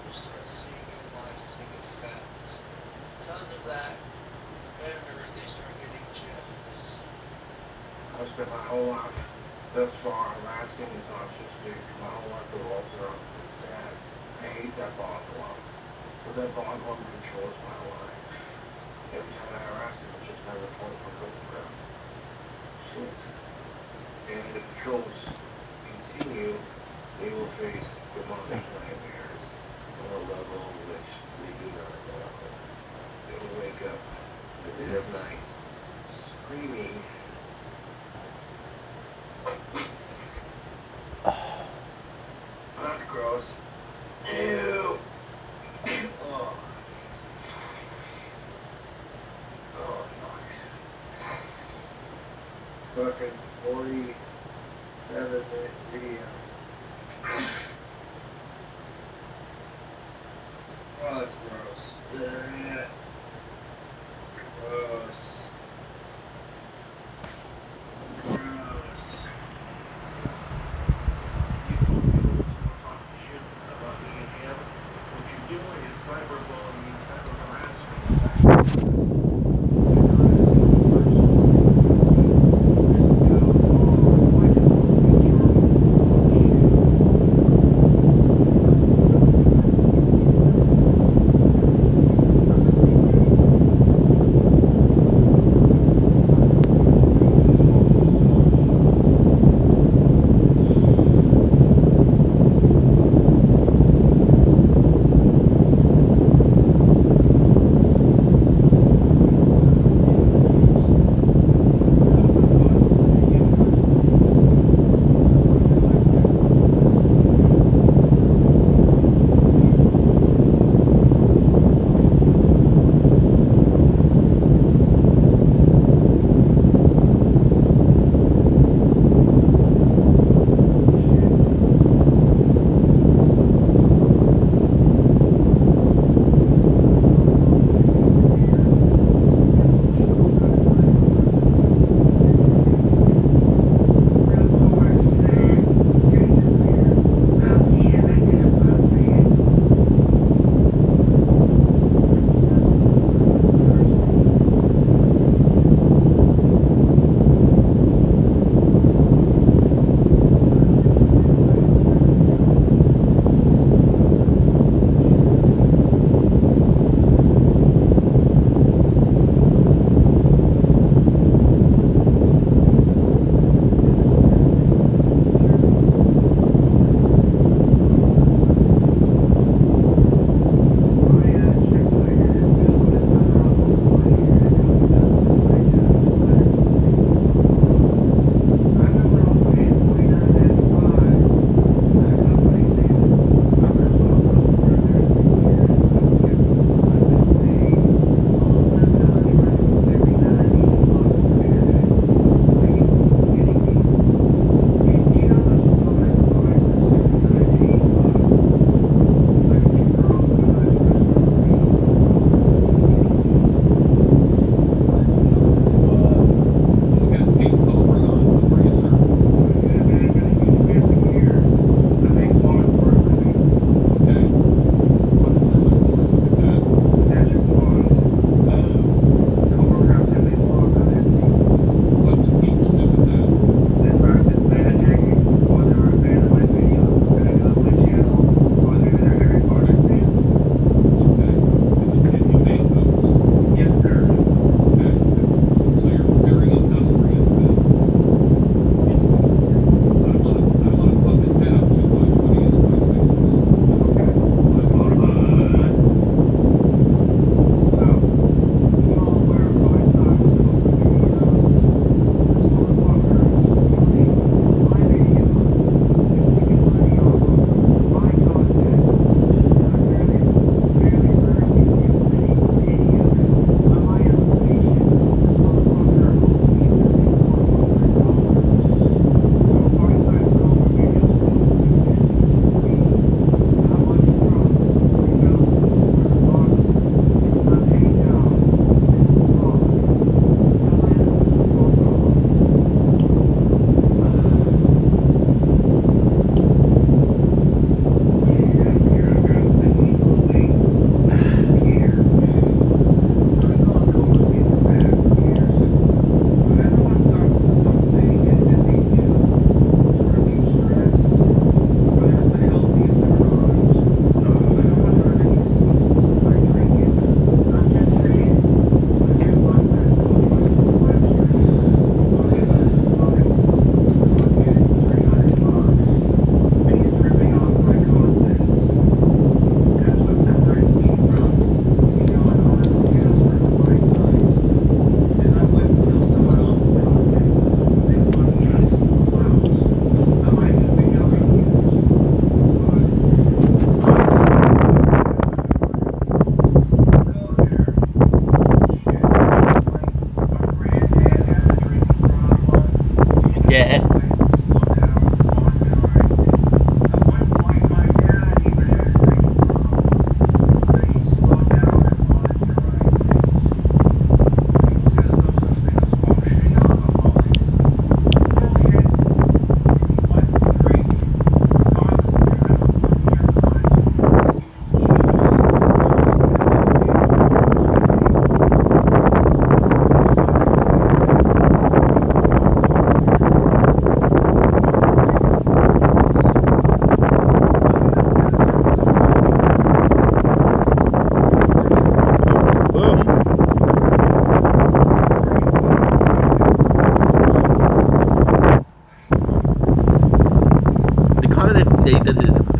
will start seeing your life take effect. Because of that, they start getting jealous. I spent my whole life thus far harassing this autistic. My whole life revolves around this sad. I hate that bogglum. But that bogglum controls my life. Every time I harass him, it's just another point for Cobra. Shit. And if the trolls continue, they will face demonic nightmares on a level which they do not know. They will wake up in the dead of night, screaming. Oh, that's gross. Ew. Oh. Oh, fuck. Fucking 47-minute video. Oh, that's gross. Ugh. Gross. Gross. You phone trolls talk shit about me and him. What you're doing is cyberbullying, cyber harassment.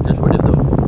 just what it is though.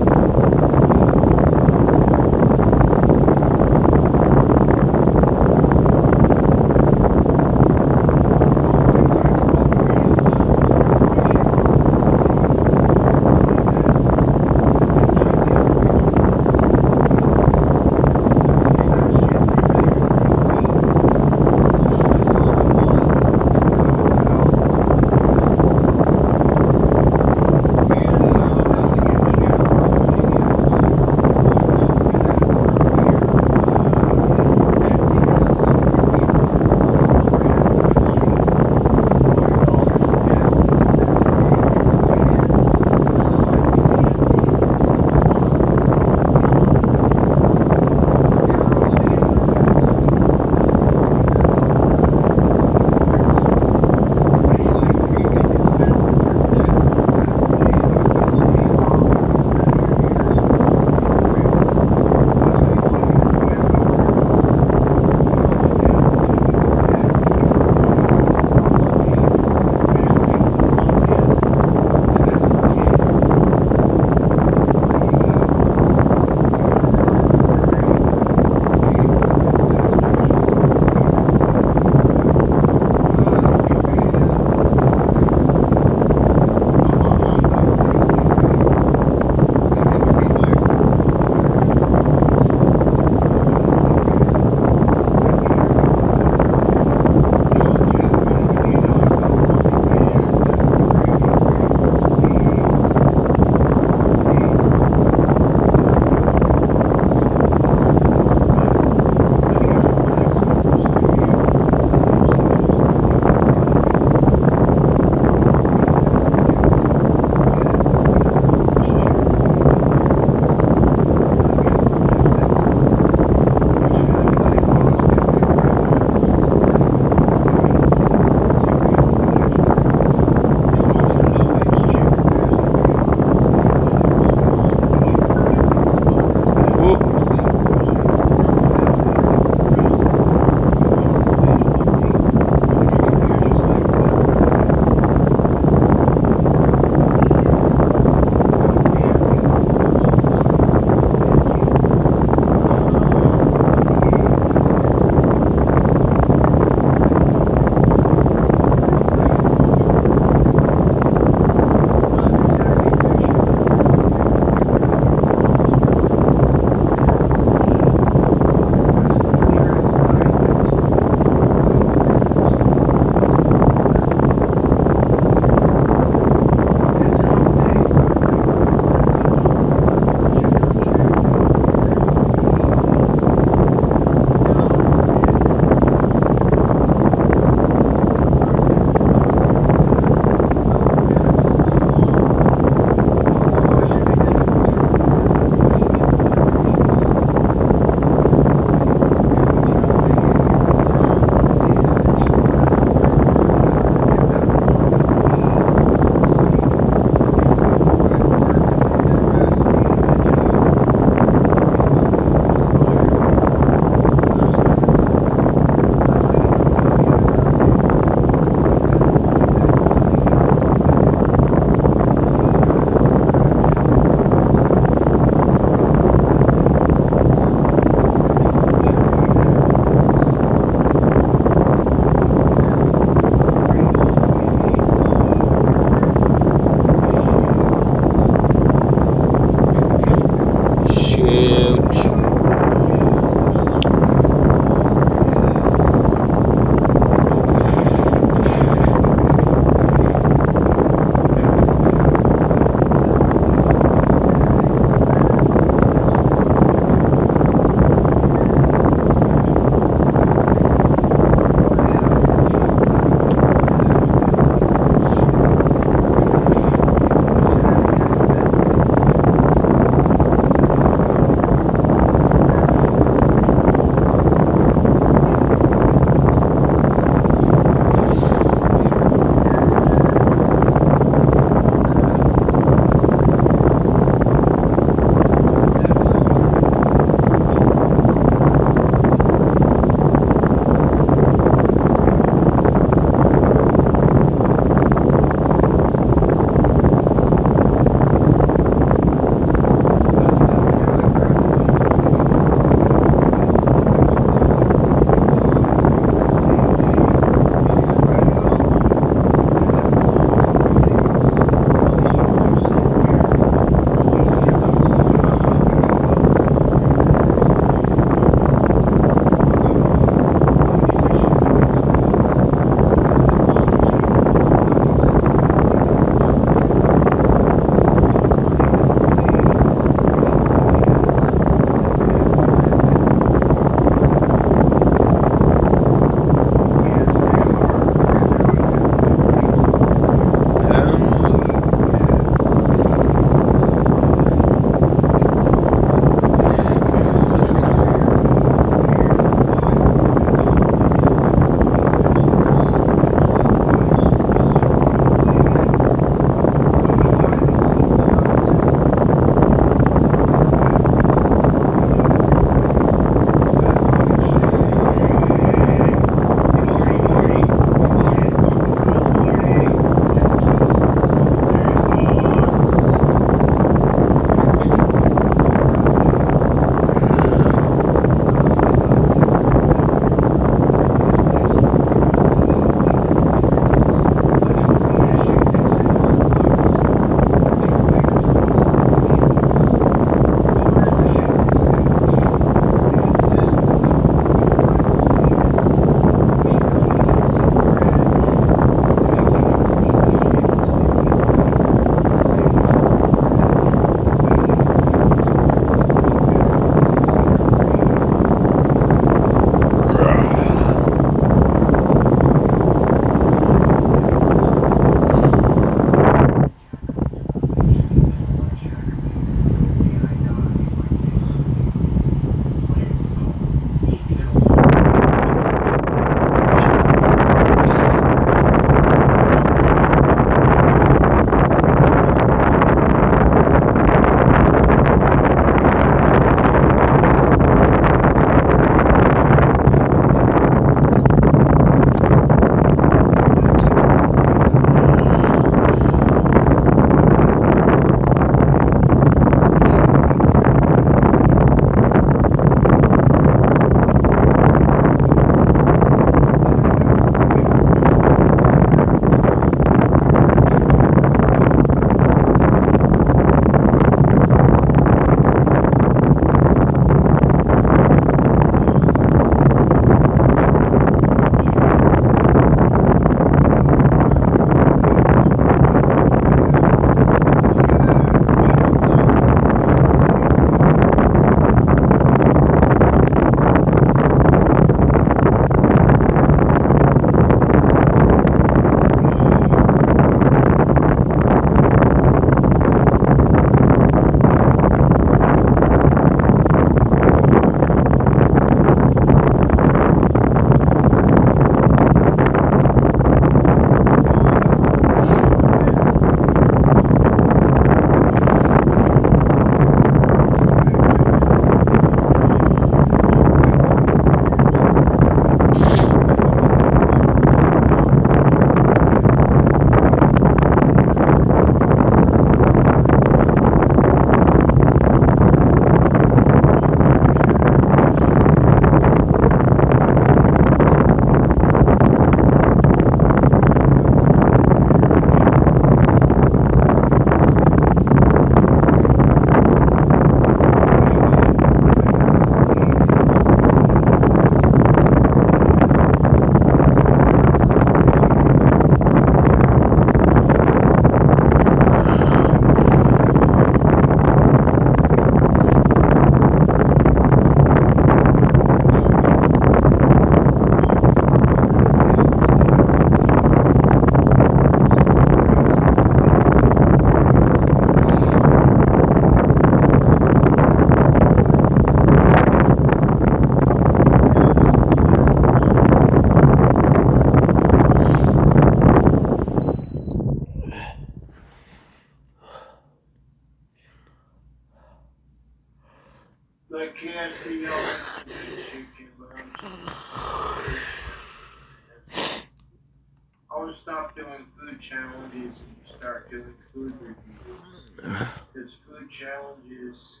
want to stop doing food challenges and start doing food reviews. Because food challenges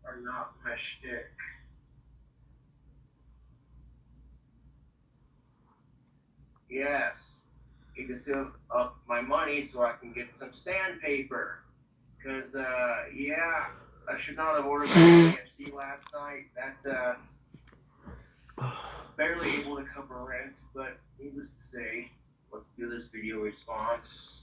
are not my shtick. Yes, need to save up my money so I can get some sandpaper. Because, yeah, I should not have ordered the KFC last night. That, barely able to cover rent, but needless to say, let's do this video response.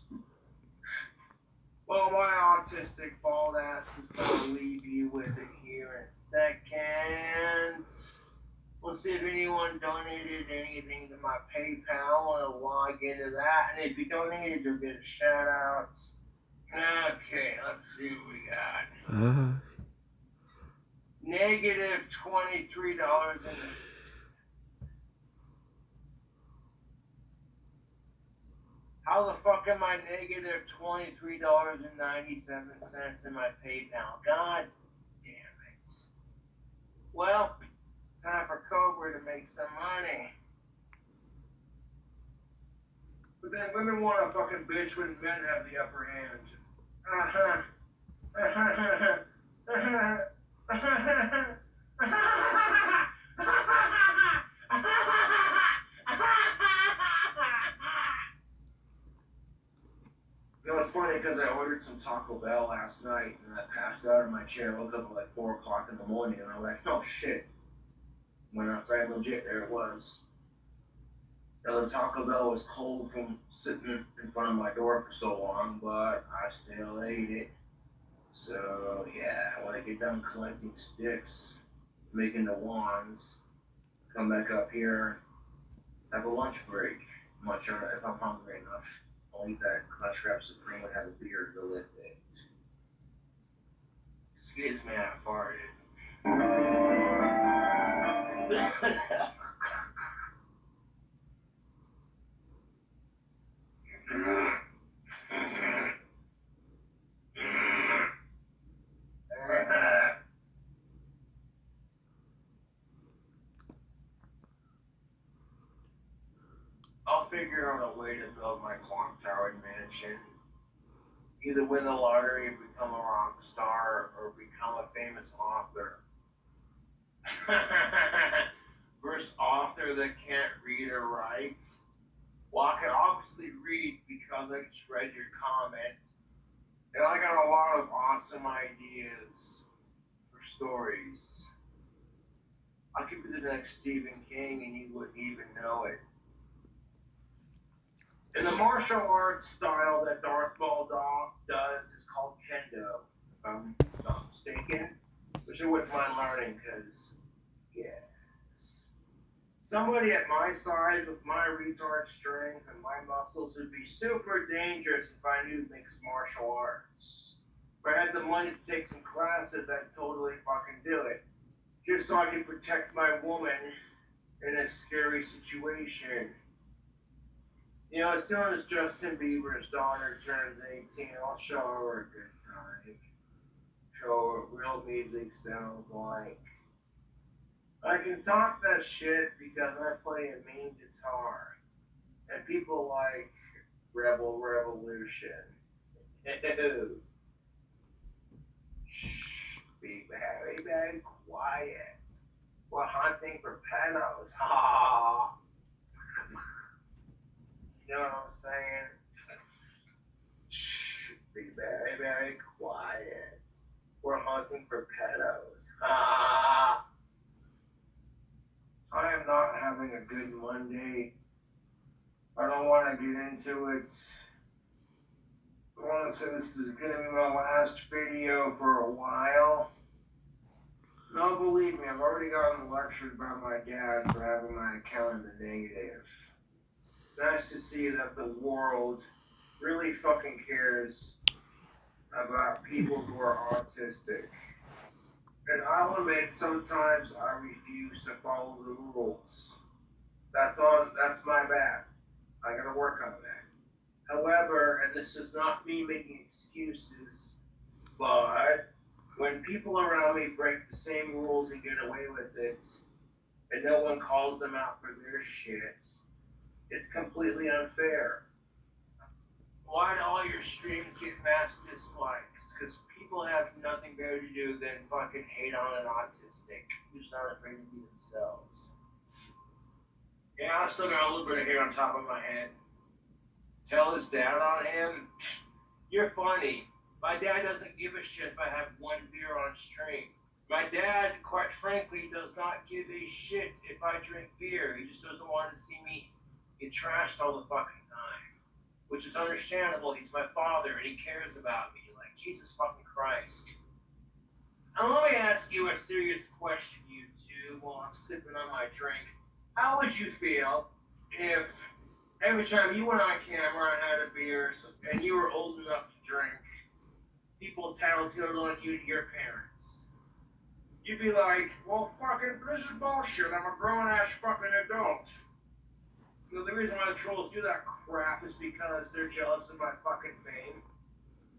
Well, my autistic bald ass is gonna leave you with it here in a second. We'll see if anyone donated anything to my PayPal, and I'll log into that. And if you donated, you'll get a shout out. Okay, let's see what we got. Negative $23 in How the fuck am I negative $23.97 in my PayPal? God damn it. Well, time for Cobra to make some money. But then women want to fucking bitch when men have the upper hand. Uh-huh. You know, it's funny because I ordered some Taco Bell last night and I passed out in my chair. I woke up at like 4 o'clock in the morning and I was like, oh shit. Went outside, legit, there it was. Now, the Taco Bell was cold from sitting in front of my door for so long, but I still ate it. So, yeah, when I get done collecting sticks, making the wands, come back up here, have a lunch break. Much if I'm hungry enough. I'll eat that Clutch Wrap Supreme and have a beer to go with it. Excuse me, I farted. I'll figure out a way to build my clock tower mansion. Either win the lottery and become a rock star or become a famous author. First author that can't read or write. Well, I can obviously read because I just read your comments. And I got a lot of awesome ideas for stories. I could be the next Stephen King and you wouldn't even know it. And the martial arts style that Darth Maul does is called Kendo, if I'm not mistaken. Which I wouldn't mind learning because, yes. Somebody at my size with my retard strength and my muscles would be super dangerous if I knew mixed martial arts. If I had the money to take some classes, I'd totally fucking do it. Just so I can protect my woman in a scary situation. You know, as soon as Justin Bieber's daughter turns 18, I'll show her a good time. Show her what real music sounds like. I can talk that shit because I play a mean guitar. And people like Rebel Revolution. Shh, be very quiet. We're hunting for pedos. Ha! You know what I'm saying? Shh, be very quiet. We're hunting for pedos. Ha! I am not having a good Monday. I don't want to get into it. I want to say this is going to be my last video for a while. No, believe me, I've already gotten lectured by my dad for having my account in the negative. Nice to see that the world really fucking cares about people who are autistic. And I'll admit sometimes I refuse to follow the rules. That's my bad. I gotta work on that. However, and this is not me making excuses, but when people around me break the same rules and get away with it, and no one calls them out for their shit, It's completely unfair. Why do all your streams get mass dislikes? Because people have nothing better to do than fucking hate on an autistic who's not afraid to be themselves. Yeah, I still got a little bit of hair on top of my head. Tell his dad on him, you're funny. My dad doesn't give a shit if I have one beer on stream. My dad, quite frankly, does not give a shit if I drink beer. He just doesn't want to see me get trashed all the fucking time. Which is understandable. He's my father and he cares about me. Like, Jesus fucking Christ. And let me ask you a serious question, you two, while I'm sipping on my drink. How would you feel if every time you went on camera and had a beer and you were old enough to drink, people tattletale on you to your parents? You'd be like, well, fucking, this is bullshit. I'm a grown-ass fucking adult. You know, the reason why the trolls do that crap is because they're jealous of my fucking fame.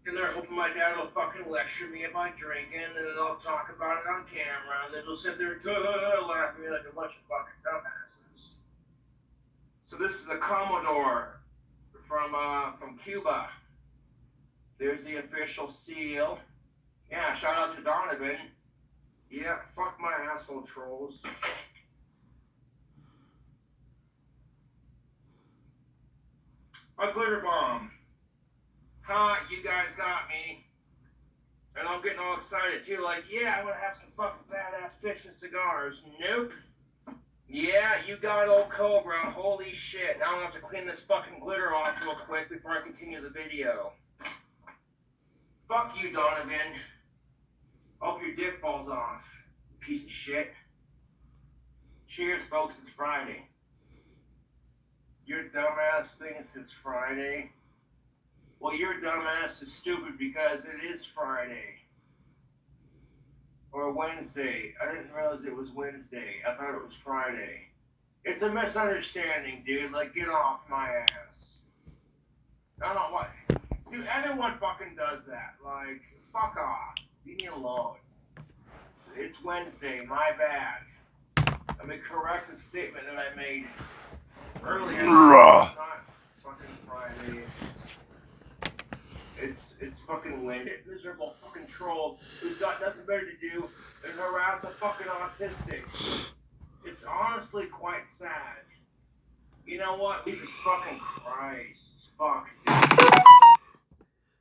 And they're hoping my dad will fucking lecture me about drinking, and then they'll talk about it on camera, and then they'll sit there laughing at me like a bunch of fucking dumbasses. So this is a Commodore from Cuba. There's the official seal. Yeah, shout out to Donovan. Yeah, fuck my asshole trolls. A glitter bomb. Ha, you guys got me. And I'm getting all excited too, like, yeah, I'm gonna have some fucking badass fiction cigars. Nope. Yeah, you got old Cobra. Holy shit. Now I'm gonna have to clean this fucking glitter off real quick before I continue the video. Fuck you, Donovan. Hope your dick falls off. Piece of shit. Cheers, folks. It's Friday. Your dumbass thinks it's Friday. Well, your dumbass is stupid because it is Friday. Or Wednesday. I didn't realize it was Wednesday. I thought it was Friday. It's a misunderstanding, dude. Like, get off my ass. I don't know what. Dude, everyone fucking does that. Like, fuck off. Leave me alone. It's Wednesday. My bad. Let me correct the statement that I made earlier. It's not fucking Friday. It's fucking Wednesday. Miserable fucking troll who's got nothing better to do than harass a fucking autistic. It's honestly quite sad. You know what? Jesus fucking Christ. Fuck, dude.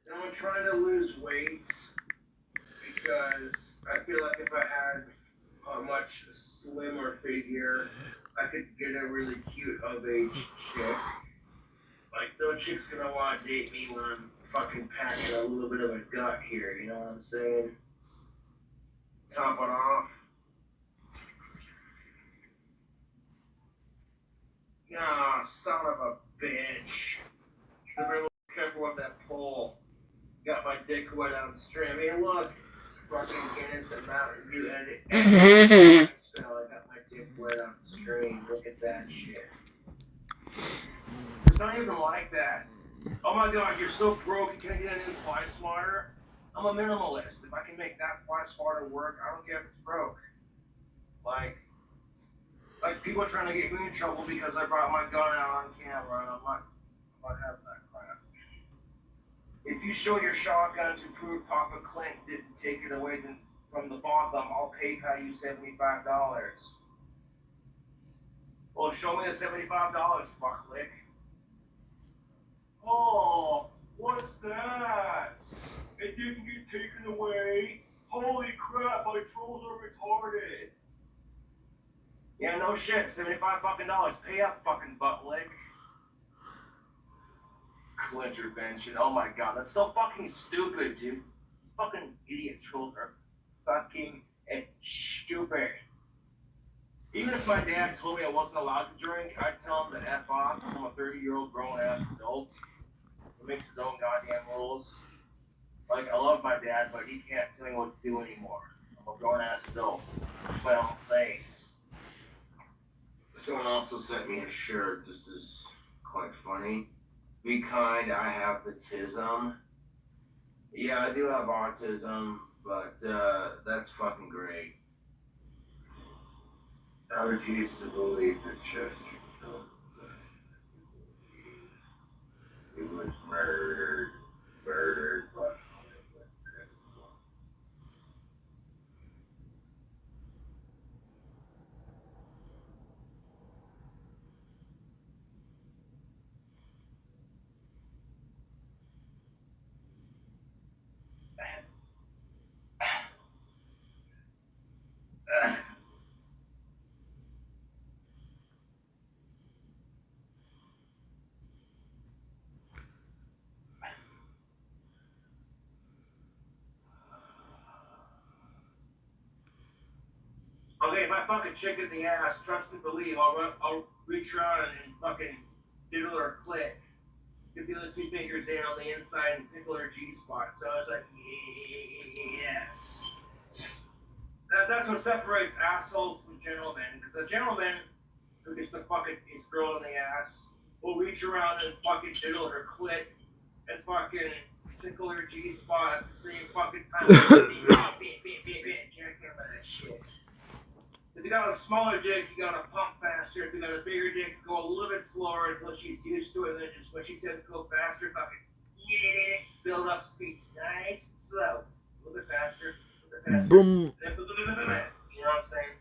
And I'm trying to lose weight because I feel like if I had a much slimmer figure, I could get a really cute of age chick. Like, no chick's gonna want to date me when I'm fucking packing a little bit of a gut here, you know what I'm saying? Topping off. Nah, son of a bitch. Should have been a little careful with that pole. Got my dick wet on stream. Hey, look. Fucking innocent Mountain View edit. I got my dick wet on stream. Look at that shit. It's not even like that. Oh my god, you're so broke, you can't get a new fly swatter? I'm a minimalist. If I can make that fly swatter work, I don't care if it's broke. Like people are trying to get me in trouble because I brought my gun out on camera, and I'm not having that crap. If you show your shotgun to prove Papa Clint didn't take it away from the bottom, I'll PayPal you $75. Well, show me the $75, fucklick. Oh, what's that? It didn't get taken away. Holy crap, my trolls are retarded. Yeah, no shit, $75 fucking dollars. Pay up, fucking butt lick. Intervention. Oh my god, that's so fucking stupid, dude. These fucking idiot trolls are fucking stupid. Even if my dad told me I wasn't allowed to drink, I'd tell him to F off. I'm a 30-year-old grown-ass adult who makes his own goddamn rules. Like, I love my dad, but he can't tell me what to do anymore. I'm a grown-ass adult. Well, thanks. Someone also sent me a shirt. This is quite funny. Be kind, I have the tism. Yeah, I do have autism, but that's fucking great. I refuse to believe that chest. I fuck a chick in the ass, trust me, believe, I'll reach around and fucking diddle her clit. Get the other two fingers in on the inside and tickle her G-spot. So I was like, yes. That's what separates assholes from gentlemen. Because a gentleman who gets to fuck his girl in the ass will reach around and fucking diddle her clit and fucking tickle her G-spot at the same fucking time. Jack him that shit. If you got a smaller dick, you gotta pump faster. If you got a bigger dick, go a little bit slower until she's used to it. And then just when she says go faster, fucking build up speed nice and slow. A little bit faster, a little bit faster. Boom. You know what I'm saying?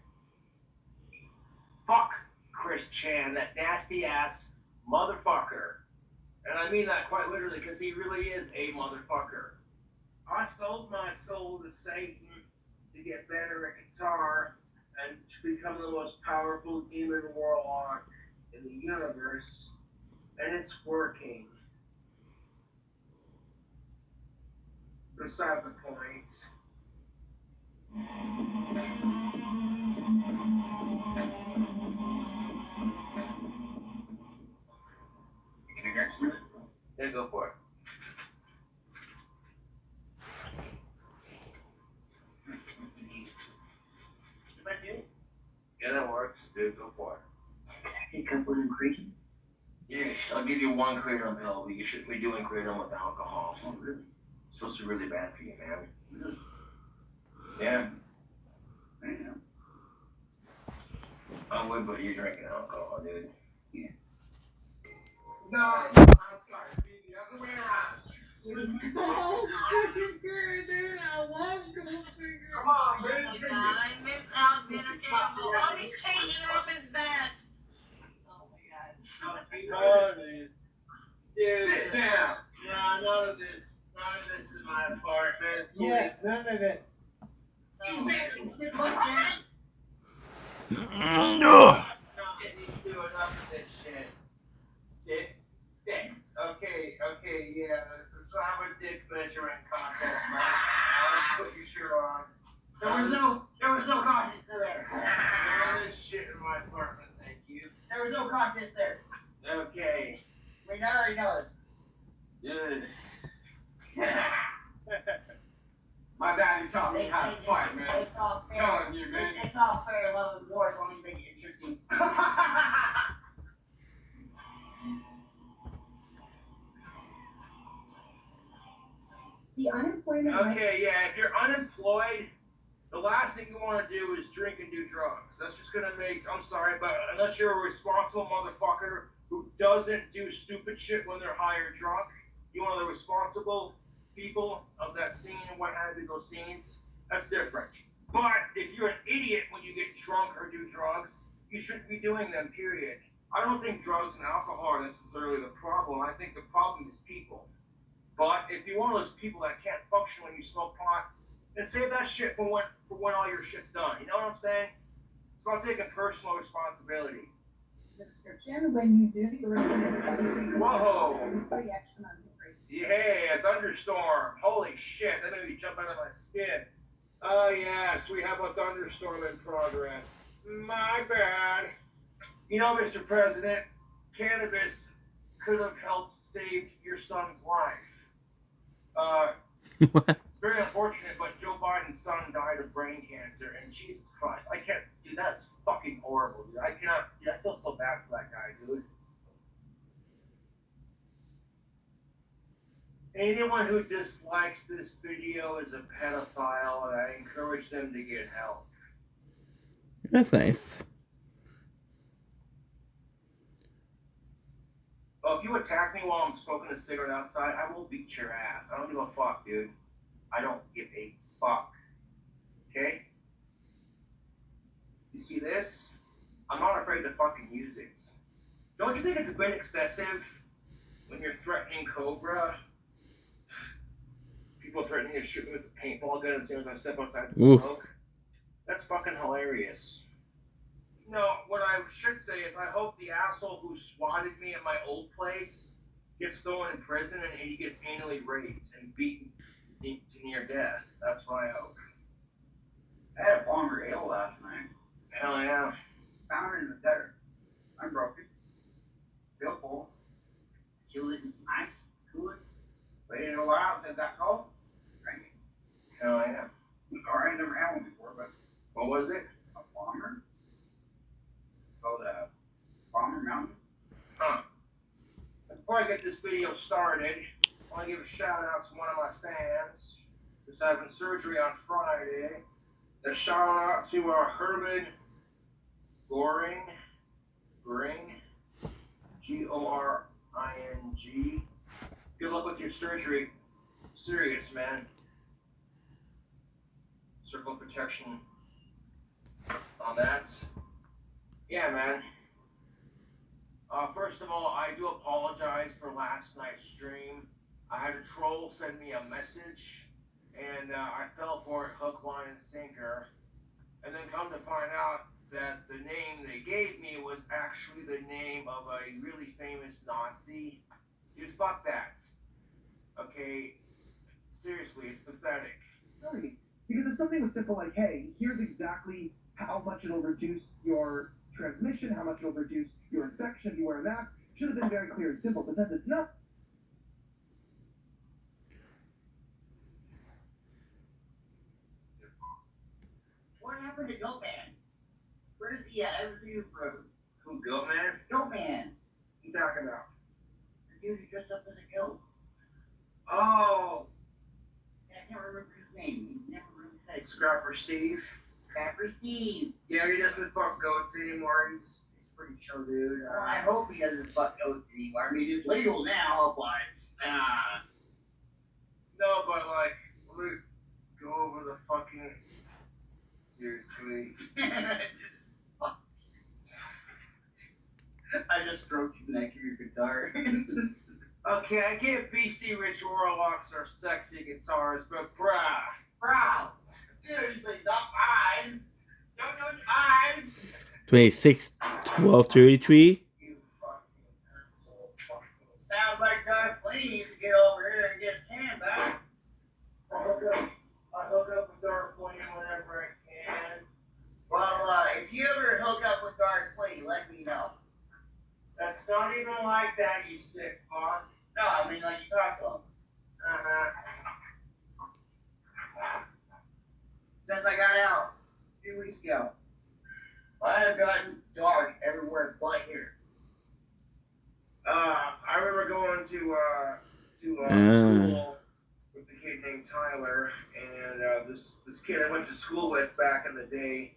Fuck Chris Chan, that nasty ass motherfucker. And I mean that quite literally because he really is a motherfucker. I sold my soul to Satan to get better at guitar and to become the most powerful demon warlock in the universe. And it's working. Beside the point. Can you guys do it? Yeah, go for it. Yeah, that works. Dude, go for it. A couple of creaking. Yes, I'll give you one kratom pill, but you shouldn't be doing kratom with alcohol. Oh, really? It's supposed to be really bad for you, man. Really? Yeah. Damn. I would, but you're drinking alcohol, dude. Yeah. No, I'm sorry. The other way around. Oh, freaking good, dude. I love Goldfinger. Come on, man. Oh my god, I miss Alexander Campbell. Oh, he's changing up his vest. Oh my god. Oh, dude. Dude. Sit down. No, none of this is my apartment. Yes, none of it. Oh, sit back down. No. Not getting into enough of this shit. Sit, stick. Okay, yeah. Let's have a dick measuring contest, man. Let's put your shirt on. There was no contest there. None of this shit in my apartment, thank you. There was no contest there. Okay. We already knows. Good. My daddy taught me how to fight, man. It's all fair. Telling you, man. It's all fair love and war as long as you make it interesting. The unemployment rate Okay, yeah, if you're unemployed, the last thing you want to do is drink and do drugs. That's just gonna make, I'm sorry, but unless you're a responsible motherfucker who doesn't do stupid shit when they're high or drunk, you want the responsible people of that scene and what have you, those scenes, that's different. But if you're an idiot when you get drunk or do drugs, you shouldn't be doing them, period. I don't think drugs and alcohol are necessarily the problem. I think the problem is people. But if you're one of those people that can't function when you smoke pot, then save that shit for when all your shit's done. You know what I'm saying? It's about taking personal responsibility. description when you do your Whoa! reaction on the break. Yeah, a thunderstorm. Holy shit, that made me jump out of my skin. Oh yes, we have a thunderstorm in progress. My bad. You know, Mr. President, cannabis could have helped save your son's life. What? It's very unfortunate, but Joe Biden's son died of brain cancer, and Jesus Christ, I can't, dude, that's fucking horrible, dude. I cannot, dude, I feel so bad for that guy, dude. Anyone who dislikes this video is a pedophile, and I encourage them to get help. That's nice. Well, if you attack me while I'm smoking a cigarette outside, I will beat your ass. I don't give a fuck, dude. I don't give a fuck. Okay? You see this? I'm not afraid to fucking use it. Don't you think it's a bit excessive when you're threatening Cobra? People threatening to shoot me with a paintball gun as soon as I step outside the smoke? That's fucking hilarious. No, what I should say is I hope the asshole who swatted me at my old place gets thrown in prison and he gets anally raped and beaten to near death. That's what I hope. I had a bomber ale last night. Hell yeah. Found it in the gutter. Unbroken. Still full. Chill it in some ice. Cool it. Waited a while until it got cold. Drank it. Hell yeah. Alright, never had one before, but What was it? a bomber? Called a Bomber Mountain? Huh. Before I get this video started, I want to give a shout out to one of my fans who's having surgery on Friday. A shout out to Herman Goring. Goring. Good luck with your surgery. Serious, man. Circle protection on that. Yeah, man. First of all, I do apologize for last night's stream. I had a troll send me a message, and I fell for it hook, line, and sinker. And then come to find out that the name they gave me was actually the name of a really famous Nazi. Dude, fuck that. Okay? Seriously, it's pathetic. Really? Because if something was simple like, hey, here's exactly how much it'll reduce your transmission, how much it'll reduce your infection if you wear a mask, should have been very clear and simple. But since it's not, what happened to Goatman? Where's he at? I haven't seen him forever. Who, Goatman? Goatman, What you talking about? the dude who dressed up as a goat. Oh, I can't remember his name. He never really said it. Scrapper Steve. Scrapper Steve. Yeah, he doesn't fuck goats anymore. He's pretty chill, dude. Well, I hope he doesn't fuck goats anymore. I mean, it's legal now, but No, but like, let me go over the fucking. Seriously. I just stroked the neck of your guitar. Okay, I get BC Rich Warlocks are sexy guitars, but bruh. Bro, seriously, not mine. Don't mine. 26, 12, 33. You fucking asshole. Sounds like Darth Flea needs to get over here and get his can back. I hook up with Dark Flame whenever I can. Well, if you ever hook up with Darth Flea, let me know. That's not even like that, you sick fuck. No, I mean, like you talk to him. Since I got out a few weeks ago, I have gotten dark everywhere but here. I remember going to school with a kid named Tyler, and this kid I went to school with back in the day.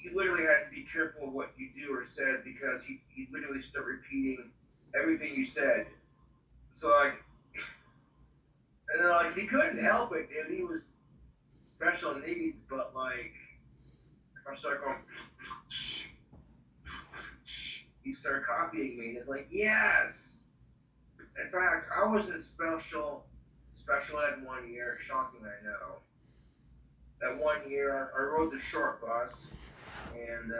You literally had to be careful of what you do or said because he literally start repeating everything you said. So like, and like he couldn't help it, dude. He was special needs, but like, if I start going, he started copying me. And it's like, yes. In fact, I was in special ed 1 year. Shocking, I know. That 1 year, I rode the short bus, and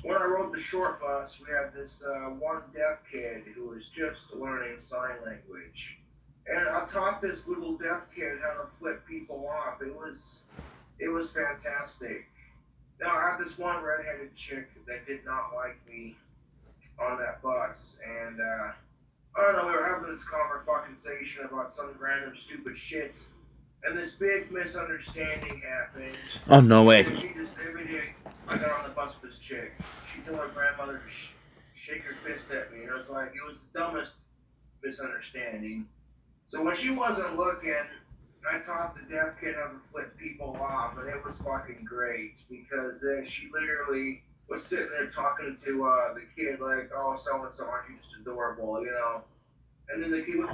when I rode the short bus, we had this one deaf kid who was just learning sign language, and I taught this little deaf kid how to flip people off. It was fantastic. Now I had this one redheaded chick that did not like me on that bus, and I don't know, we were having this conversation about some random stupid shit, and this big misunderstanding happened. Oh, no way. And she just, every day, I got on the bus with this chick. She told her grandmother to shake her fist at me, and it was like, it was the dumbest misunderstanding. So when she wasn't looking, I taught the deaf kid how to flip people off, and it was fucking great, because then she literally was sitting there talking to the kid like, oh, so-and-so, aren't you just adorable, you know? And then the kid went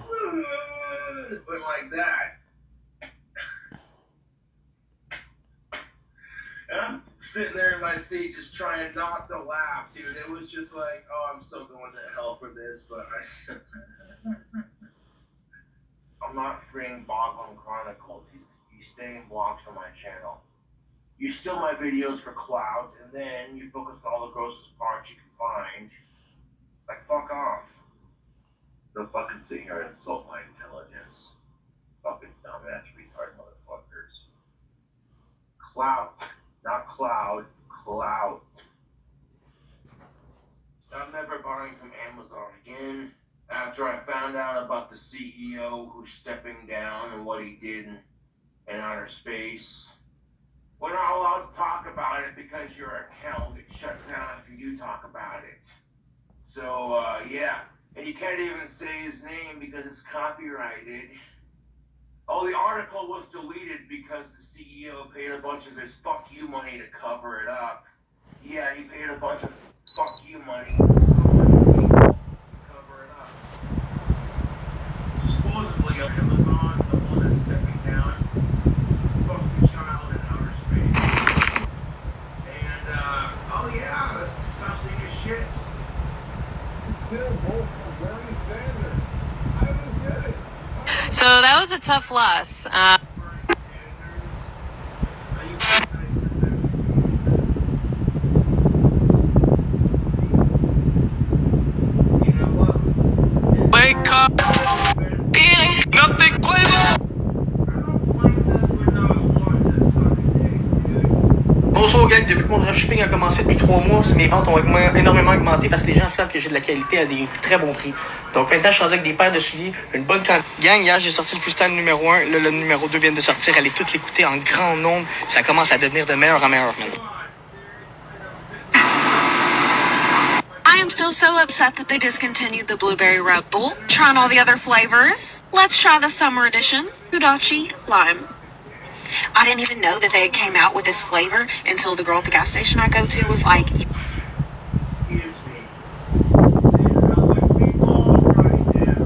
like that. And I'm sitting there in my seat just trying not to laugh, dude. It was just like, oh, I'm so going to hell for this, but I'm not freeing Boglin Chronicles. He's staying blocked from my channel. You steal my videos for clout, and then you focus on all the grossest parts you can find. Like, fuck off. Don't fucking sit here and insult my intelligence. Fucking dumbass retard motherfuckers. Clout, not cloud. clout. I'm never buying from Amazon again. After I found out about the CEO who's stepping down and what he did in outer space. We're not allowed to talk about it because your account will get shut down if you do talk about it. So, yeah. And you can't even say his name because it's copyrighted. Oh, the article was deleted because the CEO paid a bunch of his fuck you money to cover it up. Yeah, he paid a bunch of fuck you money to a bunch of people to cover it up. Supposedly on Amazon, the one that's stepping down fucked a child in outer space. And, oh yeah, that's disgusting as shit. Still vote for Bernie Sanders. I don't get it. So that was a tough loss. Bernie Sanders. Now you guys I said that. You know what? Wake up, Feeling. nothing clever. I don't blame them for not wanting to suck a dick, dude. Bonjour gang, depuis que mon dropshipping a commencé depuis 3 mois, mes ventes ont énormément augmenté parce que les gens savent que j'ai de la qualité à des très bons prix. Donc maintenant, je suis rendu avec des paires de souliers, une bonne quantité. Gang, hier, j'ai sorti le freestyle numéro 1, le numéro 2 vient de sortir, allez toutes l'écouter en grand nombre, ça commence à devenir de meilleur en meilleur maintenant. I am so upset that they discontinued the blueberry Red Bull. Trying all the other flavors. Let's try the summer edition. Kudachi lime. I didn't even know that they came out with this flavor until the girl at the gas station I go to was like, Excuse me. They're not like meatballs right now.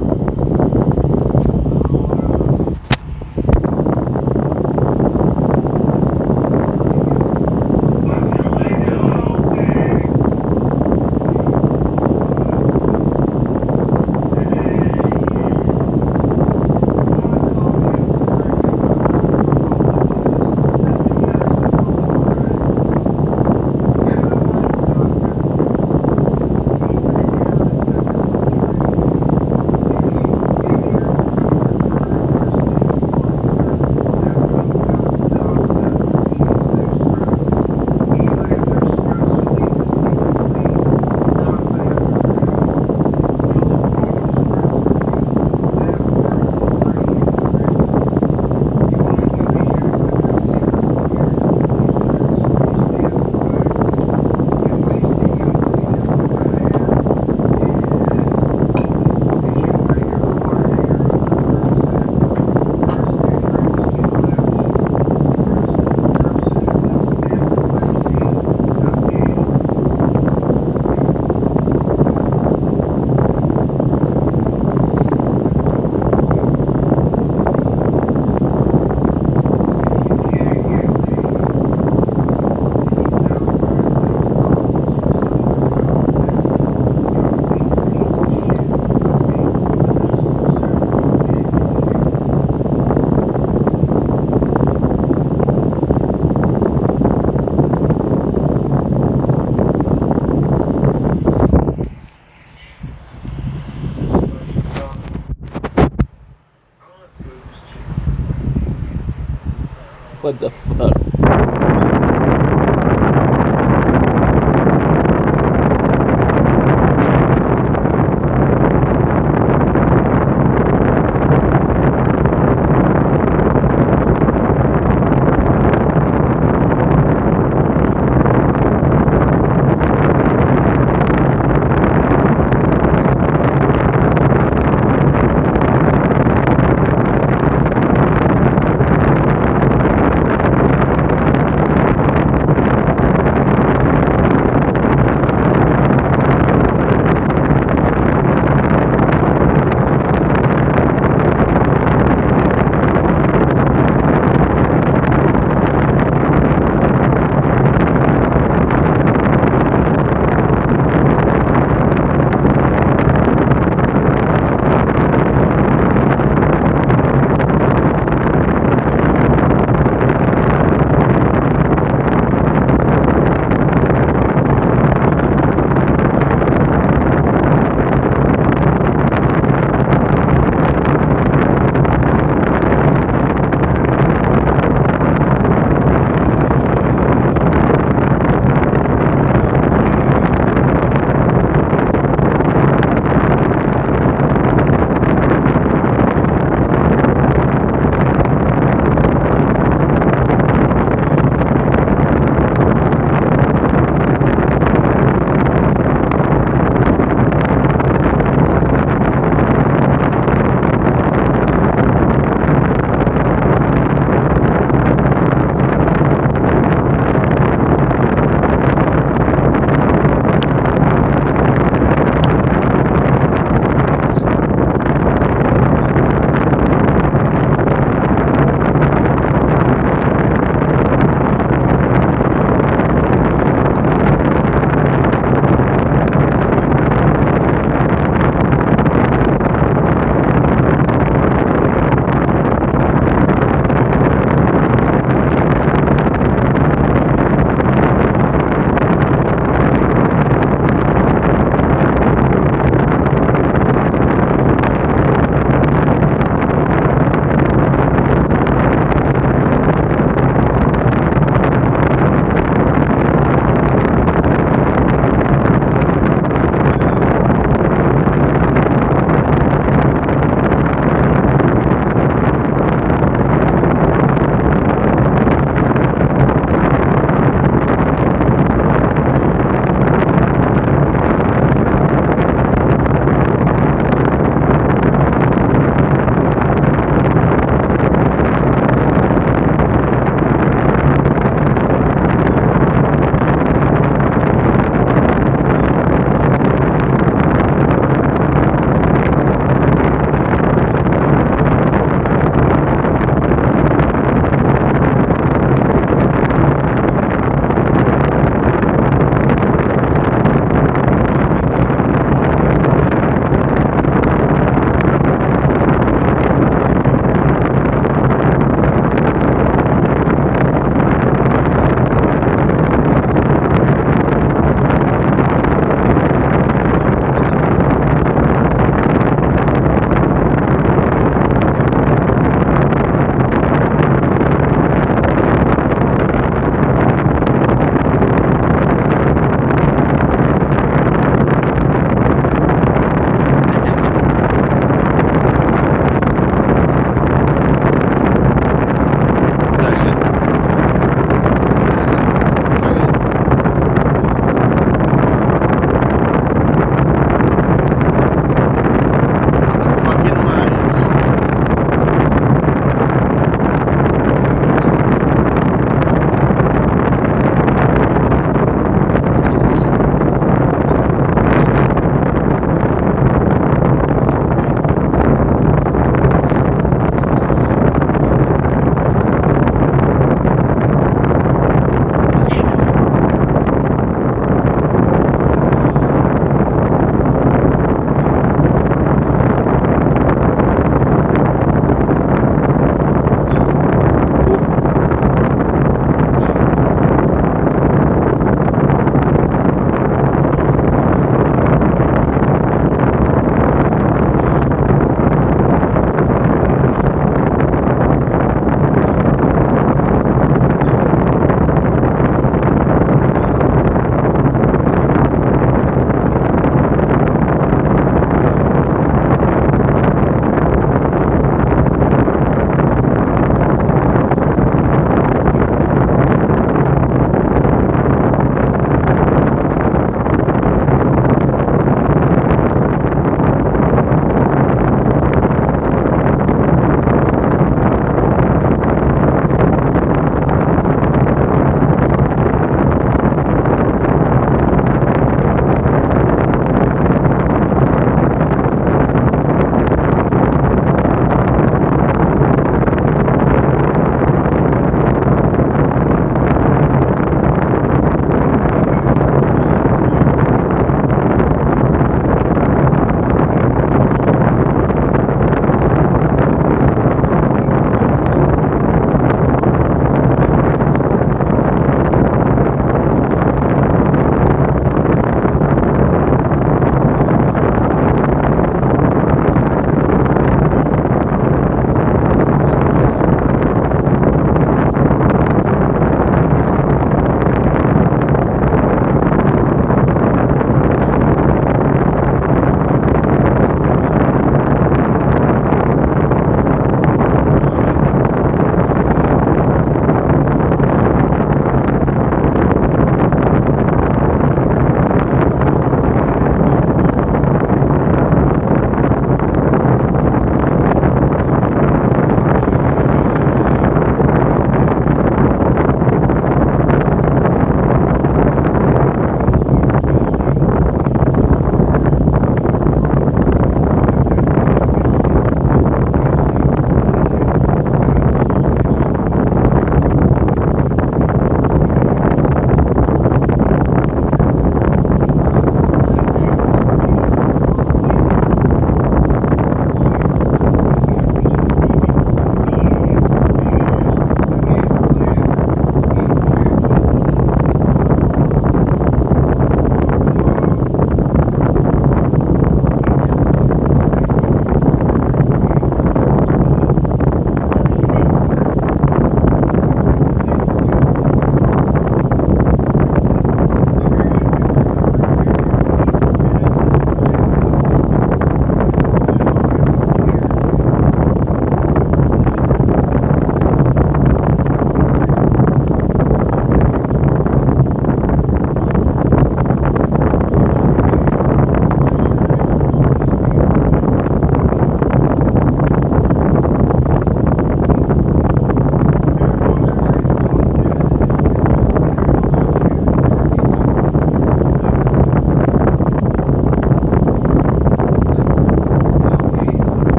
What the fuck?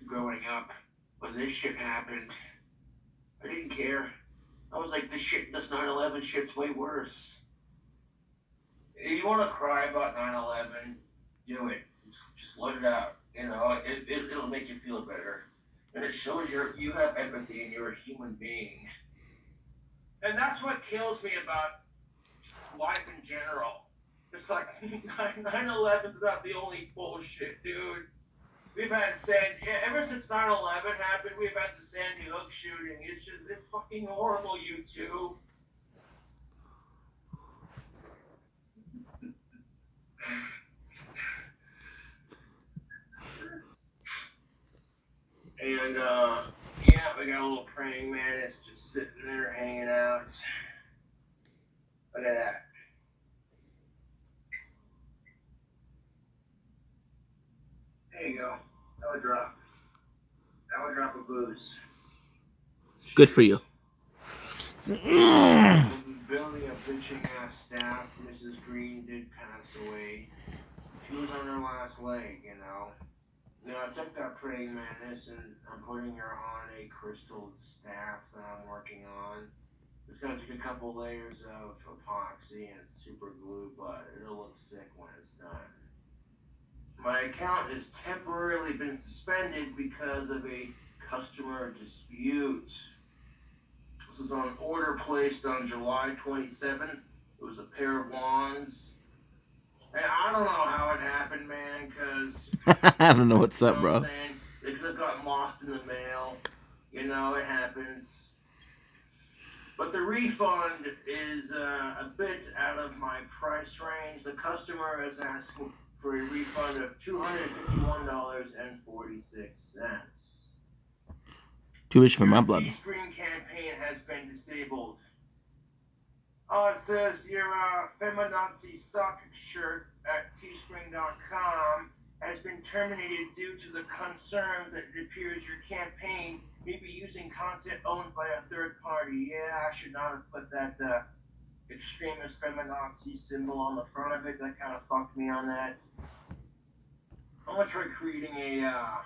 growing up, when this shit happened, I didn't care. I was like, this 9/11 shit's way worse. If you want to cry about 9/11, do it. Just let it out. It'll make you feel better. And it shows you have empathy and you're a human being. And that's what kills me about life in general. It's like 9/11's not the only bullshit, dude. We've had ever since 9/11 happened, we've had the Sandy Hook shooting. It's fucking horrible, you two. And yeah, we got a little praying mantis just sitting there hanging out. Look at that. There you go. That would drop. That would drop a booze. Good for you. Billy, a bitching ass staff, Mrs. Green did pass away. She was on her last leg, you know. Now I took that praying mantis and I'm putting her on a crystal staff that I'm working on. It's gonna take a couple layers of epoxy and super glue, but it'll look sick when it's done. My account has temporarily been suspended because of a customer dispute. This was on order placed on July 27th. It was a pair of wands. And I don't know how it happened, man, because... I don't know what's up, bro. I'm saying? They could have gotten lost in the mail. It happens. But the refund is a bit out of my price range. The customer is asking for a refund of $251.46. Too rich for my blood. The Teespring campaign has been disabled. It says your Feminazi Sock shirt at teespring.com has been terminated due to the concerns that it appears your campaign may be using content owned by a third party. Yeah, I should not have put that extremist feminazi symbol on the front of it. That kind of fucked me on that. I'm gonna try creating a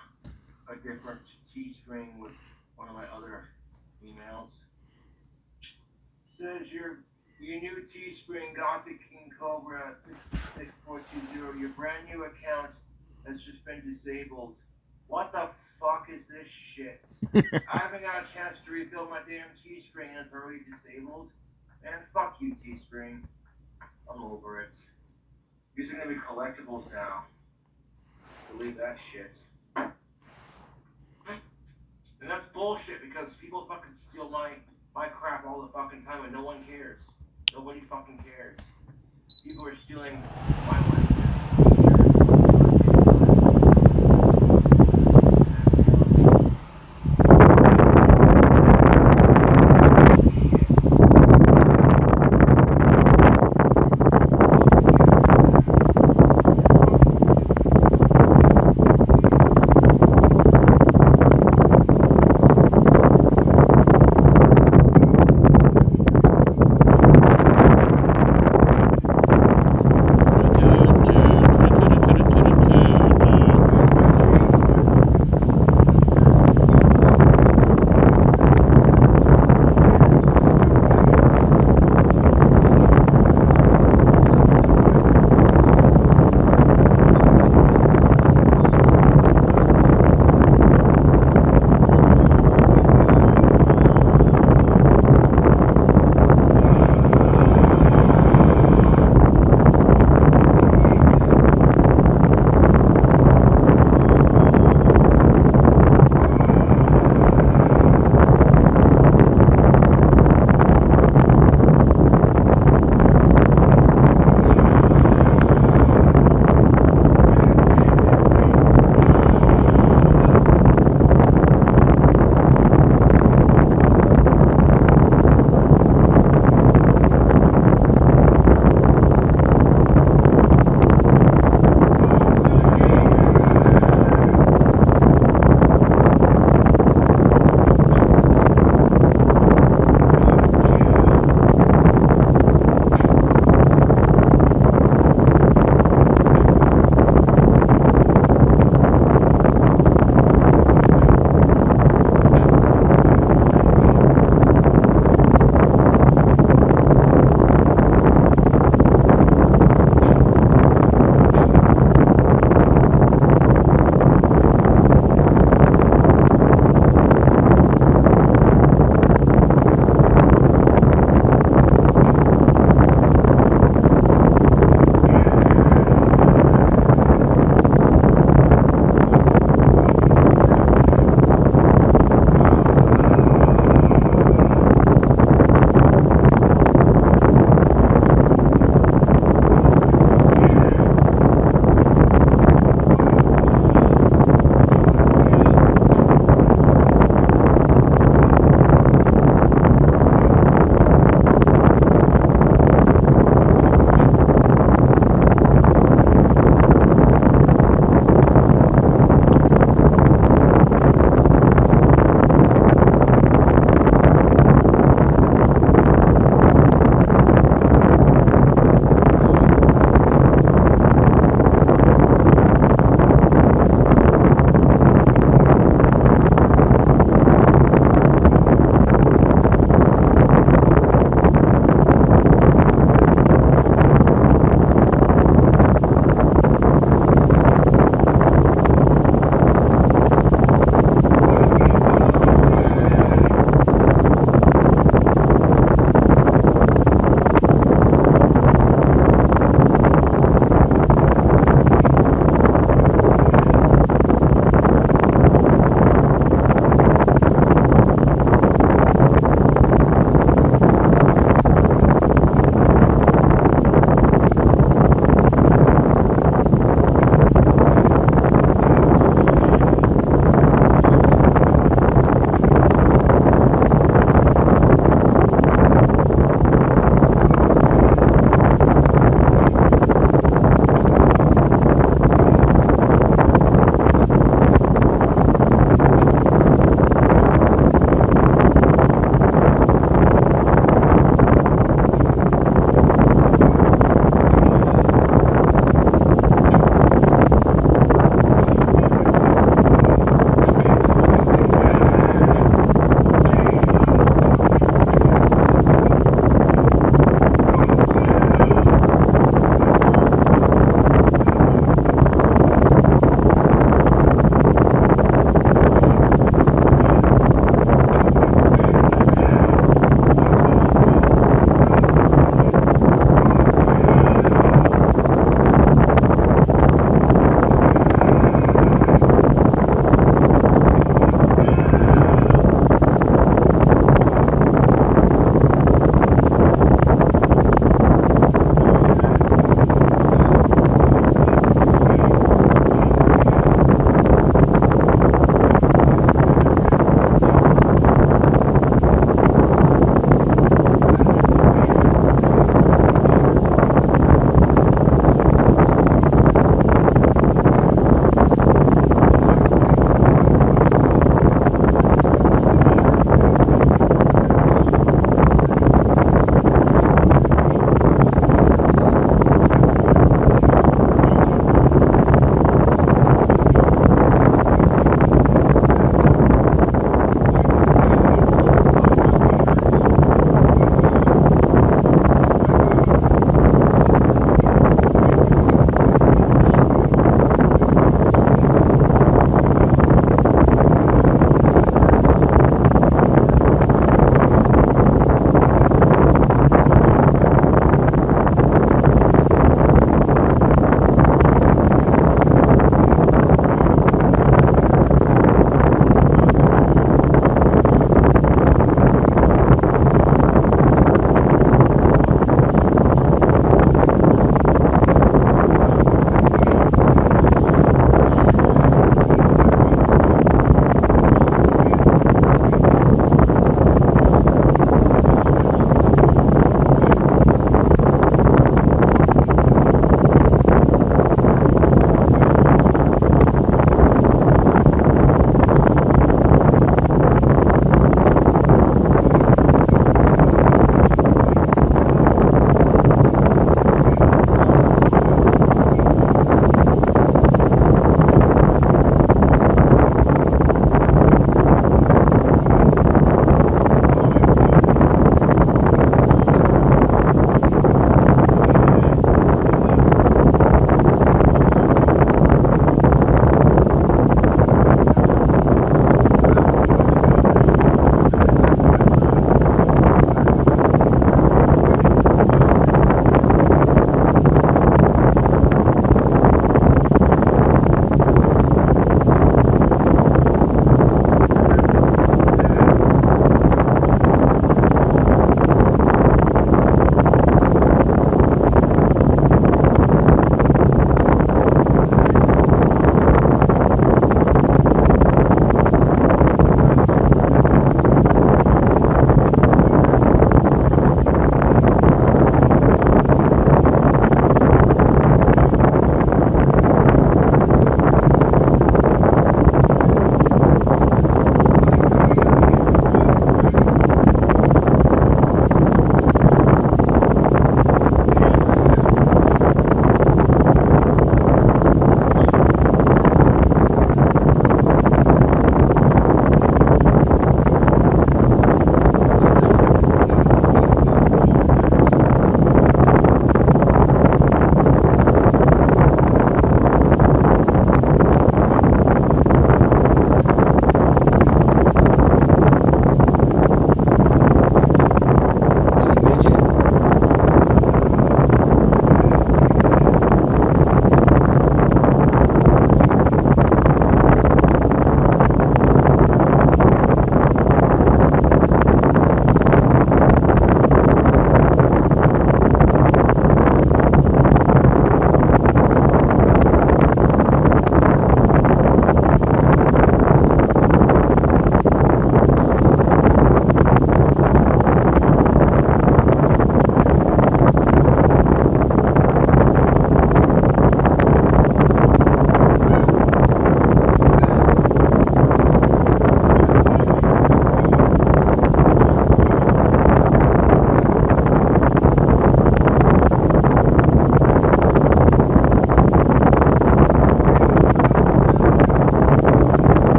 different Teespring with one of my other emails. Says your new Teespring Gothic King Cobra 66420. Your brand new account has just been disabled. What the fuck is this shit? I haven't got a chance to refill my damn Teespring and it's already disabled. Man, fuck you, Teespring. I'm over it. These are gonna be collectibles now. Believe that shit. And that's bullshit because people fucking steal my crap all the fucking time and no one cares. Nobody fucking cares. People are stealing my money.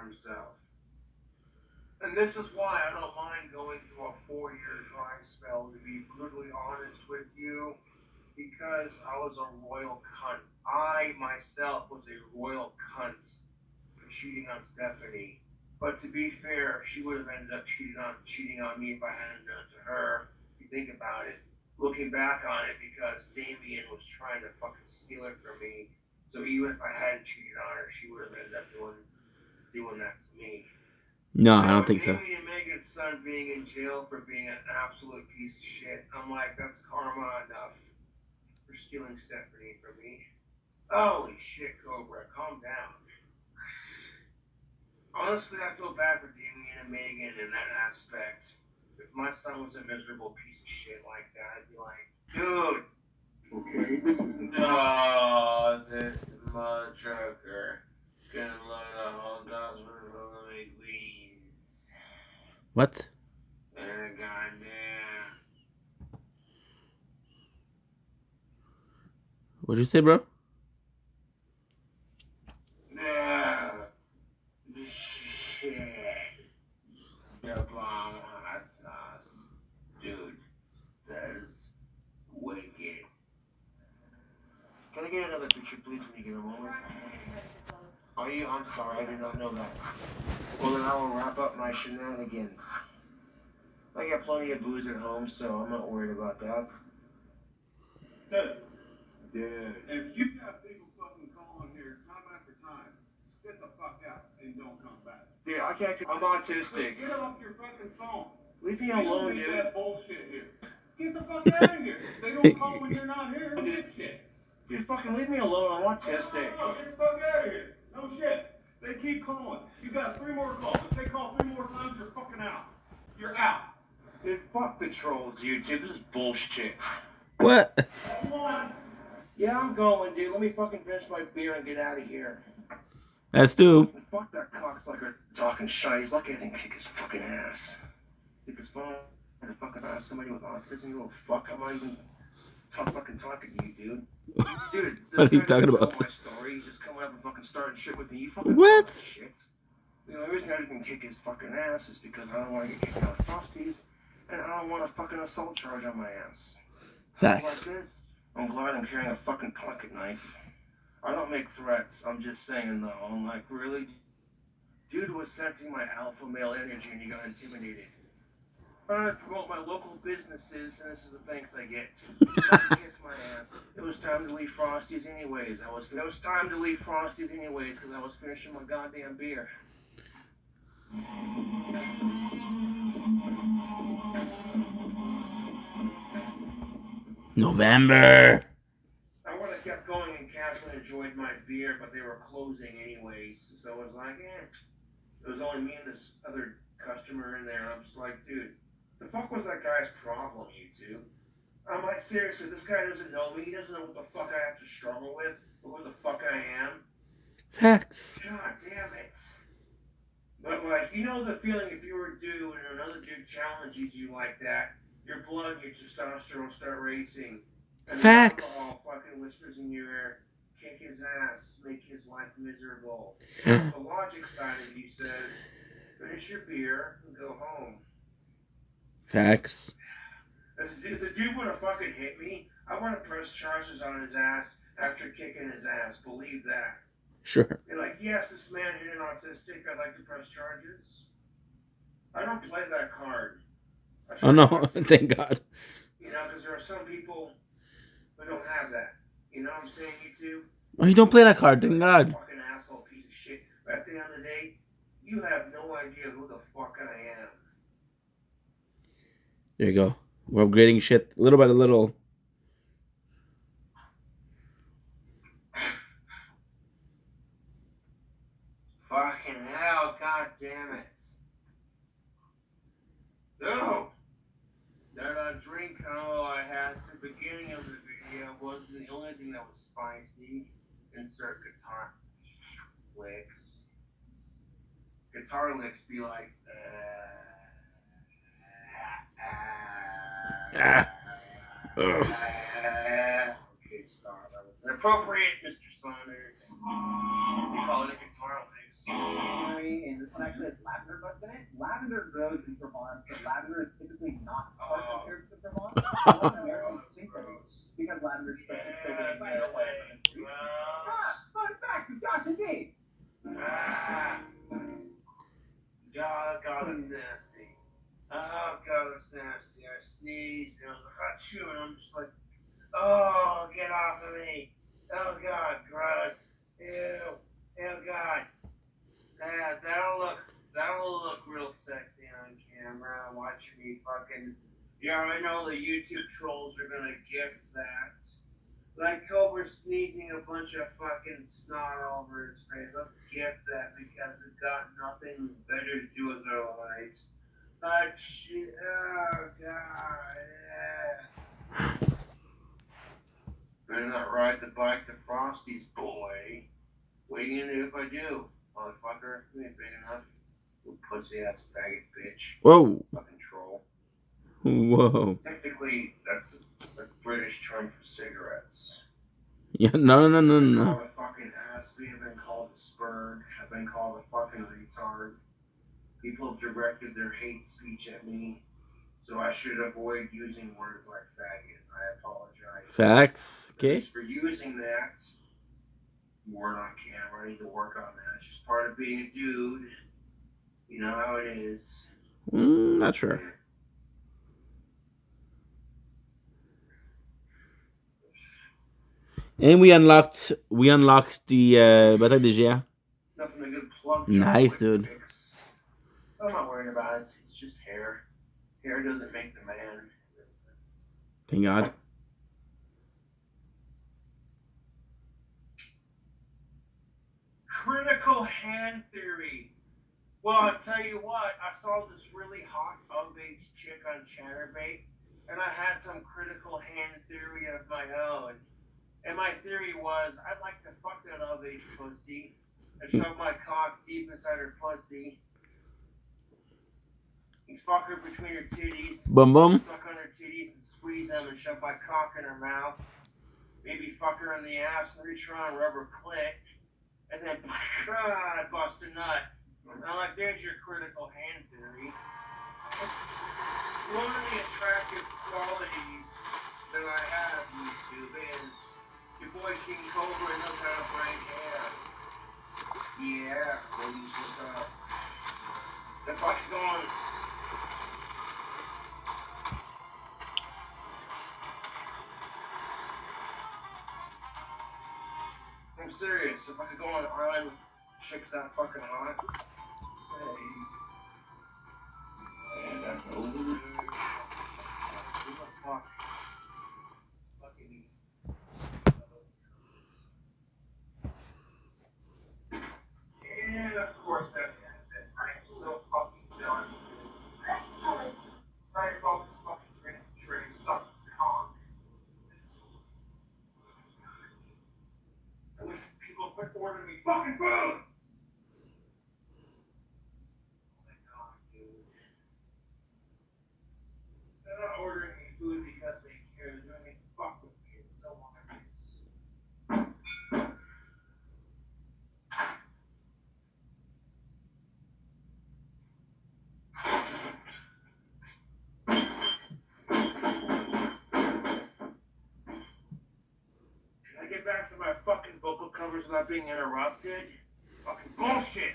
himself. And this is why I don't mind going through a 4-year dry spell, to be brutally honest with you, because I was a royal cunt. I myself was a royal cunt for cheating on Stephanie. But to be fair, she would have ended up cheating on me if I hadn't done it to her. If you think about it, looking back on it, because Damien was trying to fucking steal it from me. So even if I hadn't cheated on her, she would have ended up doing that to me. No, I don't think so. Damien and Megan's son being in jail for being an absolute piece of shit, I'm like, that's karma enough for stealing Stephanie from me. Holy shit, Cobra, calm down. Honestly, I feel bad for Damien and Megan in that aspect. If my son was a miserable piece of shit like that, I'd be like, dude. Okay, no, this motherfucker can learn a whole dozen from the McQueens. What? And goddamn. What'd you say, bro? Shit. The bomb hot sauce. Dude, that is wicked. Can I get another picture, please, when you get a moment? Are you? I'm sorry, I did not know that. Well, then I will wrap up my shenanigans. I got plenty of booze at home, so I'm not worried about that. Dude. If you got people fucking calling here time after time, get the fuck out and don't come back. Dude, I can't. I'm autistic. Get off your fucking phone. Leave me alone, dude. That bullshit here. Get the fuck out of here. They don't call when you're not here. Get shit. Dude, fucking leave me alone. I'm autistic. No, get the fuck out of here. No shit. They keep calling. You got 3 more calls. If they call 3 more times, you're fucking out. You're out. Dude, fuck the trolls, YouTube. This is bullshit. What? Come on. Yeah, I'm going, dude. Let me fucking finish my beer and get out of here. That's two. Fuck that cocksucker talking shit. He's lucky I didn't kick his fucking ass. If it's fun to fucking ask somebody with autism, you go, fuck, I'm not even fucking talking to you, dude. Dude, what are you talking about? My story. He's just coming up and fucking starting shit with me. You fucking what? Shit. You know, the reason I didn't kick his fucking ass is because I don't want to get kicked out of Frosties, and I don't want a fucking assault charge on my ass. Facts. Like this, I'm glad I'm carrying a fucking pocket knife. I don't make threats. I'm just saying, though. I'm like, really? Dude was sensing my alpha male energy and he got intimidated. I promote my local businesses, and this is the thanks I get. Kiss my ass. It was time to leave Frosties anyways. It was time to leave Frosties anyways because I was finishing my goddamn beer. November. I would have kept going and casually enjoyed my beer, but they were closing anyways. So it was like, it was only me and this other customer in there. I'm just like, dude, the fuck was that guy's problem, you two? I'm like, seriously, this guy doesn't know me. He doesn't know what the fuck I have to struggle with, or who the fuck I am. Facts. God damn it. But, like, you know the feeling if you were a dude and another dude challenges you like that, your blood and your testosterone start racing. And Facts. the alcohol fucking whispers in your ear, kick his ass, make his life miserable. The logic side of you says, finish your beer and go home. Facts. If the dude would have fucking hit me, I would have pressed charges on his ass after kicking his ass. Believe that. Sure. You're like, yes, this man hit an autistic. I'd like to press charges. I don't play that card. Oh no, thank God. You know, because there are some people who don't have that. You know what I'm saying, you two? Oh, you don't play that card, thank God. Fucking asshole piece of shit. But at the end of the day, you have no idea who the fuck I am. There you go. We're upgrading shit little by little. Fucking hell, god damn it. No! That drink combo I had at the beginning of the video wasn't the only thing that was spicy. Insert guitar licks. Guitar licks be like, okay, stop. That was inappropriate, Mr. Saunders. We call it a guitar licks. lavender grows in Vermont, but lavender is typically not hard compared to Vermont. A lot of Americans think that it's because lavender is such a children fun fact with Josh and Dave. God, that's nasty. Oh, God, that's nasty. I sneezed and I was like, and I'm just like, oh, get off of me. Oh, God, gross. Ew. Oh, God. That'll look real sexy on camera. Watching me fucking. Yeah, I know the YouTube trolls are gonna gift that. Like Cobra sneezing a bunch of fucking snot all over his face. Let's gift that because we've got nothing better to do with our lives. Oh, God, yeah. Better not ride the bike to Frosty's, boy. What are you gonna do if I do? Motherfucker, you ain't big enough. You pussy ass faggot bitch. Whoa. Fucking troll. Whoa. Technically, that's the British term for cigarettes. Yeah, no. I've been called a fucking Aspie, I've been called a Spurg, I've been called a fucking retard. People have directed their hate speech at me, so I should avoid using words like faggot. I apologize. Facts. Okay. For using that word on camera, I need to work on that. It's just part of being a dude. You know how it is. Not sure. And we unlocked the Bataille des Géants. Nothing a good plug job Nice, would dude. fix. I'm not worried about it. It's just hair. Hair doesn't make the man. Thank God. Critical hand theory. Well, I'll tell you what, I saw this really hot of-age chick on Chatterbait, and I had some critical hand theory of my own. And my theory was, I'd like to fuck that of-age pussy and shove my cock deep inside her pussy. You fuck her between her titties, Boom boom. suck on her titties and squeeze them and shove my cock in her mouth. Maybe fuck her in the ass and reach around and rub her clit. And then, I bust a nut. And I'm like, there's your critical hand theory. One of the attractive qualities that I have YouTube is your boy King Cobra knows how to braid hair. Yeah, ladies, what's up? If I could go on. I'm serious. If I could go on an island with chicks that fucking hot. Hey. And that's over. Who the fuck? Fucking. And of course that I'm so fucking done. Sorry about this fucking tray suck cock. I wish people quit ordering me fucking food! They're not ordering me food because they care. They're doing it to fuck with me. It's so obvious. Can I get back to my fucking vocal covers without being interrupted? Fucking bullshit!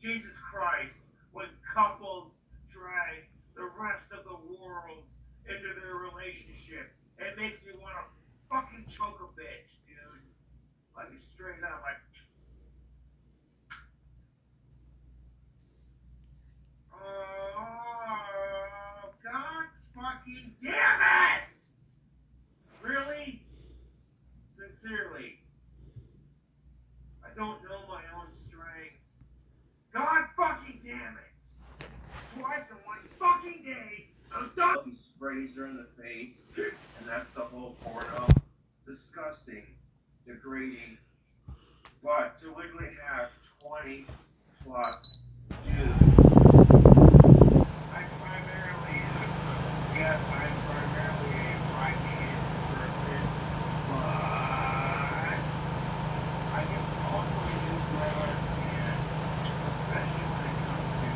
Jesus Christ, when couples drag the rest of the world into their relationship, it makes me want to fucking choke a bitch, dude. Like, straight up, like. Oh, God fucking damn it! Really? Sincerely. I don't know my own strength. God fucking damn it! Twice in one fucking day, I'm done! He sprays her in the face, and that's the whole porno. Disgusting. Degrading. But to literally have 20 plus dudes. I'm primarily a right-handed person, but I can also use my left hand, especially when it comes to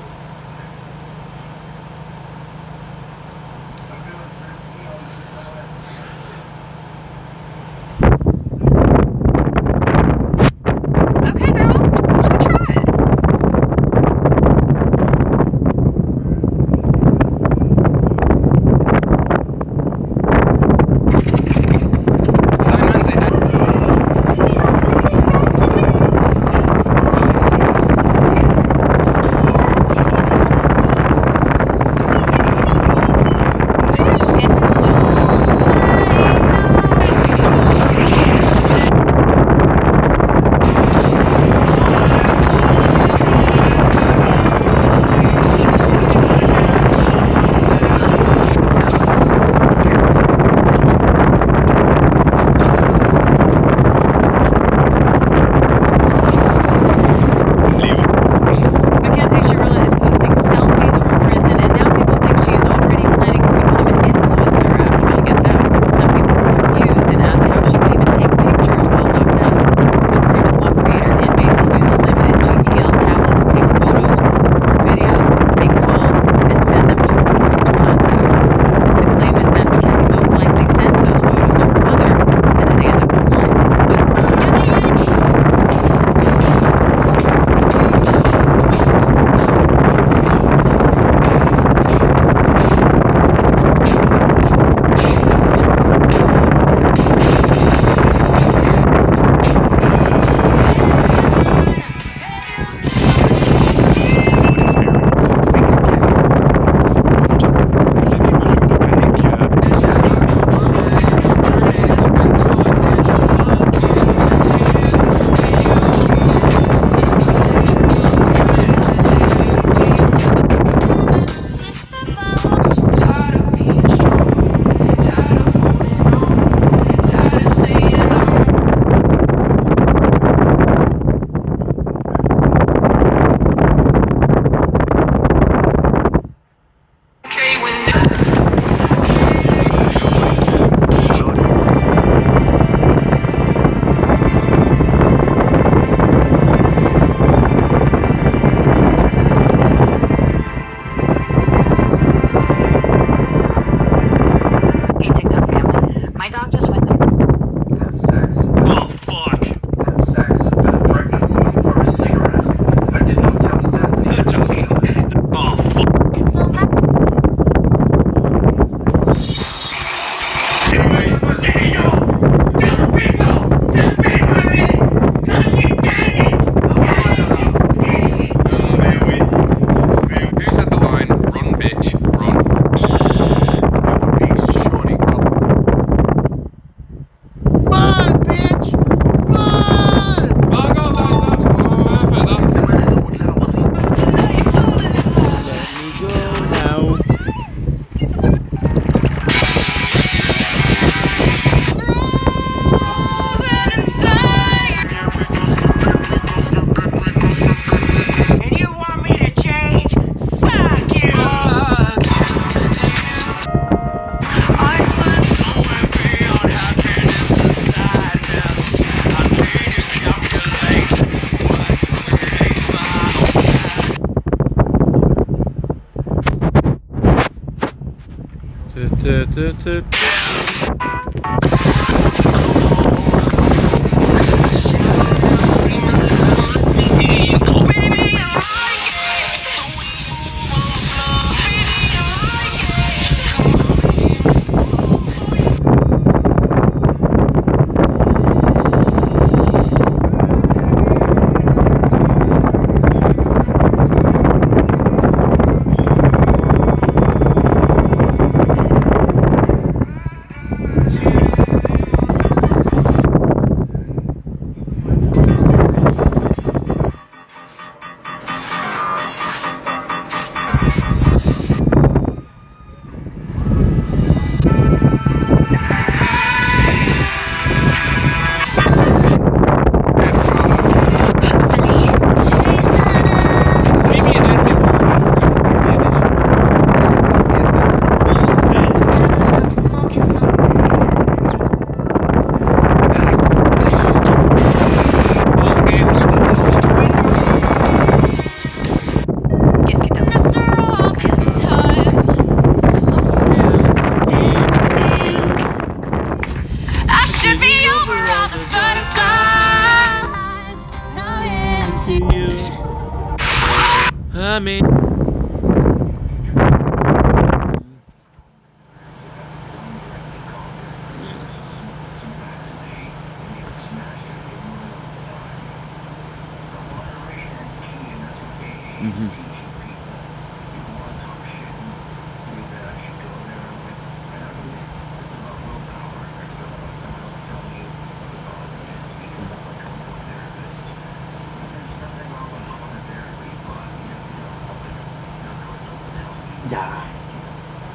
Yeah.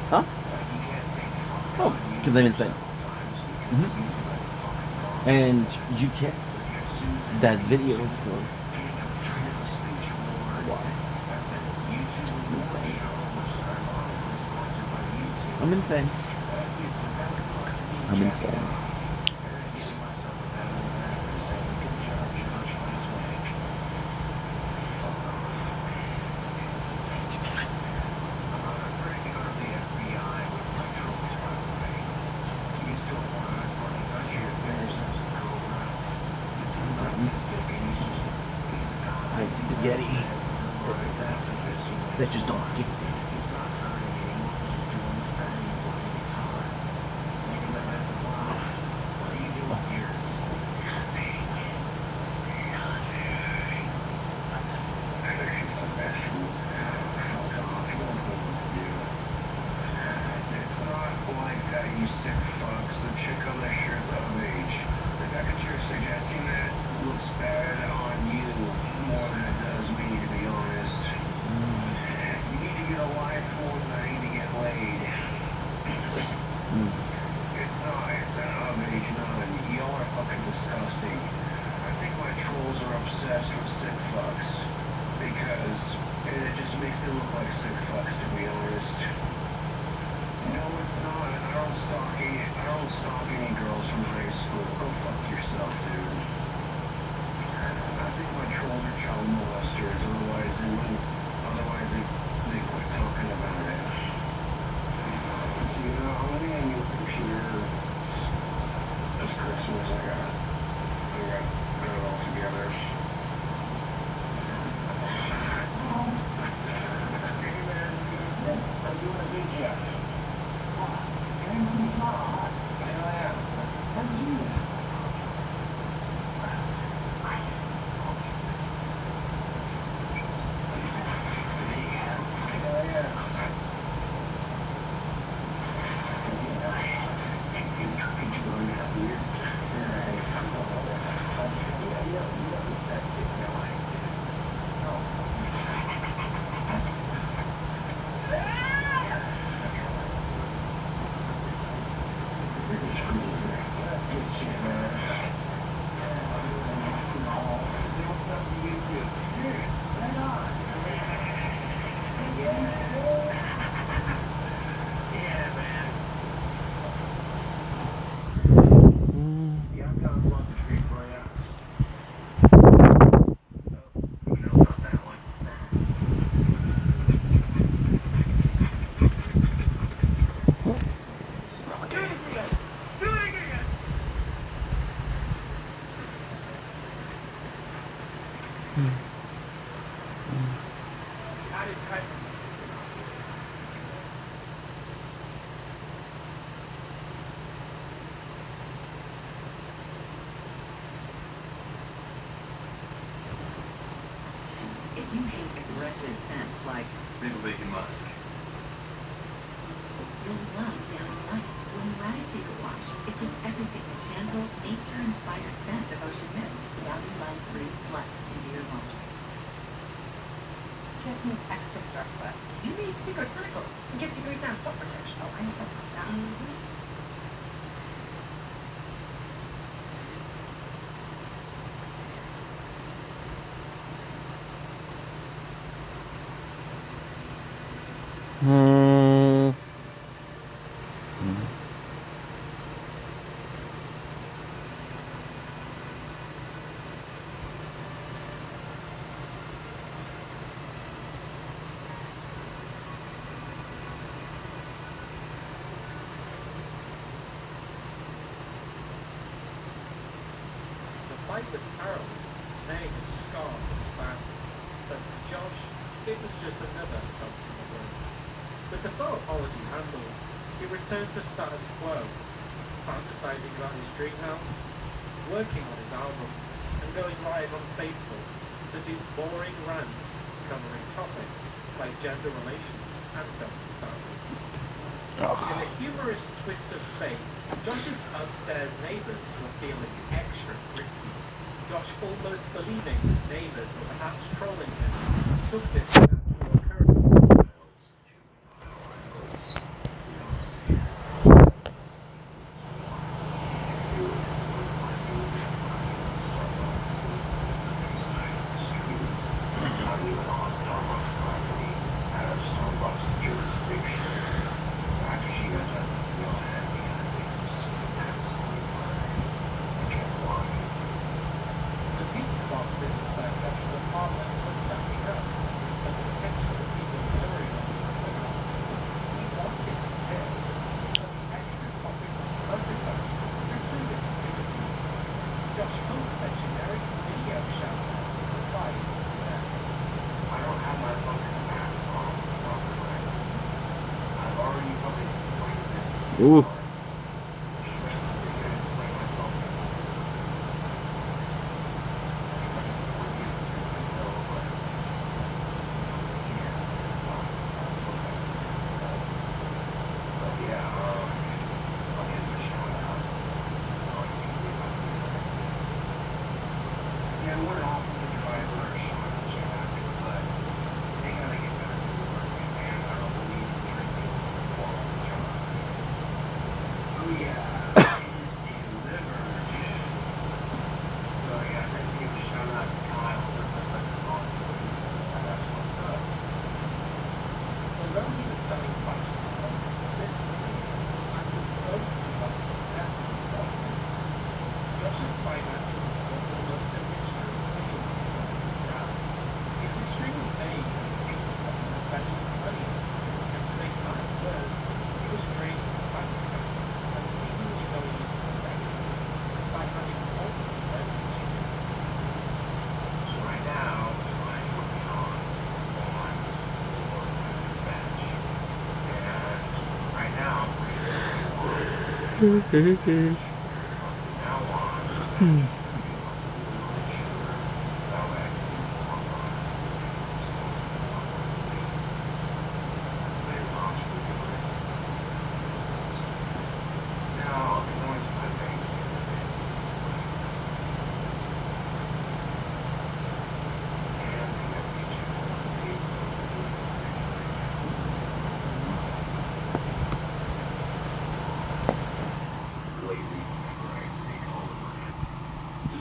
Huh? Oh, because I'm insane. And you get that video for Trent. Why? I'm insane. I'm insane. Like spaghetti for that just don't get there. You sick fucks. The chick on that shirt's out of age. The fact that you're suggesting that looks bad on you more than it does me, to be honest. You need to get a life more than I need to get laid. It's not. It's an of-age none. Y'all are fucking disgusting. I think my trolls are obsessed with sick fucks. Because it just makes it look like sick fucks, to be honest. No, it's not. I don't stalk any girls from high school. Go fuck yourself, dude. I think my trolls are child molesters. Otherwise they quit talking about it. So, I'm gonna get a new computer this Christmas. I got it all together. Hey, man. I'm doing a good job. If you hate aggressive scents like Maple bacon musk. you'll love Down and Light. When you add it to your wash, it gives everything the gentle, nature-inspired scent of ocean mist. Down and Light breathes life into your wash. Chef needs extra stress sweat. You need Secret Critical. It gives you great down sweat protection. Oh, I need that stuff. The fight with Carol may have scarred his plans, but to Josh, it was just another bump in the road. With the full apology handled, he returned to status quo, fantasizing about his dream house, working on his album, and going live on Facebook to do boring rants covering topics like gender relations and double standards. In a humorous twist of fate, Josh's upstairs neighbours were feeling extra frisky. Josh, almost believing his neighbours were perhaps trolling him, took this natural occurrence. Ooh.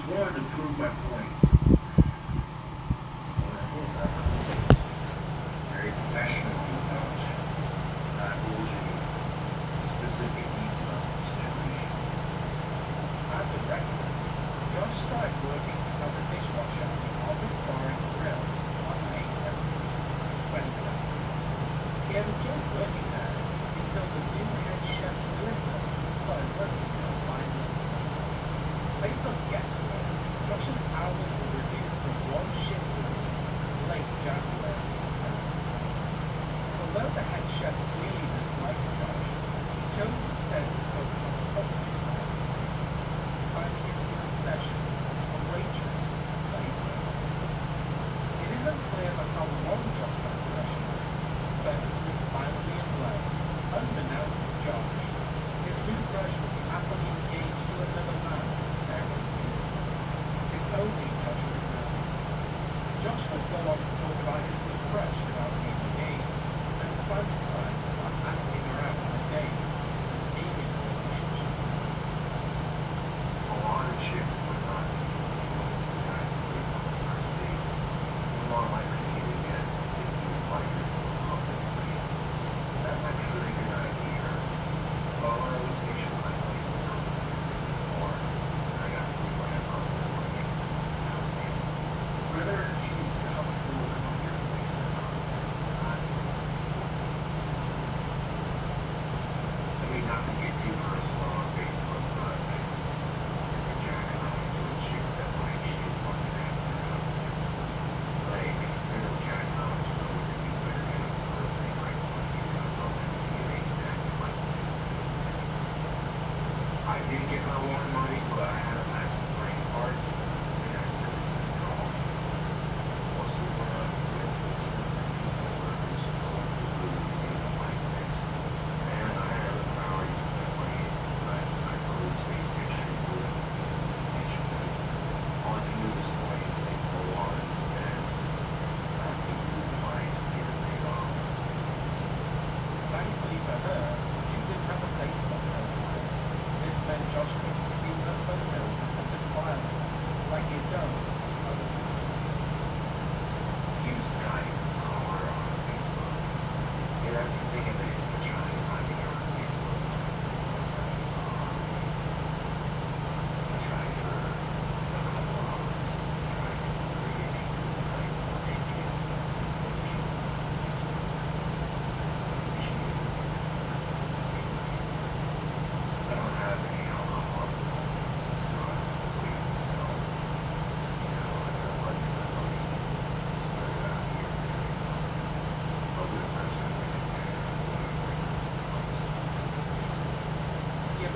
Wanted to prove my points. Very professionally without divulging specific details. As a reference, Josh started working as a dishwasher in Office Bar and Grill on May 7th, 2017. He had enjoyed working there until the new head chef Melissa started working there 5 months later. Based on guesswork, Josh's hours were reduced to one shift a week late January 2018.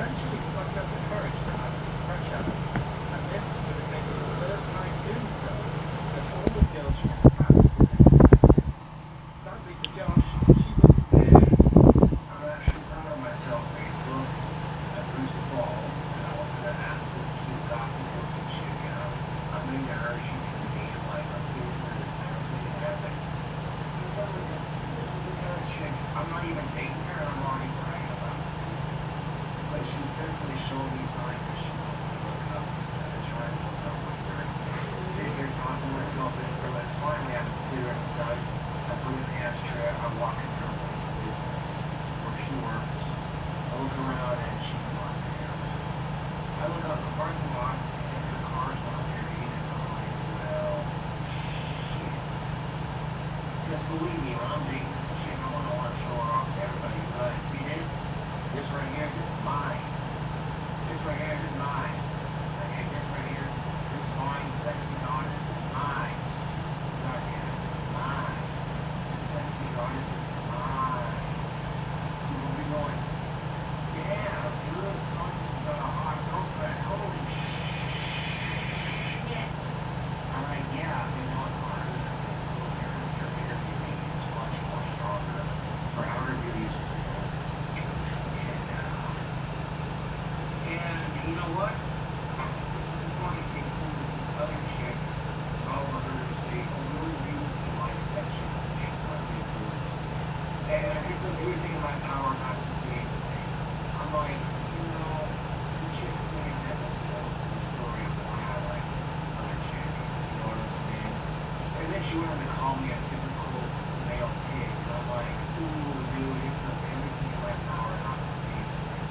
eventually plucked up the courage to ask his crush out, and this would have been his first time doing so, as all the girls from his past were there. Sadly for Josh, she wasn't there. I'm actually proud of myself, Facebook. I bruised the balls, and I wanted to ask this cute gothic looking chick out. I'm into her, she can be like, let's get into this kind of thing happening. This is the kind of chick, I'm not even dating her, and I'm already bragging about it. But she's definitely showing me signs that she wants to look up, and I'm trying to look up with her. Sitting here talking myself into it, finally I consider it done. I put in the ashtray, I walk into her place of business, where she works. I look around and she's not there. I look out the parking lot and her car's not there either. I'm like, well, shit. Just believe me, when I'm dating this chick, I want to show her off to everybody. But see this? This right here, this is mine. This right here, this is mine. Okay, this right here, this fine, sexy daughter, this is mine. Right here, this is mine. This sexy daughter, this is mine. You will be going, yeah, good, son, got a hot girlfriend. Holy shit. I'm like, yeah, you know what, harder than this little parents, your interview meeting is much more stronger. For our interviews, and you know what? This is the funny thing too with this other chick. All of hers, they really reasonably likes that chick. She's not big boobs. And it's everything in my power not to say anything. I'm like, you know, the chick's saying that was the story of why I like this other chick. You know what I'm saying? And then she wanted to call me a typical male pig. And I'm like, ooh, dude, it's everything in my power not to say anything.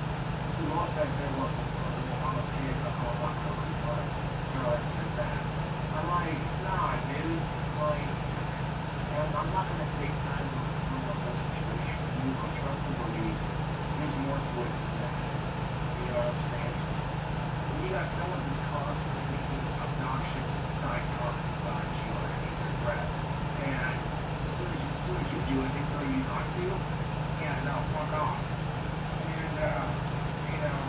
The most I said was, I'm a pig, I'm not covered, but you're like that. I'm like, nah, dude, like, and I'm not going to take time to explain the whole situation. You can trust and believe there's more to it than that. You know what I'm saying? When you got someone who's constantly making obnoxious side comments about you underneath their breath, and as soon as you do it, they tell you not to, yeah, no, fuck off. And, you know,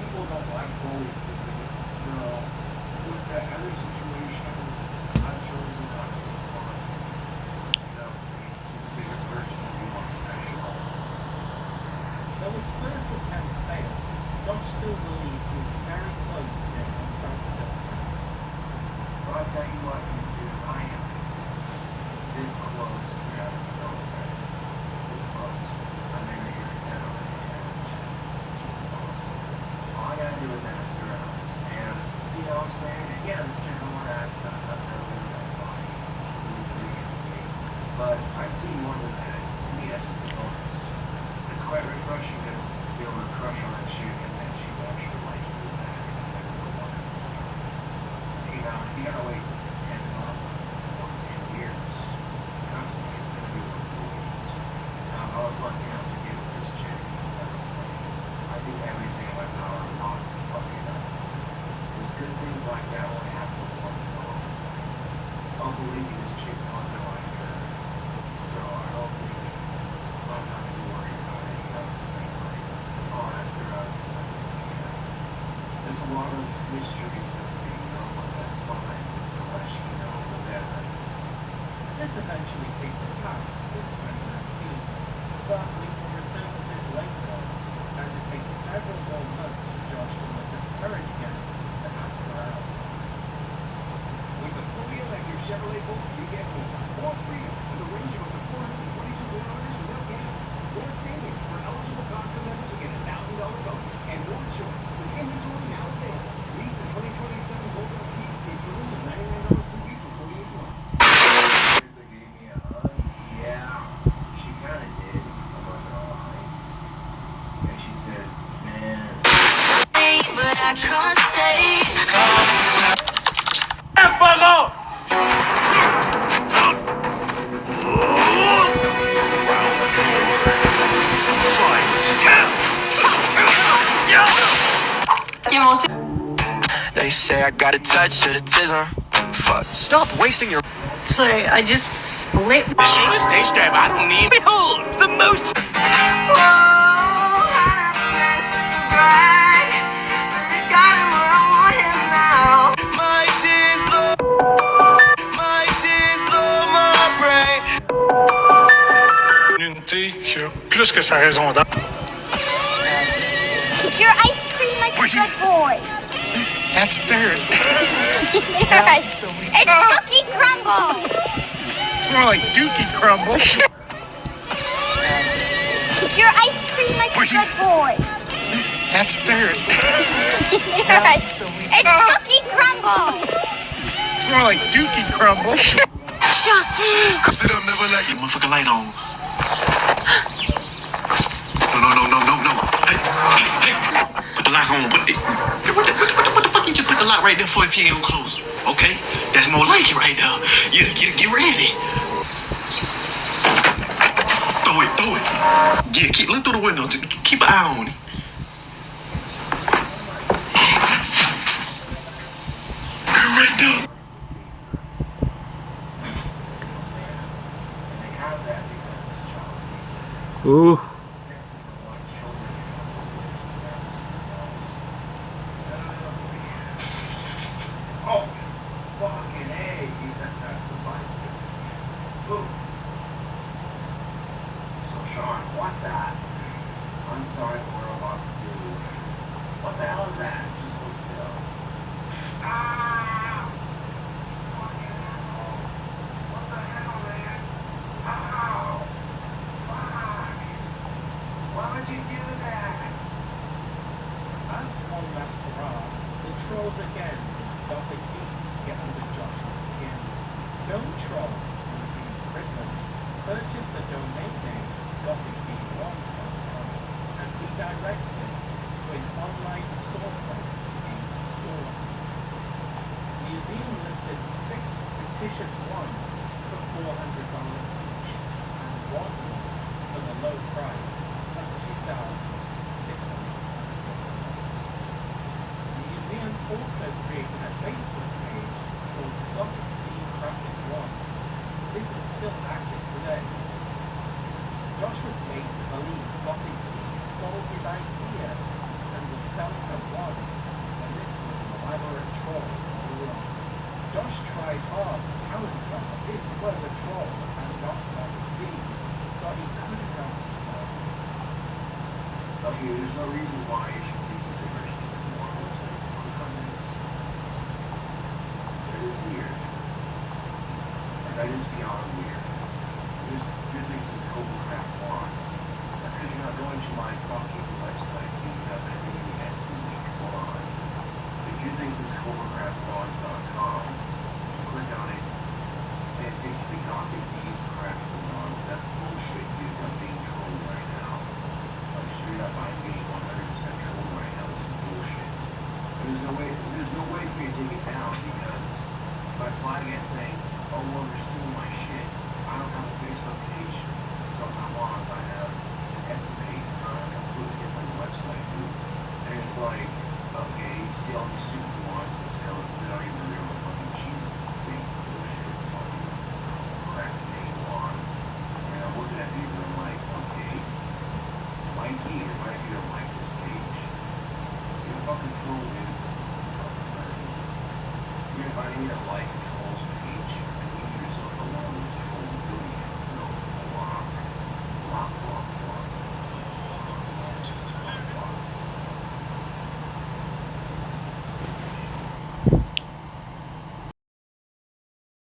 people don't like bullies, so with that other situation, I chose not to respond. You know, she's a bigger person and be more professional. Though his first attempt failed, Josh still believed he was very close to being on site with her. But I'll tell you what, YouTube, I am this close to having a girlfriend. This close. I'm married here now, and she's awesome. All I gotta do is ask her out. And, you know what I'm saying? And yeah, this chick I want to ask about, that's her really nice body. She's really pretty in the face. But I see more than that. To me, that's just a bonus. It's quite refreshing to be able to crush on a chick and then she's actually like you back. That's a wonderful feeling. You know, you gotta wait 10 months or 10 years. Constantly, it's gonna be worth the wait. I was lucky enough to get with this chick. I do everything in my power not to fuck it up. There's good things like that only happen once in a long time. Oh, believe me, this chick knows I like her. So I don't think I'm not too worried about any of this anyway. I'll ask her out and stuff. There's a lot of mystery to this thing, you know, but that's fine. The less you know, the better. This eventually came to pass in 2019, but we will return to this later, as it takes several more months for Josh to look at courage again to ask her out. With the fully electric Chevrolet Bolt 3XE, more freedom with a range of up to 422 kilometers without gas. More savings for eligible Costco members who get a $1,000 bonus and more choice with inventory now available. Lease the 2027 Bolt LT for $99 per week for 48 months. They gave me a hug. Yeah, she kind of did. I'm not gonna lie. And she said, man. But I can't stay. They say I got a touch of the tism. Fuck. Stop wasting your. So I just split. Shortest stage drive I don't need. Behold, the most. back. Got him where I want him now. My tears blow my brain. Une thé qui a plus que sa raison d'être. Eat your ice cream like a good boy. That's dirt. Eat your ice cream. It's cookie crumble. It's more like Dookie Crumble. Eat your ice cream like a good boy. That's dirt. Eat your ice cream. It's cookie crumble. It's more like Dookie Crumble. Shut in. Cause it up never like your motherfucking light on. No. Hey. Put the lock on. What the fuck you just put the lock right there for if you ain't gonna close it? Okay? That's more like it right there. Yeah, get ready. Throw it. Yeah, look through the window. Keep an eye on it. Right there. Ooh. Oh, fucking A. That's the vibes. Ooh. So, Sean, what's that? I'm sorry for what we're about to do. What the hell is that? Just hold still. Ah! Fucking asshole. What the hell, man? Ow! Fuck! Why would you do that? As one last hurrah, the trolls again got the key to get under Josh's skin. No troll who was in Britain purchased the domain name gothicbeatwants.com and redirected it to an online storefront named Store. The museum listed 6 fictitious ones for $400 each and one for the low price of $2,600. The museum also created a Facebook page called Gothic Theme Graphic Ones. This is still active today. Josh was made to believe Gothic Theme stole his idea and was selling the ones, and this was an elaborate troll all along. Josh tried hard to tell himself that this was a troll and not Gothic Theme, but he couldn't help himself. Okay, there's no reason why you should think that they're going to keep more website on this. That is weird. And that is beyond weird. There's good things as Coblecraft wants. That's because you're not going to my fucking website because I think you had to link on. The good things is coblecraftwants.com. Click on it and it can be Gothic D's Craft Wands. That's bullshit, dude. I'm being trolled right now. Like straight up, I'm being 100% trolled right now. This is bullshit. There's no way for me to take it down because if I flag it saying, oh well, they're stealing my shit. I don't have a Facebook page to sell my wands. I have an Etsy page on a completely different website, dude. And it's like, okay, you see all these stupid wands for sale that aren't even real fucking cheap. Big bullshit, fucking crack name wands. And I'm looking at these and I'm like, okay, Mikey, or Mike, you don't like this page. You're a fucking troll, dude. You're gonna find me to like